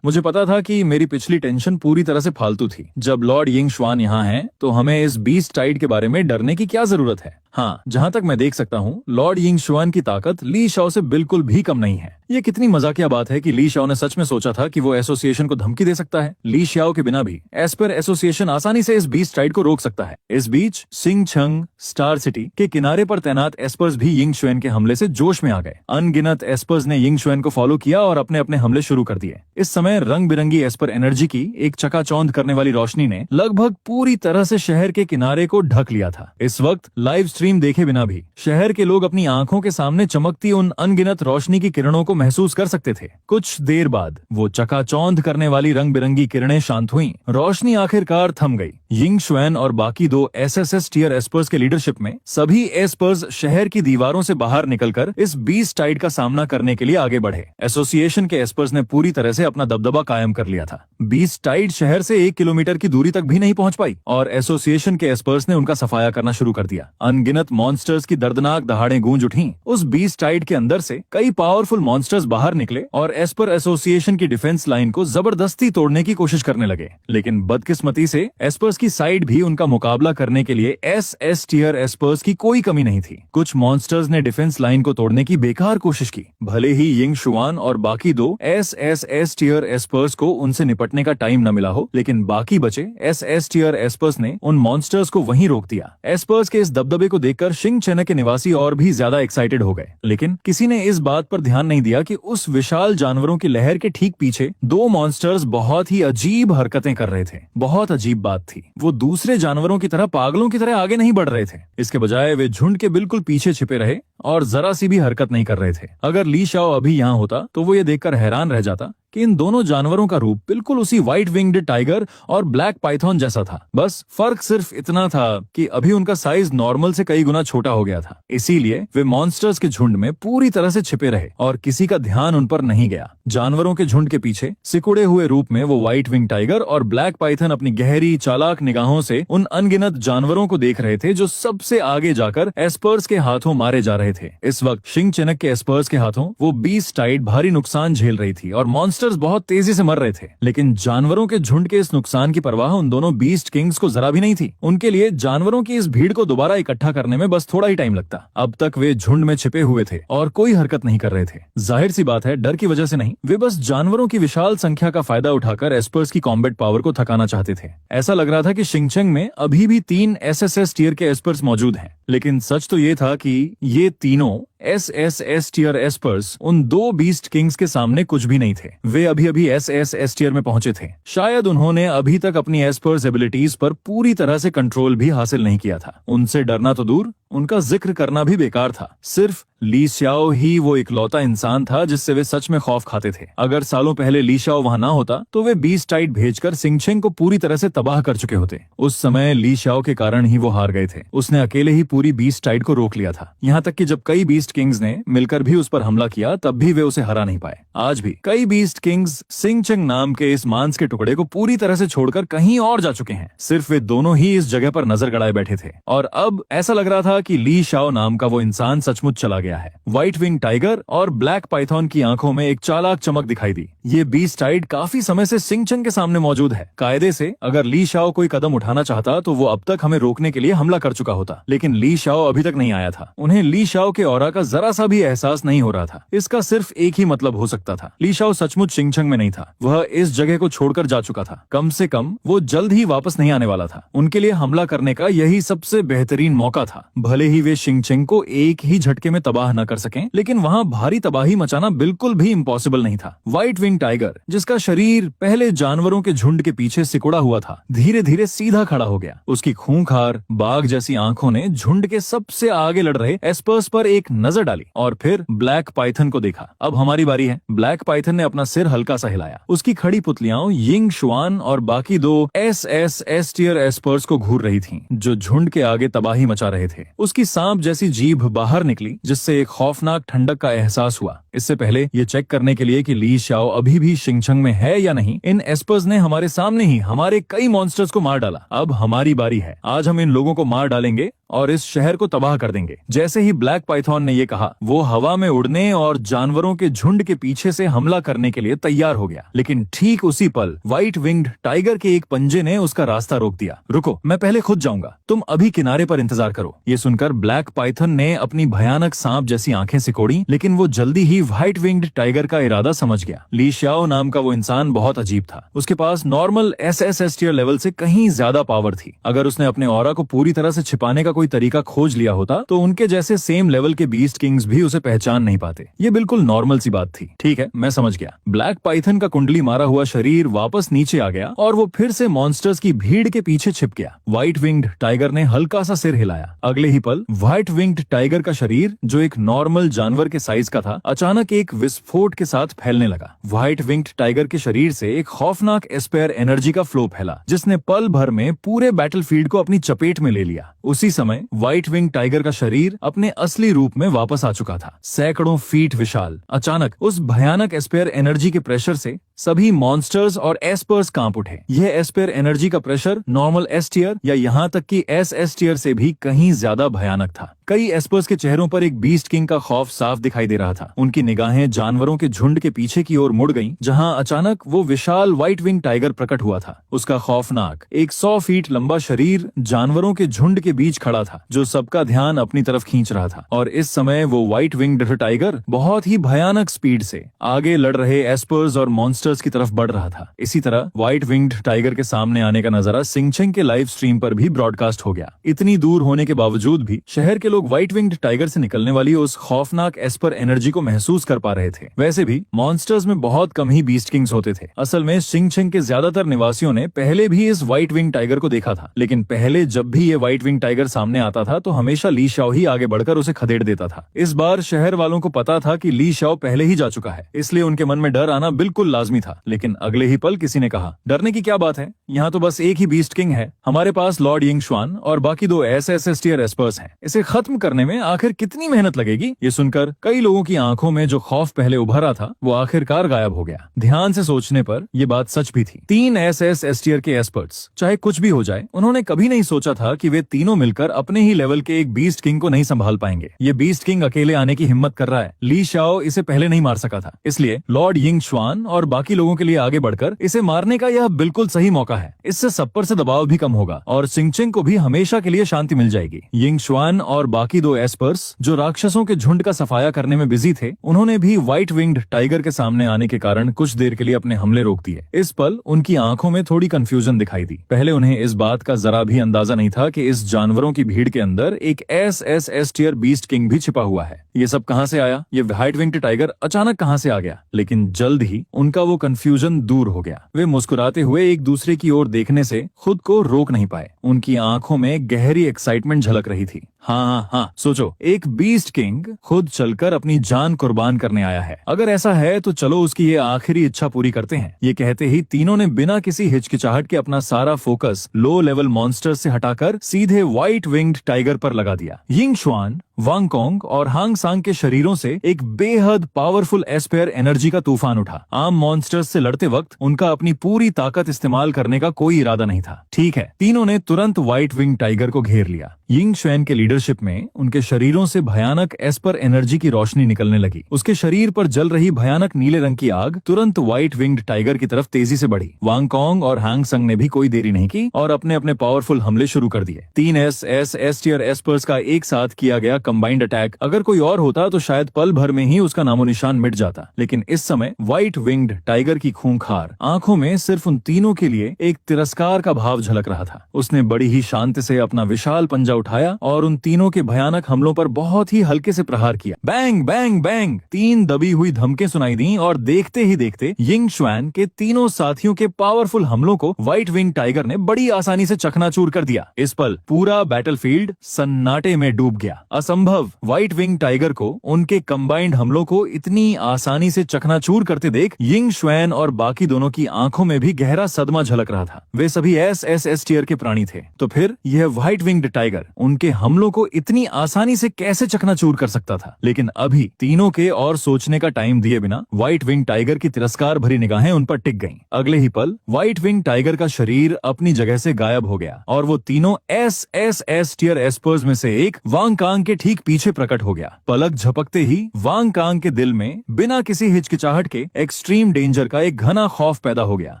पता था कि मेरी पिछली टेंशन पूरी तरह से फालतू थी। जब लॉर्ड यिंग शुआन यहाँ हैं, तो हमें इस बीस्ट टाइड के बारे में डरने की क्या जरूरत है। हाँ, जहाँ तक मैं देख सकता हूँ, लॉर्ड यिंग शुआन की ताकत ली शाओ से बिल्कुल भी कम नहीं है। ये कितनी मजाकिया बात है कि ली शाओ ने सच में सोचा था कि वो एसोसिएशन को धमकी दे सकता है। ली शाओ के बिना भी एस्पर एसोसिएशन आसानी से इस बीस्ट टाइड को रोक सकता है। इस बीच सिंगचंग स्टार सिटी के किनारे पर तैनात एस्पर्स भी यिंग शुएन के हमले से जोश में आ गए। अनगिनत एस्पर्स ने यिंग शुएन को फॉलो किया और अपने अपने हमले शुरू कर दिए। इस समय रंग बिरंगी एस्पर एनर्जी की एक चकाचौंध करने वाली रोशनी ने लगभग पूरी तरह से शहर के किनारे को ढक लिया था। इस वक्त लाइव स्ट्रीम देखे बिना भी शहर के लोग अपनी आंखों के सामने चमकती उन अनगिनत रोशनी की किरणों को महसूस कर सकते थे। कुछ देर बाद वो चकाचौंध करने वाली रंग बिरंगी किरणें शांत हुईं। रोशनी आखिरकार थम गई। यिंग शुएन और बाकी दो एसएसएस टियर एस्पर्स के लीडरशिप में सभी एस्पर्स शहर की दीवारों से बाहर निकलकर इस बीस्ट टाइड का सामना करने के लिए आगे बढ़े। एसोसिएशन के एस्पर्स ने पूरी तरह से अपना दबदबा कायम कर लिया था। बीस्ट टाइड शहर से 1 किलोमीटर की दूरी तक भी नहीं पहुंच पाई और एसोसिएशन के एस्पर्स ने उनका सफाया करना शुरू कर दिया। अनगिनत मॉन्स्टर्स की दर्दनाक दहाड़ें गूंज उठी। उस बीस्ट टाइड के अंदर से कई पावरफुल मॉन्स्टर्स बाहर निकले और एस्पर एसोसिएशन की डिफेंस लाइन को जबरदस्ती तोड़ने की कोशिश करने लगे। लेकिन बदकिस्मती से एस्पर्स की साइड भी उनका मुकाबला करने के लिए एस टियर एस्पर्स की कोई कमी नहीं थी। कुछ मॉन्स्टर्स ने डिफेंस लाइन को तोड़ने की बेकार कोशिश की। भले ही यिंग शुआन और बाकी दो एस टियर एस्पर्स को उनसे निपटने का टाइम न मिला हो, लेकिन बाकी बचे एस टियर एस्पर्स ने उन मॉन्स्टर्स को वहीं रोक दिया। एस्पर्स के इस दबदबे को देखकर शिंगचेन के निवासी और भी ज्यादा एक्साइटेड हो गए, लेकिन किसी ने इस बात पर ध्यान नहीं दिया कि उस विशाल जानवरों की लहर के ठीक पीछे दो मॉन्स्टर्स बहुत ही अजीब हरकतें कर रहे थे। बहुत अजीब बात थी, वो दूसरे जानवरों की तरह पागलों की तरह आगे नहीं बढ़ रहे थे। इसके बजाय वे झुंड के बिल्कुल पीछे छिपे रहे और जरा सी भी हरकत नहीं कर रहे थे। अगर ली शाओ अभी यहाँ होता तो वो ये देखकर हैरान रह जाता कि इन दोनों जानवरों का रूप बिल्कुल उसी व्हाइट विंग्ड टाइगर और ब्लैक पाइथन जैसा था। बस फर्क सिर्फ इतना था कि अभी उनका साइज नॉर्मल से कई गुना छोटा हो गया था। इसीलिए वे मॉन्स्टर्स के झुंड में पूरी तरह से छिपे रहे और किसी का ध्यान उन पर नहीं गया। जानवरों के झुंड के पीछे सिकुड़े हुए रूप में वो व्हाइट विंग टाइगर और ब्लैक पाइथन अपनी गहरी चालाक निगाहों से उन अनगिनत जानवरों को देख रहे थे जो सबसे आगे जाकर एस्पर्स के हाथों मारे जा रहे थे। इस वक्त शिंगचेन के एस्पर्स के हाथों वो बीस्ट टाइड भारी नुकसान झेल रही थी और मॉन्स्टर्स बहुत तेजी से मर रहे थे। लेकिन जानवरों के झुंड के इस नुकसान की परवाह उन दोनों बीस्ट किंग्स को जरा भी नहीं थी। उनके लिए जानवरों की इस भीड़ को दोबारा इकट्ठा करने में बस थोड़ा ही टाइम लगता। अब तक वे झुंड में छिपे हुए थे और कोई हरकत नहीं कर रहे थे। जाहिर सी बात है, डर की वजह से नहीं, वे बस जानवरों की विशाल संख्या का फायदा उठाकर एस्पर्स की कॉम्बैट पावर को थकाना चाहते थे। ऐसा लग रहा था कि शिंगचेंग में अभी भी 3 एसएसएस टियर के एस्पर्स मौजूद हैं, लेकिन सच तो ये था कि ये तीनों एस टियर एस्पर्स उन 2 बीस्ट किंग्स के सामने कुछ भी नहीं थे। वे अभी एस टियर में पहुंचे थे। शायद उन्होंने अभी तक अपनी एस्पर्स एबिलिटीज पर पूरी तरह से कंट्रोल भी हासिल नहीं किया था। उनसे डरना तो दूर, उनका जिक्र करना भी बेकार था। सिर्फ ली शाओ ही वो इकलौता इंसान था जिससे वे सच में खौफ खाते थे। अगर सालों पहले ली शाओ वहां ना होता तो वे बीस्ट टाइड भेजकर सिंगचेंग को पूरी तरह से तबाह कर चुके होते। उस समय ली शाओ के कारण ही वो हार गए थे। उसने अकेले ही पूरी बीस्ट टाइड को रोक लिया था। यहाँ तक कि जब कई बीस्ट किंग्स ने मिलकर भी उस पर हमला किया, तब भी वे उसे हरा नहीं पाए। आज भी कई बीस्ट किंग्स सिंगचेंग नाम के इस मांस के टुकड़े को पूरी तरह से छोड़कर कहीं और जा चुके हैं। सिर्फ वे दोनों ही इस जगह पर नजर गड़ाए बैठे थे और अब ऐसा लग रहा था कि ली शाओ नाम का वो इंसान सचमुच चला गया है। व्हाइट विंग टाइगर और ब्लैक पाइथन की आंखों में एक चालाक चमक दिखाई दी। ये बीस्ट टाइड काफी समय से सिंगचेंग के सामने मौजूद है। कायदे से अगर ली शाओ कोई कदम उठाना चाहता तो वो अब तक हमें रोकने के लिए हमला कर चुका होता, लेकिन ली शाओ अभी तक नहीं आया था। उन्हें ली शाओ के ऑरा का जरा सा भी एहसास नहीं हो रहा था। इसका सिर्फ एक ही मतलब हो सकता था, ली शाओ सचमुच शिंगचेंग में नहीं था। वह इस जगह को छोड़कर जा चुका था। कम से कम वो जल्द ही वापस नहीं आने वाला था। उनके लिए हमला करने का यही सबसे बेहतरीन मौका था। भले ही वे शिंगचेंग को एक ही झटके में तबाह न कर सकें, लेकिन वहां भारी तबाही मचाना बिल्कुल भी इम्पॉसिबल नहीं था। व्हाइट विंग टाइगर, जिसका शरीर पहले जानवरों के झुंड के पीछे सिकुड़ा हुआ था, धीरे धीरे सीधा खड़ा हो गया। उसकी खूंखार बाघ जैसी आंखों ने झुंड के सबसे आगे लड़ रहे एस्पर्स पर एक नजर डाली और फिर ब्लैक पाइथन को देखा। अब हमारी बारी है। ब्लैक पाइथन ने अपना सिर हल्का सा हिलाया। उसकी खड़ी पुतलियां यिंग शुआन और बाकी दो एस टियर एस्पर्स को घूर रही थीं, जो झुंड के आगे तबाही मचा रहे थे। उसकी सांप जैसी जीभ बाहर निकली, जिससे एक खौफनाक ठंडक का एहसास हुआ। इससे पहले ये चेक करने के लिए कि ली शाओ अभी भी शिंगचंग में है या नहीं, इन एस्पर्स ने हमारे सामने ही हमारे कई मॉन्स्टर्स को मार डाला। अब हमारी बारी है। आज हम इन लोगों को मार डालेंगे और इस शहर को तबाह कर देंगे। जैसे ही ब्लैक पाइथन ने ये कहा, वो हवा में उड़ने और जानवरों के झुंड के पीछे से हमला करने के लिए तैयार हो गया। लेकिन ठीक उसी पल व्हाइट विंग्ड टाइगर के एक पंजे ने उसका रास्ता रोक दिया। रुको, मैं पहले खुद जाऊंगा, तुम अभी किनारे पर इंतजार करो। ये सुनकर ब्लैक पाइथन ने अपनी भयानक सांप जैसी आंखें सिकोड़ी, लेकिन वो जल्दी ही व्हाइट विंग्ड टाइगर का इरादा समझ गया। ली शाओ नाम का वो इंसान बहुत अजीब था। उसके पास नॉर्मल एस टियर लेवल से कहीं ज्यादा पावर थी। अगर उसने अपने ऑरा को पूरी तरह से छिपाने का कोई तरीका खोज लिया होता तो उनके जैसे सेम लेवल के बीस्ट किंग्स भी उसे पहचान नहीं पाते। ये बिल्कुल नॉर्मल सी बात थी। ठीक है, मैं समझ गया। ब्लैक पाइथन का कुंडली मारा हुआ शरीर वापस नीचे आ गया और वो फिर से मॉन्स्टर्स की भीड़ के पीछे छिप गया। व्हाइट विंग्ड टाइगर ने हल्का सा सिर हिलाया। अगले ही पल व्हाइट विंग्ड टाइगर का शरीर, जो एक नॉर्मल जानवर के साइज का था, अचानक एक विस्फोट के साथ फैलने लगा। व्हाइट विंग्ड टाइगर के शरीर से एक खौफनाक एस्पेयर एनर्जी का फ्लो फैला, जिसने पल भर में पूरे बैटलफील्ड को अपनी चपेट में ले लिया। उसी समय व्हाइट विंग टाइगर का शरीर अपने असली रूप में वापस आ चुका था, सैकड़ों फीट विशाल। अचानक उस भयानक एस्पेयर एनर्जी के प्रेशर से सभी मॉन्स्टर्स और एस्पर्स कांप उठे। यह एस्पेयर एनर्जी का प्रेशर नॉर्मल एस टियर या यहाँ तक कि एस टियर से भी कहीं ज्यादा भयानक था। कई एस्पर्स के चेहरों पर एक बीस्ट किंग का खौफ साफ दिखाई दे रहा था। उनकी निगाहें जानवरों के झुंड के पीछे की ओर मुड़ गईं, जहां अचानक वो विशाल व्हाइट विंग टाइगर प्रकट हुआ था। उसका खौफनाक 100 फीट लंबा शरीर जानवरों के झुंड के बीच खड़ा था, जो सबका ध्यान अपनी तरफ खींच रहा था। और इस समय वो व्हाइट विंग्ड टाइगर बहुत ही भयानक स्पीड से आगे लड़ रहे एस्पर्स और मॉन्स्टर्स की तरफ बढ़ रहा था। इसी तरह व्हाइट विंग्ड टाइगर के सामने आने का नजारा शिंगचेंग के लाइव स्ट्रीम पर भी ब्रॉडकास्ट हो गया। इतनी दूर होने के बावजूद भी शहर के लोग व्हाइट विंग्ड टाइगर से निकलने वाली उस खौफनाक एस्पर एनर्जी को महसूस कर पा रहे थे। वैसे भी मॉन्स्टर्स में बहुत कम ही बीस्ट किंग्स होते थे। असल में शिंगचेंग के ज्यादातर निवासियों ने पहले भी इस व्हाइट विंग टाइगर को देखा था, लेकिन पहले जब भी ये व्हाइट विंग टाइगर सामने आता था तो हमेशा ली शाओ ही आगे बढ़कर उसे खदेड़ देता था। इस बार शहर वालों को पता था कि ली शाओ पहले ही जा चुका है, इसलिए उनके मन में डर आना बिल्कुल लाजमी था। लेकिन अगले ही पल किसी ने कहा, डरने की क्या बात है, यहाँ तो बस एक ही बीस्ट किंग है। हमारे पास लॉर्ड यिंग शुआन और बाकी दो एस टियर एस्पर्स हैं। इसे खत्म करने में आखिर कितनी मेहनत लगेगी। ये सुनकर कई लोगों की आंखों में जो खौफ पहले उभरा था वो आखिरकार गायब हो गया। ध्यान से सोचने पर ये बात सच भी थी। 3 एस टियर के एस्पर्ट्स, चाहे कुछ भी हो जाए, उन्होंने कभी नहीं सोचा था कि वे तीनों मिलकर अपने ही लेवल के एक बीस्ट किंग को नहीं संभाल पाएंगे। ये बीस्ट किंग अकेले आने की हिम्मत कर रहा है। ली शाओ इसे पहले नहीं मार सका था, इसलिए लॉर्ड यिंग शुआन और बाकी लोगों के लिए आगे बढ़कर इसे मारने का यह बिल्कुल सही मौका है। इससे सब पर से दबाव भी कम होगा और शिंगचेंग को भी हमेशा के लिए शांति मिल जाएगी। यिंग शुआन और बाकी दो एस्पर्स जो राक्षसों के झुंड का सफाया करने में बिजी थे, उन्होंने भी व्हाइट विंग्ड टाइगर के सामने आने के कारण कुछ देर के लिए अपने हमले रोक दिए। इस पल उनकी आंखों में थोड़ी कंफ्यूजन दिखाई दी। पहले उन्हें इस बात का जरा भी अंदाजा नहीं था कि इस जानवरों की भीड़ के अंदर एक एस टियर बीस्ट किंग भी छिपा हुआ है। ये सब कहां से आया, ये व्हाइट विंग्ड टाइगर अचानक कहां से आ गया। लेकिन जल्द ही उनका वो कंफ्यूजन दूर हो गया। वे मुस्कुराते हुए एक दूसरे की ओर देखने से खुद को रोक नहीं पाए। उनकी आंखों में गहरी एक्साइटमेंट झलक रही थी। हाँ, सोचो, एक बीस्ट किंग खुद चलकर अपनी जान कुर्बान करने आया है। अगर ऐसा है तो चलो उसकी ये आखिरी इच्छा पूरी करते हैं। ये कहते ही तीनों ने बिना किसी हिचकिचाहट के अपना सारा फोकस लो लेवल मॉन्स्टर से हटाकर सीधे व्हाइट विंग्ड टाइगर पर लगा दिया। यिंग शुआन, वांग कोंग और हांग सांग के शरीरों से एक बेहद पावरफुल एस्पेयर एनर्जी का तूफान उठा। आम मॉन्स्टर्स से लड़ते वक्त उनका अपनी पूरी ताकत इस्तेमाल करने का कोई इरादा नहीं था। ठीक है, तीनों ने तुरंत व्हाइट विंग टाइगर को घेर लिया। यिंग शुआन के लीडरशिप में उनके शरीरों से भयानक एस्पर एनर्जी की रोशनी निकलने लगी। उसके शरीर पर जल रही भयानक नीले रंग की आग तुरंत व्हाइट विंग्ड टाइगर की तरफ तेजी से बढ़ी। वांग कोंग और हांग संग ने भी कोई देरी नहीं की और अपने अपने पावरफुल हमले शुरू कर दिए। 3 एस टियर एस्पर्स का एक साथ किया गया कंबाइंड अटैक अगर कोई और होता तो शायद पल भर में ही उसका नामो निशान मिट जाता। लेकिन इस समय व्हाइट विंग्ड टाइगर की खूंखार आंखों में सिर्फ उन तीनों के लिए एक तिरस्कार का भाव झलक रहा था। उसने बड़ी ही शांति से अपना विशाल पंजा उठाया और उन तीनों के भयानक हमलों पर बहुत ही हल्के से प्रहार किया। बैंग बैंग बैंग 3 दबी हुई धमकें सुनाई दी और देखते ही देखते यिंग शुआन के तीनों साथियों के पावरफुल हमलों को व्हाइट विंग टाइगर ने बड़ी आसानी से चकनाचूर कर दिया। इस पल पूरा बैटलफील्ड सन्नाटे में डूब गया। असंभव, व्हाइट विंग टाइगर को उनके कंबाइंड हमलों को इतनी आसानी से चकनाचूर करते देख यिंग शुआन और बाकी दोनों की आंखों में भी गहरा सदमा झलक रहा था। वे सभी एस टियर के प्राणी थे, तो फिर यह व्हाइट विंग्ड टाइगर उनके हमलों को इतनी आसानी से कैसे चकनाचूर कर सकता था। लेकिन अभी तीनों के और सोचने का टाइम दिए बिना व्हाइट विंग टाइगर की तिरस्कार भरी निगाहें उन पर टिक गईं। अगले ही पल व्हाइट विंग टाइगर का शरीर अपनी जगह से गायब हो गया और वो तीनों एस टियर एस्पर्स में से एक वांग कांग के ठीक पीछे प्रकट हो गया। पलक झपकते ही वांग कांग के दिल में बिना किसी हिचकिचाहट के एक्सट्रीम डेंजर का एक घना खौफ पैदा हो गया।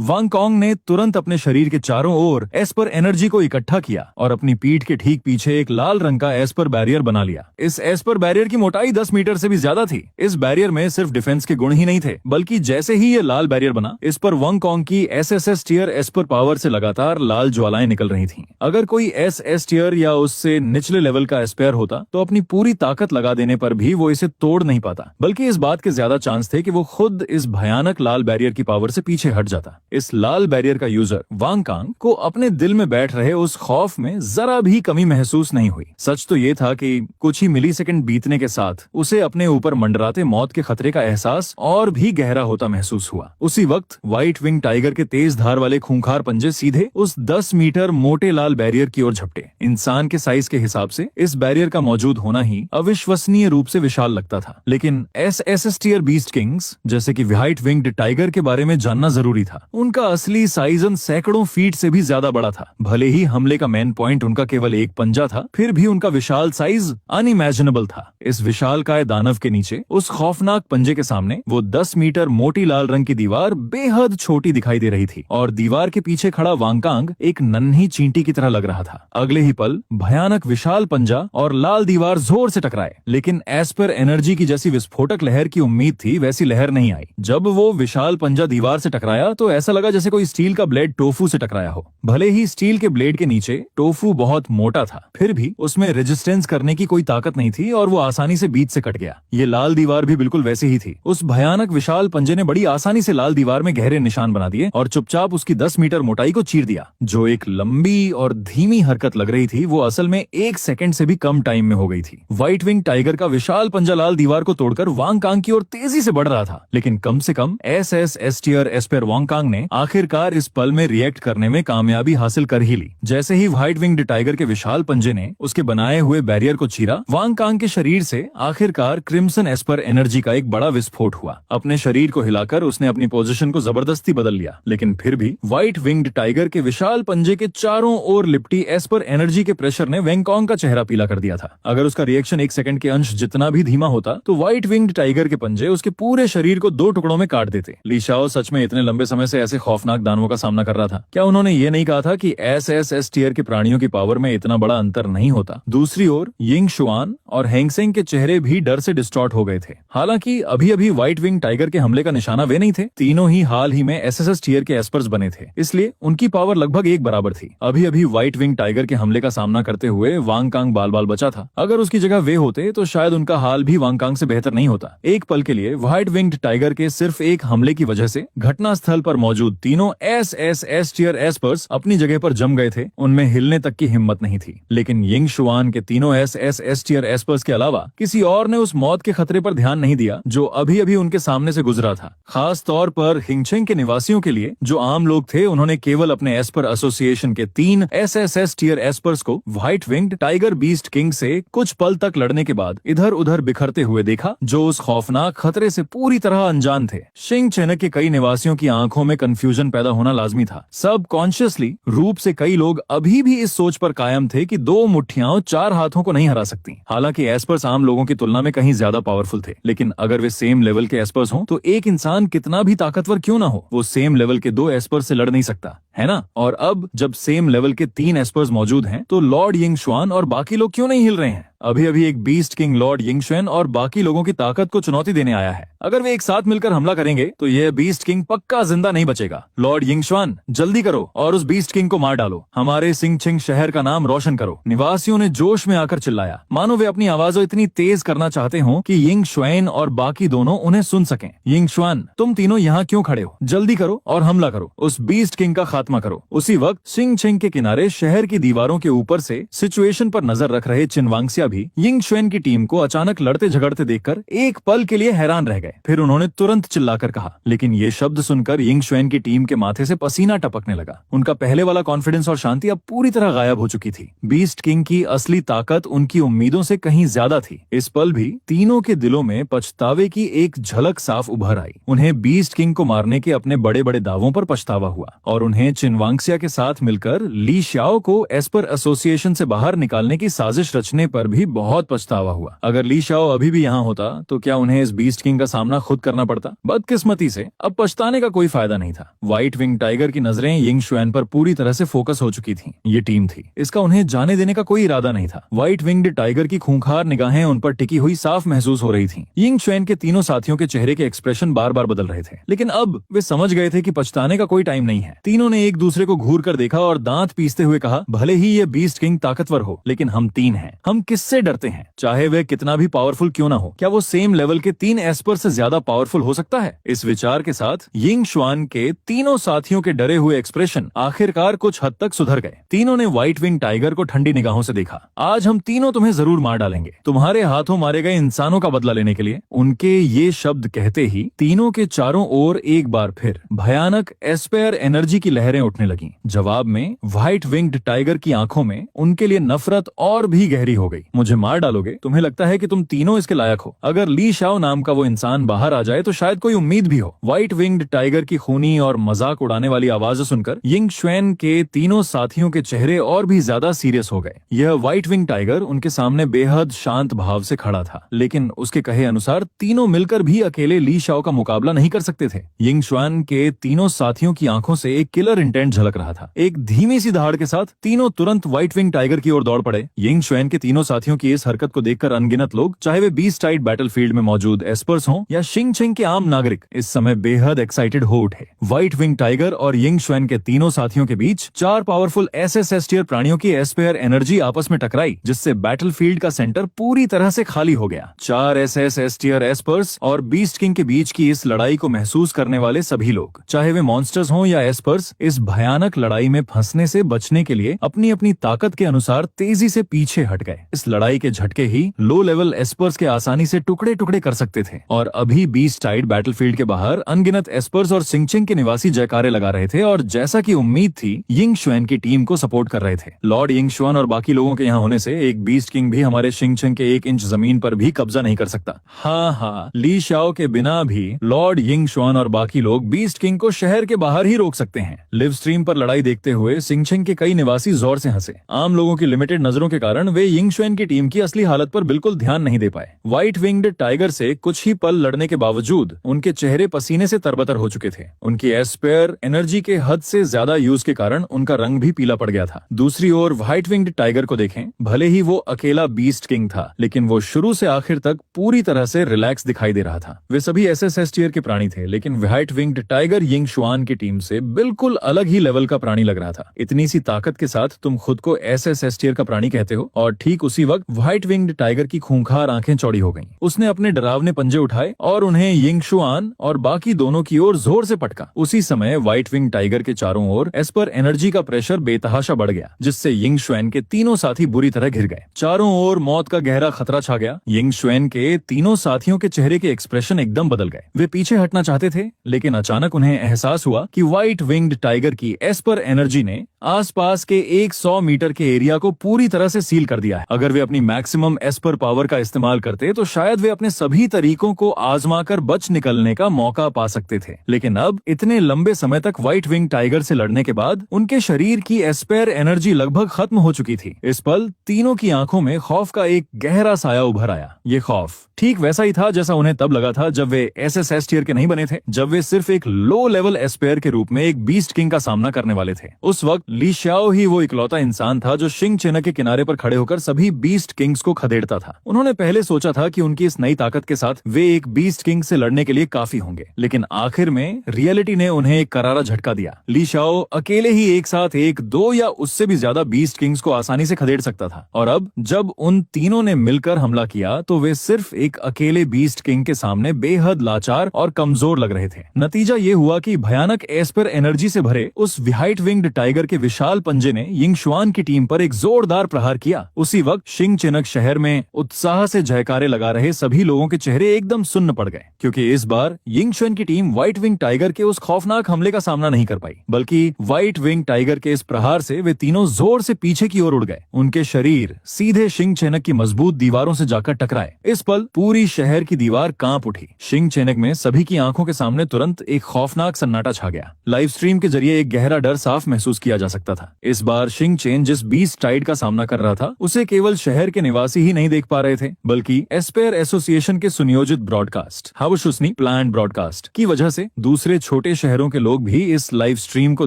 वांग कांग ने तुरंत अपने शरीर के चारों ओर एस्पर एनर्जी को इकट्ठा किया और अपनी पीठ के ठीक पीछे एक लाल रंग का एस्पर बैरियर बना लिया। इस एस्पर बैरियर की मोटाई 10 मीटर से भी ज्यादा थी। इस बैरियर में सिर्फ डिफेंस के गुण ही नहीं थे, बल्कि जैसे ही ये लाल बैरियर बना, इस पर वांग कांग की एस टियर एस्पर पावर से लगातार लाल ज्वालाएं निकल रही थीं। अगर कोई एस टियर या उससे निचले लेवल का एस्पेयर होता तो अपनी पूरी ताकत लगा देने पर भी वो इसे तोड़ नहीं पाता, बल्कि इस बात के ज्यादा चांस थे कि वो खुद इस भयानक लाल बैरियर की पावर से पीछे हट जाता। इस लाल बैरियर का यूजर वांग कांग को अपने दिल में बैठ रहे उस खौफ में जरा भी कमी महसूस नहीं हुई। सच तो ये था कि कुछ ही मिलीसेकंड बीतने के साथ उसे अपने ऊपर मंडराते मौत के खतरे का एहसास और भी गहरा होता महसूस हुआ। उसी वक्त व्हाइट विंग टाइगर के तेज धार वाले खूंखार पंजे सीधे उस 10 मीटर मोटे लाल बैरियर की ओर झपटे। इंसान के साइज के हिसाब से इस बैरियर का मौजूद होना ही अविश्वसनीय रूप से विशाल लगता था, लेकिन एस टियर बीस्ट किंग्स जैसे कि व्हाइट विंग्ड टाइगर के बारे में जानना जरूरी था। उनका असली साइज सैकड़ों फीट से भी ज्यादा बड़ा था। भले ही हमले का मेन पॉइंट उनका केवल एक पंजा था, फिर भी उनका विशाल साइज अनइमेजिनेबल था। इस विशालकाय दानव के नीचे उस खौफनाक पंजे के सामने वो 10 मीटर मोटी लाल रंग की दीवार बेहद छोटी दिखाई दे रही थी और दीवार के पीछे खड़ा वांग कांग एक नन्ही चींटी की तरह लग रहा था। अगले ही पल भयानक विशाल पंजा और लाल दीवार जोर से टकराए, लेकिन एस्पर एनर्जी की जैसी विस्फोटक लहर की उम्मीद थी वैसी लहर नहीं आई। जब वो विशाल पंजा दीवार से टकराया तो ऐसा लगा जैसे कोई स्टील का ब्लेड टोफू से टकराया हो। भले ही स्टील के ब्लेड के नीचे टोफू बहुत मोटा था, फिर भी उसमें रेजिस्टेंस करने की कोई ताकत नहीं थी और वो आसानी से बीच से कट गया। ये लाल दीवार भी बिल्कुल वैसी ही थी। उस भयानक विशाल पंजे ने बड़ी आसानी से लाल दीवार में गहरे निशान बना दिए और चुपचाप उसकी 10 मीटर मोटाई को चीर दिया। जो एक लंबी और धीमी हरकत लग रही थी, वो असल में 1 सेकंड से भी कम टाइम में हो गई थी। व्हाइट विंग टाइगर का विशाल पंजा लाल दीवार को तोड़कर वांग कांग की ओर तेजी से बढ़ रहा था, लेकिन कम से कम एस टियर एस्पर वांग कांग ने आखिरकार इस पल में रिएक्ट करने में कामयाबी हासिल कर ही ली। जैसे ही व्हाइट विंग्ड टाइगर के विशाल पंजे ने उसके बनाए हुए बैरियर को चीरा, वांग कांग के शरीर से आखिरकार क्रिम्सन एस्पर एनर्जी का एक बड़ा विस्फोट हुआ। अपने शरीर को हिलाकर उसने अपनी पोजीशन को जबरदस्ती बदल लिया, लेकिन फिर भी व्हाइट विंग्ड टाइगर के विशाल पंजे के चारों ओर लिपटी एस्पर एनर्जी के प्रेशर ने वेंगकॉन्ग का चेहरा पीला कर दिया था। अगर उसका रिएक्शन 1 सेकंड के अंश जितना भी धीमा होता तो व्हाइट विंग्ड टाइगर के पंजे उसके पूरे शरीर को 2 टुकड़ों में काट देते। ली शाओ सच में इतने लंबे समय से ऐसे खौफनाक दानवों का सामना कर रहा था। क्या उन्होंने ये नहीं कहा था कि एस टियर के प्राणियों की पावर में इतना बड़ा अंतर नहीं होता? दूसरी ओर यिंग शुआन और हैंगसेंग के चेहरे भी डर से डिस्टॉर्ट हो गए थे। हालांकि अभी अभी व्हाइट विंग टाइगर के हमले का निशाना वे नहीं थे। तीनों ही हाल ही में एस टियर के एस्पर्स बने थे, इसलिए उनकी पावर लगभग एक बराबर थी। अभी अभी व्हाइट विंग टाइगर के हमले का सामना करते हुए वांग कांग बाल बाल बचा था। अगर उसकी जगह वे होते तो शायद उनका हाल भी वांग कांग से बेहतर नहीं होता। एक पल के लिए व्हाइट विंग्ड टाइगर के सिर्फ एक हमले की वजह से घटना स्थल पर मौजूद तीनों एस टियर एस्पर्स अपनी जगह पर जम गए थे। उनमें हिलने तक की हिम्मत नहीं थी। लेकिन यिंग शुआन के तीनों एस टियर एस्पर्स के अलावा किसी और ने उस मौत के खतरे पर ध्यान नहीं दिया जो अभी अभी उनके सामने से गुजरा था। खास तौर पर हिंगचेंग के निवासियों के लिए जो आम लोग थे, उन्होंने केवल अपने एस्पर एसोसिएशन के 3 एस टियर एस्पर्स को white winged tiger beast king से कुछ पल तक लड़ने के बाद इधर उधर बिखरते हुए देखा, जो उस खौफनाक खतरे से पूरी तरह अनजान थे। शिंग चेनक के कई निवासियों की आंखों में कंफ्यूजन पैदा होना लाजमी था। सब कॉन्शियसली रूप से कई लोग अभी भी इस सोच पर कायम थे कि 2 मुट्ठियां 4 हाथों को नहीं हरा सकती। हालांकि एस्पर्स आम लोगों की तुलना में कहीं ज्यादा पावरफुल थे, लेकिन अगर वे सेम लेवल के एस्पर्स हों तो एक इंसान कितना भी ताकतवर क्यों ना हो, वो सेम लेवल के 2 एस्पर्स से लड़ नहीं सकता। है ना? और अब जब सेम लेवल के 3 एस्पर्स मौजूद हैं, तो लॉर्ड यिंगशुआन और बाकी लोग क्यों नहीं हिल रहे हैं? अभी अभी एक बीस्ट किंग लॉर्ड यिंगशुआन और बाकी लोगों की ताकत को चुनौती देने आया है। अगर वे एक साथ मिलकर हमला करेंगे तो यह बीस्ट किंग पक्का जिंदा नहीं बचेगा। लॉर्ड यिंगशुआन, जल्दी करो और उस बीस्ट किंग को मार डालो। हमारे सिंगछिंग शहर का नाम रोशन करो। निवासियों ने जोश में आकर चिल्लाया, मानो वे अपनी आवाज़ें इतनी तेज करना चाहते हो कि यिंगशुआन और बाकी दोनों उन्हें सुन सकें। यिंगशुआन, तुम तीनों यहाँ क्यों खड़े हो? जल्दी करो और हमला करो, उस बीस्ट किंग का खात्मा करो। उसी वक्त सिंगछिंग के किनारे शहर की दीवारों के ऊपर से सिचुएशन पर नजर रख रहे चिनवांगसिया भी यिंगशुआन की टीम को अचानक लड़ते झगड़ते देखकर एक पल के लिए हैरान रह गए। फिर उन्होंने तुरंत चिल्लाकर कहा, लेकिन ये शब्द सुनकर यिंगशुआन की टीम के माथे से पसीना टपकने लगा। उनका पहले वाला कॉन्फिडेंस और शांति अब पूरी तरह गायब हो चुकी थी। बीस्ट किंग की असली ताकत उनकी उम्मीदों से कहीं ज्यादा थी। इस पल भी तीनों के दिलों में पछतावे की एक झलक साफ उभर आई। उन्हें बीस्ट किंग को मारने के अपने बड़े बड़े दावों पर पछतावा हुआ और उन्हें चिनवांगसिया के साथ मिलकर ली शाओ को एस्पर एसोसिएशन से बाहर निकालने की साजिश रचने पर भी बहुत पछतावा हुआ। अगर ली शाओ अभी भी यहाँ होता तो क्या उन्हें इस बीस्ट किंग का सामना खुद करना पड़ता? बदकिस्मती से अब पछताने का कोई फायदा नहीं था। व्हाइट विंग टाइगर की नजरें यिंगशुआन पर पूरी तरह से फोकस हो चुकी थीं। ये टीम थी, इसका उन्हें जाने देने का कोई इरादा नहीं था। व्हाइट विंग्ड टाइगर की खूंखार निगाहें उन पर टिकी हुई साफ महसूस हो रही थीं। यिंगशुआन के तीनों साथियों के चेहरे के एक्सप्रेशन बार बार बदल रहे थे, लेकिन अब वे समझ गए थे कि पछताने का कोई टाइम नहीं है। तीनों ने एक दूसरे को घूर कर देखा और दांत पीसते हुए कहा, भले ही ये बीस्ट किंग ताकतवर हो, लेकिन हम 3 हैं। हम किससे डरते हैं? चाहे वे कितना भी पावरफुल क्यों ना हो, क्या वो सेम लेवल के 3 एस्पर से ज्यादा पावरफुल हो सकता है? इस विचार के साथ यिंगशुआन के तीनों साथियों के डरे हुए एक्सप्रेशन आखिरकार कुछ हद तक सुधर गए। तीनों ने व्हाइट विंग टाइगर को ठंडी निगाहों से देखा। आज हम तीनों तुम्हें जरूर मार डालेंगे, तुम्हारे हाथों मारे गए इंसानों का बदला लेने के लिए। उनके ये शब्द कहते ही तीनों के चारों ओर एक बार फिर भयानक एस्पेयर एनर्जी की लहरें उठने लगी। जवाब में व्हाइट विंग्ड टाइगर की आंखों में उनके लिए नफरत और भी गहरी हो गई। मुझे मार डालोगे? तुम्हें लगता है कि तुम तीनों इसके लायक हो? अगर ली शाओ नाम का वो इंसान बाहर आ जाए तो शायद कोई उम्मीद भी हो। व्हाइट विंग्ड टाइगर की खूनी और मजाक उड़ाने वाली आवाज सुनकर यिंगशुआन के तीनों साथियों के चेहरे और भी ज्यादा सीरियस हो गए। यह व्हाइट विंग टाइगर उनके सामने बेहद शांत भाव से खड़ा था, लेकिन उसके कहे अनुसार तीनों मिलकर भी अकेले ली शाओ का मुकाबला नहीं कर सकते थे। यिंगशुआन के तीनों साथियों की आंखों से एक किलर इंटेंट झलक रहा था। एक धीमी सी दहाड़ के साथ तीनों तुरंत व्हाइट विंग टाइगर की ओर दौड़ पड़े। यिंगशुआन के तीनों साथियों की इस हरकत को देखकर अनगिनत लोग, चाहे वे बीस्टाइड बैटलफील्ड में मौजूद एस्पर्स हों या शिंगछिंग के आम नागरिक, इस समय बेहद एक्साइटेड हो उठे। व्हाइट विंग टाइगर और यिंगशुआन के तीनों साथियों के बीच 4 पावरफुल एसएस टियर प्राणियों की एस्पेयर एनर्जी आपस में टकराई, जिससे बैटलफील्ड का सेंटर पूरी तरह से खाली हो गया। 4 एसएस टियर एस्पर्स और बीस्ट किंग के बीच की इस लड़ाई को महसूस करने वाले सभी लोग, चाहे वे मॉन्स्टर्स हों या एस्पर्स, इस भयानक लड़ाई में फंसने से बचने के लिए अपनी अपनी ताकत के अनुसार तेजी से पीछे हट गए। इस लड़ाई के झटके ही लो लेवल एस्पर्स के आसानी से टुकड़े टुकड़े कर सकते थे और अभी बीस्टाइड बैटलफील्ड के बाहर अनगिनत एस्पर्स और सिंगछिंग के निवासी जयकारे लगा रहे थे और जैसा कि उम्मीद थी यिंगशुआन की टीम को सपोर्ट कर रहे थे। लॉर्ड यिंगशुआन और बाकी लोगों के यहाँ होने से एक बीस्ट किंग भी हमारे शिंगछिंग के 1 इंच जमीन पर भी कब्जा नहीं कर सकता। हाँ, ली शाओ के बिना भी लॉर्ड यिंगशुआन और बाकी लोग बीस्ट किंग को शहर के बाहर ही रोक सकते हैं। लिव स्ट्रीम पर लड़ाई देखते हुए सिंगछिंग के कई निवासी जोर से हंसे। आम लोगों की लिमिटेड नजरों के कारण वे यिंगशुआन की टीम की असली हालत पर बिल्कुल ध्यान नहीं दे पाए। व्हाइट विंग्ड टाइगर से कुछ ही पल लड़ने के बावजूद उनके चेहरे पसीने से तरबतर हो चुके थे। उनकी एस्पेयर एनर्जी के हद से ज्यादा यूज के कारण उनका रंग भी पीला पड़ गया था। दूसरी ओर व्हाइट विंग्ड टाइगर को देखें, भले ही वो अकेला बीस्ट किंग था, लेकिन वो शुरू से आखिर तक पूरी तरह से रिलैक्स दिखाई दे रहा था। वे सभी एसएस टियर के प्राणी थे, लेकिन व्हाइट विंग्ड टाइगर यिंगशुआन की टीम से बिल्कुल अलग ही लेवल का प्राणी लग रहा था। इतनी सी ताकत के साथ तुम खुद को एसएस टियर का प्राणी कहते हो? और ठीक उसी वक्त व्हाइट विंग्ड टाइगर की खूंखार आंखें चौड़ी हो गईं। उसने अपने डरावने पंजे उठाए और उन्हें यिंगशुआन और बाकी दोनों की ओर जोर से पटका। उसी समय व्हाइट विंग टाइगर के चारों ओर एस्पर एनर्जी का प्रेशर बेतहाशा बढ़ गया, जिससे यिंगशुआन के तीनों साथी बुरी तरह घिर गए। चारों ओर मौत का गहरा खतरा छा गया। यिंगशुआन के तीनों साथियों के चेहरे के एक्सप्रेशन एकदम बदल गए। वे पीछे हटना चाहते थे, लेकिन अचानक उन्हें एहसास हुआ कि व्हाइट विंग्ड टाइगर की एस्पर एनर्जी ने आसपास के 100 मीटर के एरिया को पूरी तरह से सील कर दिया है। अगर वे अपनी मैक्सिमम एस्पर पावर का इस्तेमाल करते तो शायद वे अपने सभी तरीकों को आजमाकर बच निकलने का मौका पा सकते थे, लेकिन अब इतने लंबे समय तक व्हाइट विंग टाइगर से लड़ने के बाद उनके शरीर की एस्पेयर एनर्जी लगभग खत्म हो चुकी थी। इस पल तीनों की आंखों में खौफ का एक गहरा साया उभर आया। ये खौफ ठीक वैसा ही था जैसा उन्हें तब लगा था जब वे एसएस टियर के नहीं बने थे, जब वे सिर्फ एक लो लेवल एस्पेयर के रूप में एक बीस्ट किंग का सामना करने वाले थे। उस वक्त ली शाओ ही वो इकलौता इंसान था जो शिंग चेनक के किनारे पर खड़े होकर सभी बीस्ट किंग्स को खदेड़ता था। उन्होंने पहले सोचा था कि उनकी इस नई ताकत के साथ वे एक बीस्ट किंग से लड़ने के लिए काफी होंगे, लेकिन आखिर में रियलिटी ने उन्हें एक करारा झटका दिया। ली शाओ अकेले ही एक साथ एक, दो या उससे भी ज्यादा बीस्ट किंग्स को आसानी से खदेड़ सकता था, और अब जब उन तीनों ने मिलकर हमला किया तो वे सिर्फ एक अकेले बीस्ट किंग के सामने बेहद लाचार और कमजोर लग रहे थे। नतीजा ये हुआ कि भयानक एस्पर एनर्जी से भरे उस व्हाइट विंग्ड टाइगर के विशाल पंजे ने यिंग शुआन की टीम पर एक जोरदार प्रहार किया। उसी वक्त शिंग चेनक शहर में उत्साह से जयकारे लगा रहे सभी लोगों के चेहरे एकदम सुन्न पड़ गए, क्योंकि इस बार यिंग शुआन की टीम व्हाइट विंग टाइगर के उस खौफनाक हमले का सामना नहीं कर पाई, बल्कि व्हाइट विंग टाइगर के इस प्रहार से वे तीनों जोर से पीछे की ओर उड़ गए। उनके शरीर सीधे शिंग चेनक की मजबूत दीवारों से जाकर टकराए। इस पल पूरी शहर की दीवार कांप उठी। शिंग चेनक में सभी की आंखों के सामने तुरंत एक खौफनाक सन्नाटा छा गया। लाइव स्ट्रीम के जरिए एक गहरा डर साफ महसूस किया जा सकता था। इस बार शिंग चेन जिस बीस्ट टाइड का सामना कर रहा था उसे केवल शहर के निवासी ही नहीं देख पा रहे थे, बल्कि एस्पेयर एसोसिएशन के सुनियोजित ब्रॉडकास्ट हावशुसनी प्लान ब्रॉडकास्ट की वजह से दूसरे छोटे शहरों के लोग भी इस लाइव स्ट्रीम को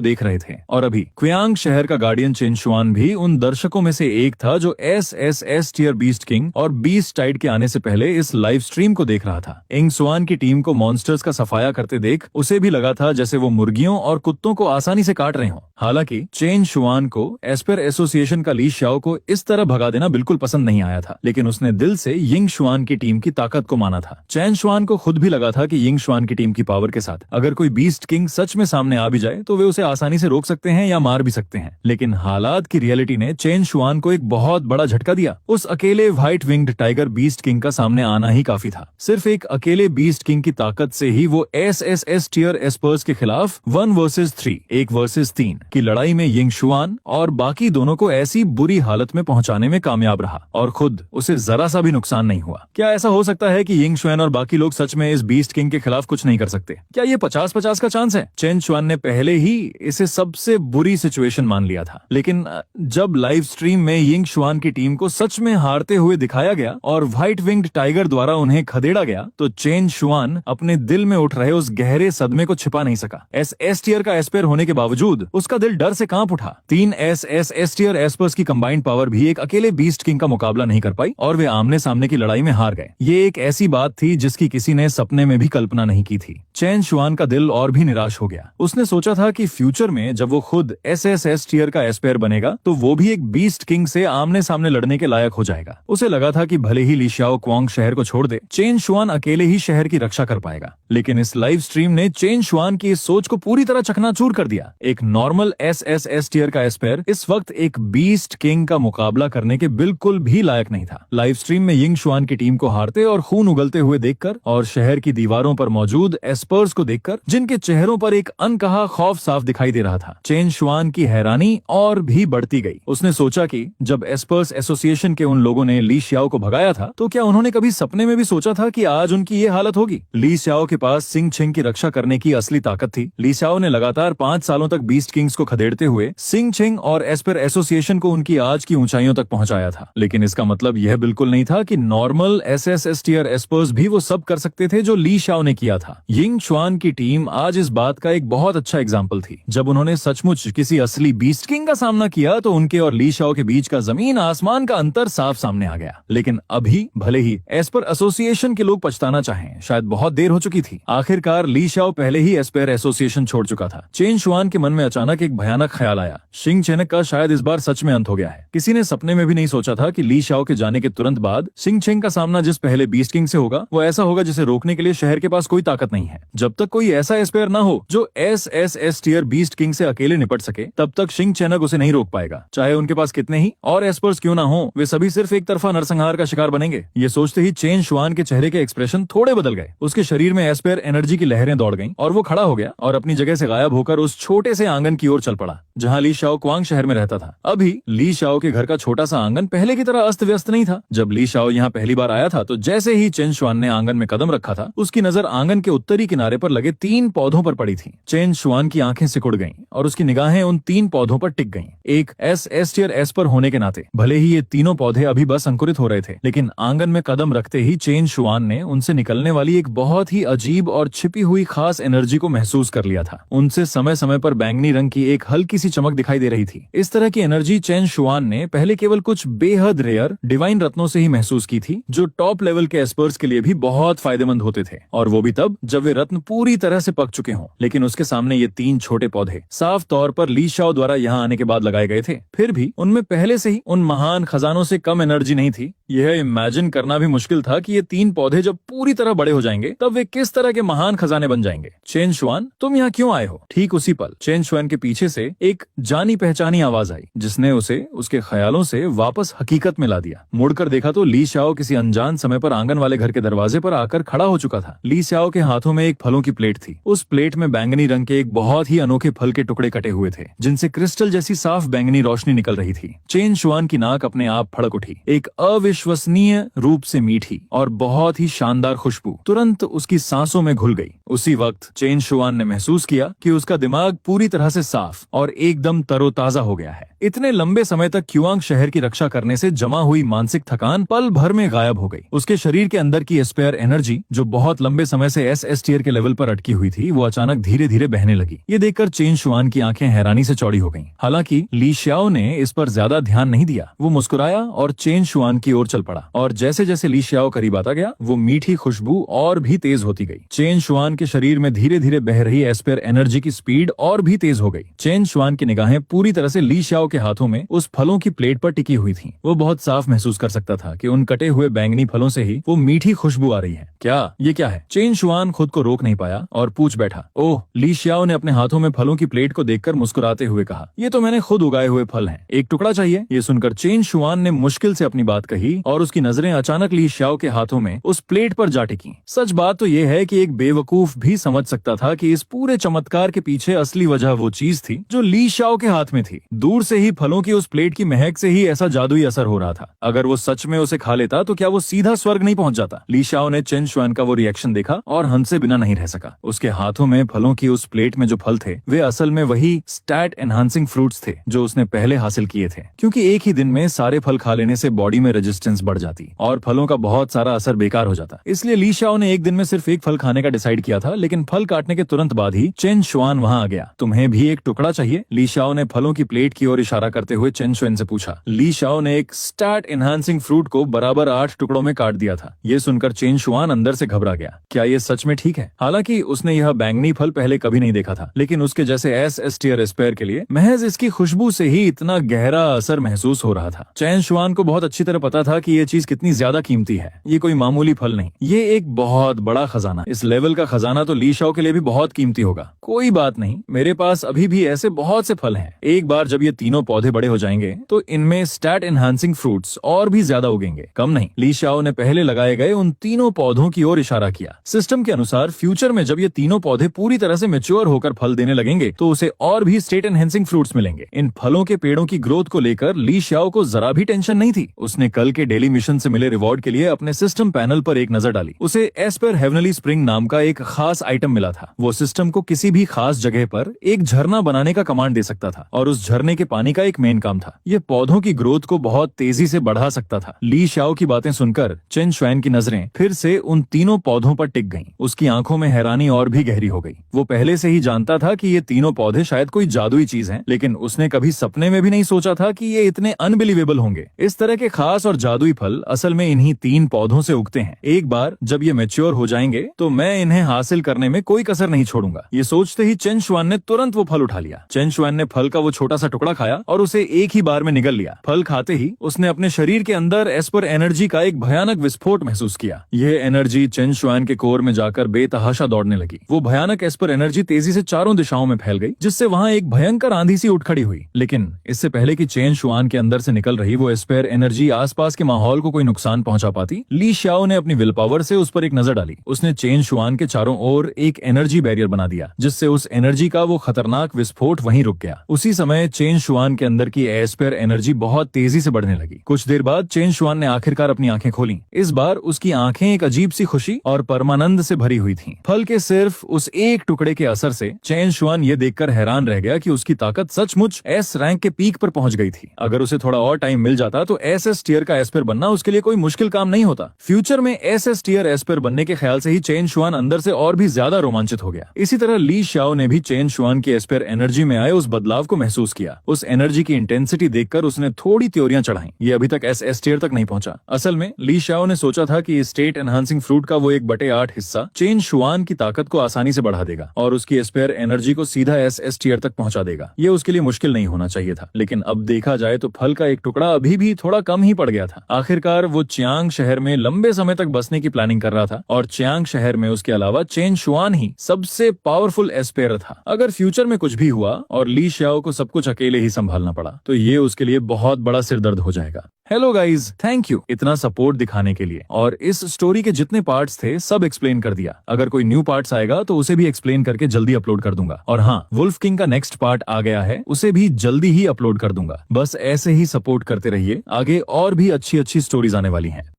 देख रहे थे। और अभी क्वियांग शहर का गार्डियन चेन शुआन भी उन दर्शकों में से एक था जो एस टियर बीस्ट किंग और बीस्ट टाइड के आने से पहले इस लाइव स्ट्रीम को देख रहा था। यिंग शुआन की टीम को मॉन्स्टर्स का सफाया करते देख उसे भी लगा था जैसे वो मुर्गियों और कुत्तों को आसानी से काट रहे हों। हालांकि चेन शुआन को एस्पेयर एसोसिएशन का ली शाओ को इस तरह भगा देना बिल्कुल पसंद नहीं आया था, लेकिन उसने दिल से यिंग शुआन की टीम की ताकत को माना था। चेन शुआन को खुद भी लगा था कि यिंग शुआन की टीम की पावर के साथ अगर कोई बीस्ट किंग सच में सामने आ भी जाए तो वे उसे आसानी से रोक सकते हैं या मार भी सकते हैं। लेकिन हालात की रियलिटी ने चेन शुआन को एक बहुत बड़ा झटका दिया। उस अकेले white winged tiger beast king का सामने आना ही काफी था। सिर्फ एक अकेले बीस्ट किंग की ताकत से ही वो एस टियर एस्पर्स के खिलाफ 1 वर्सेस 3 1 वर्सेस 3 की लड़ाई में यिंग शुआन और बाकी दोनों को ऐसी बुरी हालत में पहुंचाने में कामयाब रहा और खुद उसे जरा सा भी नुकसान नहीं हुआ। क्या ऐसा हो सकता है कि यिंग शुआन और बाकी लोग सच में इस बीस्ट किंग के खिलाफ कुछ नहीं कर सकते? क्या ये 50-50 का चांस है? चेन शुआन ने पहले ही इसे सबसे बुरी सिचुएशन मान लिया था, लेकिन जब लाइव स्ट्रीम में यिंग शुआन की टीम को सच में हारते हुए दिखाया गया और व्हाइट विंग्ड टाइगर द्वारा उन्हें खदेड़ा गया तो चेन शुआन अपने दिल में उठ रहे उस गहरे सदमे को छिपा नहीं सका। एस टियर का एस्पेयर होने के बावजूद उसका दिल डर से कांप उठा। 3 एस टियर एस्पर्स की कंबाइंड पावर भी एक अकेले बीस्ट किंग का मुकाबला नहीं कर पाई और वे आमने सामने की लड़ाई में हार गए। ये एक ऐसी बात थी जिसकी किसी ने सपने में भी कल्पना नहीं की थी। चेन शुआन का दिल और भी निराश हो गया। उसने सोचा था कि फ्यूचर में जब वो खुद एस टियर का एस्पेयर बनेगा तो वो भी एक बीस्ट किंग से आमने सामने लड़ने के लायक हो जाएगा। उसे लगा था कि भले ही ली शाओ क्वांग शहर को छोड़ दे, चेन शुआन अकेले ही शहर की रक्षा कर पाएगा। लेकिन इस लाइव स्ट्रीम ने चेन शुआन की इस सोच को पूरी तरह चकनाचूर कर दिया। एक नॉर्मल एस टियर का एस्पेयर इस वक्त एक बीस्ट किंग का मुकाबला करने के बिल्कुल भी लायक नहीं था। लाइव स्ट्रीम में यिंग शुआन की टीम को हारते और खून उगलते हुए देखकर और शहर की दीवारों पर मौजूद एस्पर्स को देखकर जिनके चेहरों पर एक अनकहा खौफ साफ दिखाई दे रहा था, चेन शुआन की हैरानी और भी बढ़ती गई। उसने सोचा कि जब एस्पर्स एसोसिएशन के उन लोगों ने ली शाओ को भगाया था तो क्या उन्होंने कभी सपने में भी सोचा था कि आज उनकी ये हालत होगी? ली शाओ के पास सिंग छिंग की रक्षा करने की असली ताकत थी। ली शाओ ने लगातार 5 सालों तक बीस्ट किंग्स को खदेड़ते हुए सिंग छिंग और एस्पेयर एसोसिएशन को उनकी आज की ऊंचाइयों तक पहुंचाया था। लेकिन इसका मतलब यह बिल्कुल नहीं था कि नॉर्मल एस टियर एस्पर्स भी वो सब कर सकते थे जो ली शाओ ने किया था। यिंग शुआन की टीम आज इस बात का एक बहुत अच्छा एग्जाम्पल थी। जब उन्होंने सचमुच किसी असली बीस्ट किंग का सामना किया तो उनके और ली शाओ के बीच का जमीन आसमान का अंतर साफ सामने आ गया। लेकिन अभी भले ही एस्पेयर एसोसिएशन के लोग पछताना चाहें, शायद बहुत देर हो चुकी थी। आखिरकार ली शाओ पहले ही एस्पेयर एसोसिएशन छोड़ चुका था। चेन शुआन के मन में अचानक एक भयानक ख्याल आया, शिंग चेनक का शायद इस बार सच में अंत हो गया है। किसी ने सपने में भी नहीं सोचा था कि ली शाओ के जाने के तुरंत बाद शिंग चेंग का सामना जिस पहले बीस्ट किंग से होगा वो ऐसा होगा जिसे रोकने के लिए शहर के पास कोई ताकत नहीं है। जब तक कोई ऐसा एस्पेयर ना हो जो एस टियर बीस्ट किंग से अकेले निपट सके तब तक शिंग चेनक उसे नहीं रोक पाएगा। चाहे उनके पास कितने ही और एस्पर्स क्यों ना हो, वे सभी सिर्फ एक तरफा नरसंहार का शिकार बनेंगे। ये सोचते ही चेन शुआन के चेहरे के एक्सप्रेशन थोड़े बदल गए। उसके शरीर में एस्पेयर एनर्जी की लहरें दौड़ गईं और वो खड़ा हो गया और अपनी जगह से गायब होकर उस छोटे से आंगन की ओर चल पड़ा जहां ली शाओ क्वांग शहर में रहता था। अभी ली शाओ के घर का छोटा सा आंगन पहले की तरह अस्त व्यस्त नहीं था। जब ली शाओ यहाँ पहली बार आया था तो जैसे ही चेन शुआन ने आंगन में कदम रखा था उसकी नजर आंगन के उत्तरी किनारे पर लगे 3 पौधों पर पड़ी थी। चेन शुआन की आंखें सिकुड़ गईं और उसकी निगाहें उन 3 पौधों पर टिक गईं। एक एस टियर एस्पर होने के नाते भले ही ये तीनों पौधे अभी बस अंकुरित हो रहे थे, लेकिन आंगन में कदम रखते ही चेन शुआन ने उनसे निकलने वाली एक बहुत ही अजीब और छिपी हुई खास एनर्जी को महसूस कर लिया था। उनसे समय समय पर बैंगनी रंग की एक हल्की सी चमक दिखाई दे रही थी। इस तरह की एनर्जी चेन शुआन ने पहले केवल कुछ बेहद रेयर डिवाइन रत्नों से ही महसूस की थी, जो टॉप लेवल के एस्पर्स के लिए भी बहुत फायदेमंद होते थे, और वो भी तब जब वे रत्न पूरी तरह से पक चुके हों। लेकिन उसके सामने ये 3 छोटे पौधे साफ तौर पर ली शाओ द्वारा यहाँ आने के बाद लगाए गए थे। फिर भी उनमें पहले से ही उन महान खजानों से कम एनर्जी नहीं थी। यह इमेजिन करना भी मुश्किल था कि ये 3 पौधे जब पूरी तरह बड़े हो जाएंगे तब वे किस तरह के महान खजाने बन जाएंगे। चेन शुआन, तुम यहाँ क्यों आए हो? ठीक उसी पल चेन शुआन के पीछे से एक जानी पहचानी आवाज आई, जिसने उसे उसके ख्यालों से वापस हकीकत में ला दिया। मुड़कर देखा तो ली शाओ किसी अनजान समय पर आंगन वाले घर के दरवाजे पर आकर खड़ा हो चुका था। ली शाओ के हाथों में एक फलों की प्लेट थी। उस प्लेट में बैंगनी रंग के एक बहुत ही अनोखे फल के टुकड़े कटे हुए थे, जिनसे क्रिस्टल जैसी साफ बैंगनी रोशनी निकल रही थी। चेन शुआन की नाक अपने आप फड़क उठी। एक अविश्वसनीय रूप से मीठी और बहुत ही शानदार खुशबू तुरंत उसकी सांसों में घुल गई। उसी वक्त चेन शुआन ने महसूस किया कि उसका दिमाग पूरी तरह से साफ और एकदम तरोताजा हो गया है। इतने लंबे समय तक क्युआंग शहर की रक्षा करने से जमा हुई मानसिक थकान पल भर में गायब हो गई। उसके शरीर के अंदर की स्पेयर एनर्जी, जो बहुत लंबे समय से एस टियर के लेवल पर अटकी हुई थी, वो अचानक धीरे धीरे बहने लगी। ये देखकर चेन शुआन की आंखें हैरानी से चौड़ी हो गईं। हालांकि ली शाओ ने इस पर ज्यादा ध्यान नहीं दिया। वो मुस्कुराया और चेन शुआन की ओर चल पड़ा, और जैसे जैसे ली शाओ करीब आता गया, वो मीठी खुशबू और भी तेज होती गई। चेन शुआन के शरीर में धीरे धीरे बह रही एस्पेयर एनर्जी की स्पीड और भी तेज हो गई। चेन शुआन की निगाहें पूरी तरह से ली शाओ के हाथों में उस फलों की प्लेट पर टिकी हुई थी। वो बहुत साफ महसूस कर सकता था कि उन कटे हुए बैंगनी फलों से ही वो मीठी खुशबू आ रही है। ये क्या है? चेन शुआन खुद को रोक नहीं पाया और पूछ बैठा। ओह, ली शाओ ने अपने हाथों में फलों की प्लेट को देखकर मुस्कुराते हुए कहा, ये तो मैंने खुद उगाए हुए फल हैं। एक टुकड़ा चाहिए? ये सुनकर चेन शुआन ने मुश्किल से अपनी बात कही और उसकी नजरें अचानक ली शाओ के हाथों में उस प्लेट पर जा टिकी। सच बात तो ये है कि एक बेवकूफ भी समझ सकता था कि इस पूरे चमत्कार के पीछे असली वजह वो चीज थी जो ली शाओ के हाथ में थी। दूर से ही फलों की उस प्लेट की महक से ही ऐसा जादुई असर हो रहा था। अगर वो सच में उसे खा लेता तो क्या वो सीधा स्वर्ग नहीं पहुंच जाता? ली शाओ ने चेन शुआन का वो रिएक्शन देखा और हंसे बिना नहीं रह सका। उसके हाथों में फलों की उस प्लेट में जो फल थे, वे असल में वही स्टैट एनहांसिंग फ्रूट्स थे जो उसने पहले हासिल किए थे। क्योंकि एक ही दिन में सारे फल खा लेने से बॉडी में रेजिस्टेंस बढ़ जाती और फलों का बहुत सारा असर बेकार हो जाता। इसलिए ली शाओ ने एक दिन में सिर्फ एक फल खाने का डिसाइड किया था, लेकिन फल काटने के तुरंत बाद ही चेन शुआन वहां आ गया। तुम्हें भी एक टुकड़ा चाहिए? ली शाओ ने फलों की प्लेट की ओर इशारा करते हुए चेन शुआन से पूछा। ली शाओ ने एक स्टैट एनहांसिंग फ्रूट को बराबर 8 टुकड़ों में काट दिया था। ये सुनकर चेन शुआन अंदर से घबरा गया। क्या ये सच में ठीक है? हालांकि उसने यह बैंगनी फल पहले कभी नहीं देखा था, लेकिन उसके जैसे एस टियर एस्पेयर के लिए महज इसकी खुशबू से ही इतना गहरा असर महसूस हो रहा था। चेन शुआन को बहुत अच्छी तरह पता था कि ये चीज कितनी ज्यादा कीमती है। ये कोई मामूली फल नहीं, ये एक बहुत बड़ा खजाना। इस लेवल का खजाना तो ली शाओ के लिए भी बहुत कीमती होगा। कोई बात नहीं, मेरे पास अभी भी ऐसे बहुत से फल हैं। एक बार जब ये तीनों पौधे बड़े हो जाएंगे तो इनमें स्टैट एनहांसिंग फ्रूट्स और भी ज्यादा उगेंगे। कम नहीं। ली शाओ ने पहले लगाए गए उन तीनों पौधों की ओर इशारा किया। सिस्टम के अनुसार फ्यूचर में जब ये तीनों पौधे पूरी तरह से मैच्योर होकर फल देने लगेंगे तो उसे और भी स्टेट एनहांसिंग फ्रूट्स मिलेंगे। इन फलों के पेड़ों की ग्रोथ को लेकर ली शाओ को जरा भी टेंशन नहीं थी। उसने कल के डेली मिशन से मिले रिवॉर्ड के लिए अपने सिस्टम पैनल पर एक नजर डाली। उसे एस्पेयर हेवनली स्प्रिंग नाम का एक खास आइटम मिला था। वो सिस्टम को किसी भी खास जगह पर एक झरना बनाने का कमांड दे सकता था और उस झरने के पानी का एक मेन काम था। ये पौधों की ग्रोथ को बहुत तेजी से बढ़ा सकता था। ली शाओ की बातें सुनकर चेन शुआन की नजरें फिर से उन तीनों पौधों पर टिक गईं। उसकी आंखों में हैरानी और भी गहरी हो गई। वो पहले से ही जानता था कि ये तीनों पौधे शायद कोई जादुई चीज हैं, लेकिन उसने कभी सपने में भी नहीं सोचा था कि ये इतने अनबिलीवेबल होंगे। इस तरह के खास और जादुई फल असल में इन्हीं 3 पौधों से उगते हैं। एक बार जब ये मैच्योर हो जाएंगे तो मैं इन्हें हासिल करने में कोई कसर नहीं छोड़ूंगा। ये सोचते ही चेन शुआन ने तुरंत वो फल उठा लिया। चेन शुआन ने फल का वो छोटा सा टुकड़ा खाया और उसे एक ही बार में निगल लिया। फल खाते ही उसने अपने शरीर के अंदर एस्पर एनर्जी का एक भयानक विस्फोट महसूस किया। यह एनर्जी चेन शुआन के कोर में जाकर बेतहाशा दौड़ने लगी। वो भयानक एस्पर एनर्जी तेजी से चारों दिशाओं में फैल गई, जिससे वहां एक भयंकर आंधी सी उठ खड़ी हुई। लेकिन इससे पहले कि चेन शुआन के अंदर से निकल रही वो एस्पर एनर्जी आसपास के के माहौल को कोई नुकसान पहुंचा पाती। ली शाओ ने अपनी विल पावर से उस पर एक नजर डाली। उसने चेन शुआन के चारों ओर एक एनर्जी बैरियर बना दिया, जिससे उस एनर्जी का वो खतरनाक विस्फोट वहीं रुक गया। उसी समय चेन शुआन के अंदर की एस्पेयर एनर्जी बहुत तेजी से बढ़ने लगी। कुछ देर बाद चेन शुआन ने आखिरकार अपनी आंखें खोली। इस बार उसकी आंखें एक अजीब सी खुशी और परमानंद से भरी हुई थीं। फल के सिर्फ उस एक टुकड़े के असर से चेन शुआन ये देखकर हैरान रह गया कि उसकी ताकत सचमुच एस रैंक के पीक पर पहुंच गई थी। अगर उसे थोड़ा और टाइम मिल जाता तो एसएस टियर का एस्पेयर बनना उसके लिए कोई मुश्किल काम नहीं होता। फ्यूचर में एसएस टियर एस्पेयर बनने के ख्याल से ही चेन शुआन अंदर से और भी ज्यादा रोमांचित हो गया। इसी तरह ली शाओ ने भी चेन शुआन की एस्पेयर एनर्जी में आए उस बदलाव को महसूस किया। उस एनर्जी की इंटेंसिटी देखकर उसने थोड़ी थ्योरियां चढ़ाई। ये अभी तक एसएस टियर तक नहीं पहुंचा। असल में ली शाओ ने सोचा था कि स्टेट एनहांसिंग फ्रूट का वो 1/8 हिस्सा चेन शुआन की ताकत को आसानी से बढ़ा देगा और उसकी एस्पेयर एनर्जी को सीधा एसएस टियर तक पहुंचा देगा। ये उसके लिए मुश्किल नहीं होना चाहिए था, लेकिन अब देखा जाए तो फल का एक टुकड़ा अभी भी थोड़ा कम ही पड़ गया था। आखिरकार वो चियांग शहर में लंबे समय तक बसने की प्लानिंग कर रहा था और चियांग शहर में उसके अलावा चेन शुआन ही सबसे पावरफुल एस्पेयर था। अगर फ्यूचर में कुछ भी हुआ और ली शाओ को सब कुछ अकेले ही संभालना पड़ा तो ये उसके लिए बहुत बड़ा सिरदर्द हो जाएगा। हेलो गाइज, थैंक यू इतना सपोर्ट दिखाने के लिए। और इस स्टोरी के जितने पार्ट्स थे सब एक्सप्लेन कर दिया। अगर कोई न्यू पार्ट्स आएगा तो उसे भी एक्सप्लेन करके जल्दी अपलोड कर दूंगा। और हाँ, वुल्फ किंग का नेक्स्ट पार्ट आ गया है, उसे भी जल्दी ही अपलोड कर दूंगा। बस ऐसे ही सपोर्ट करते रहिए, आगे और भी अच्छी अच्छी स्टोरीज आने वाली हैं।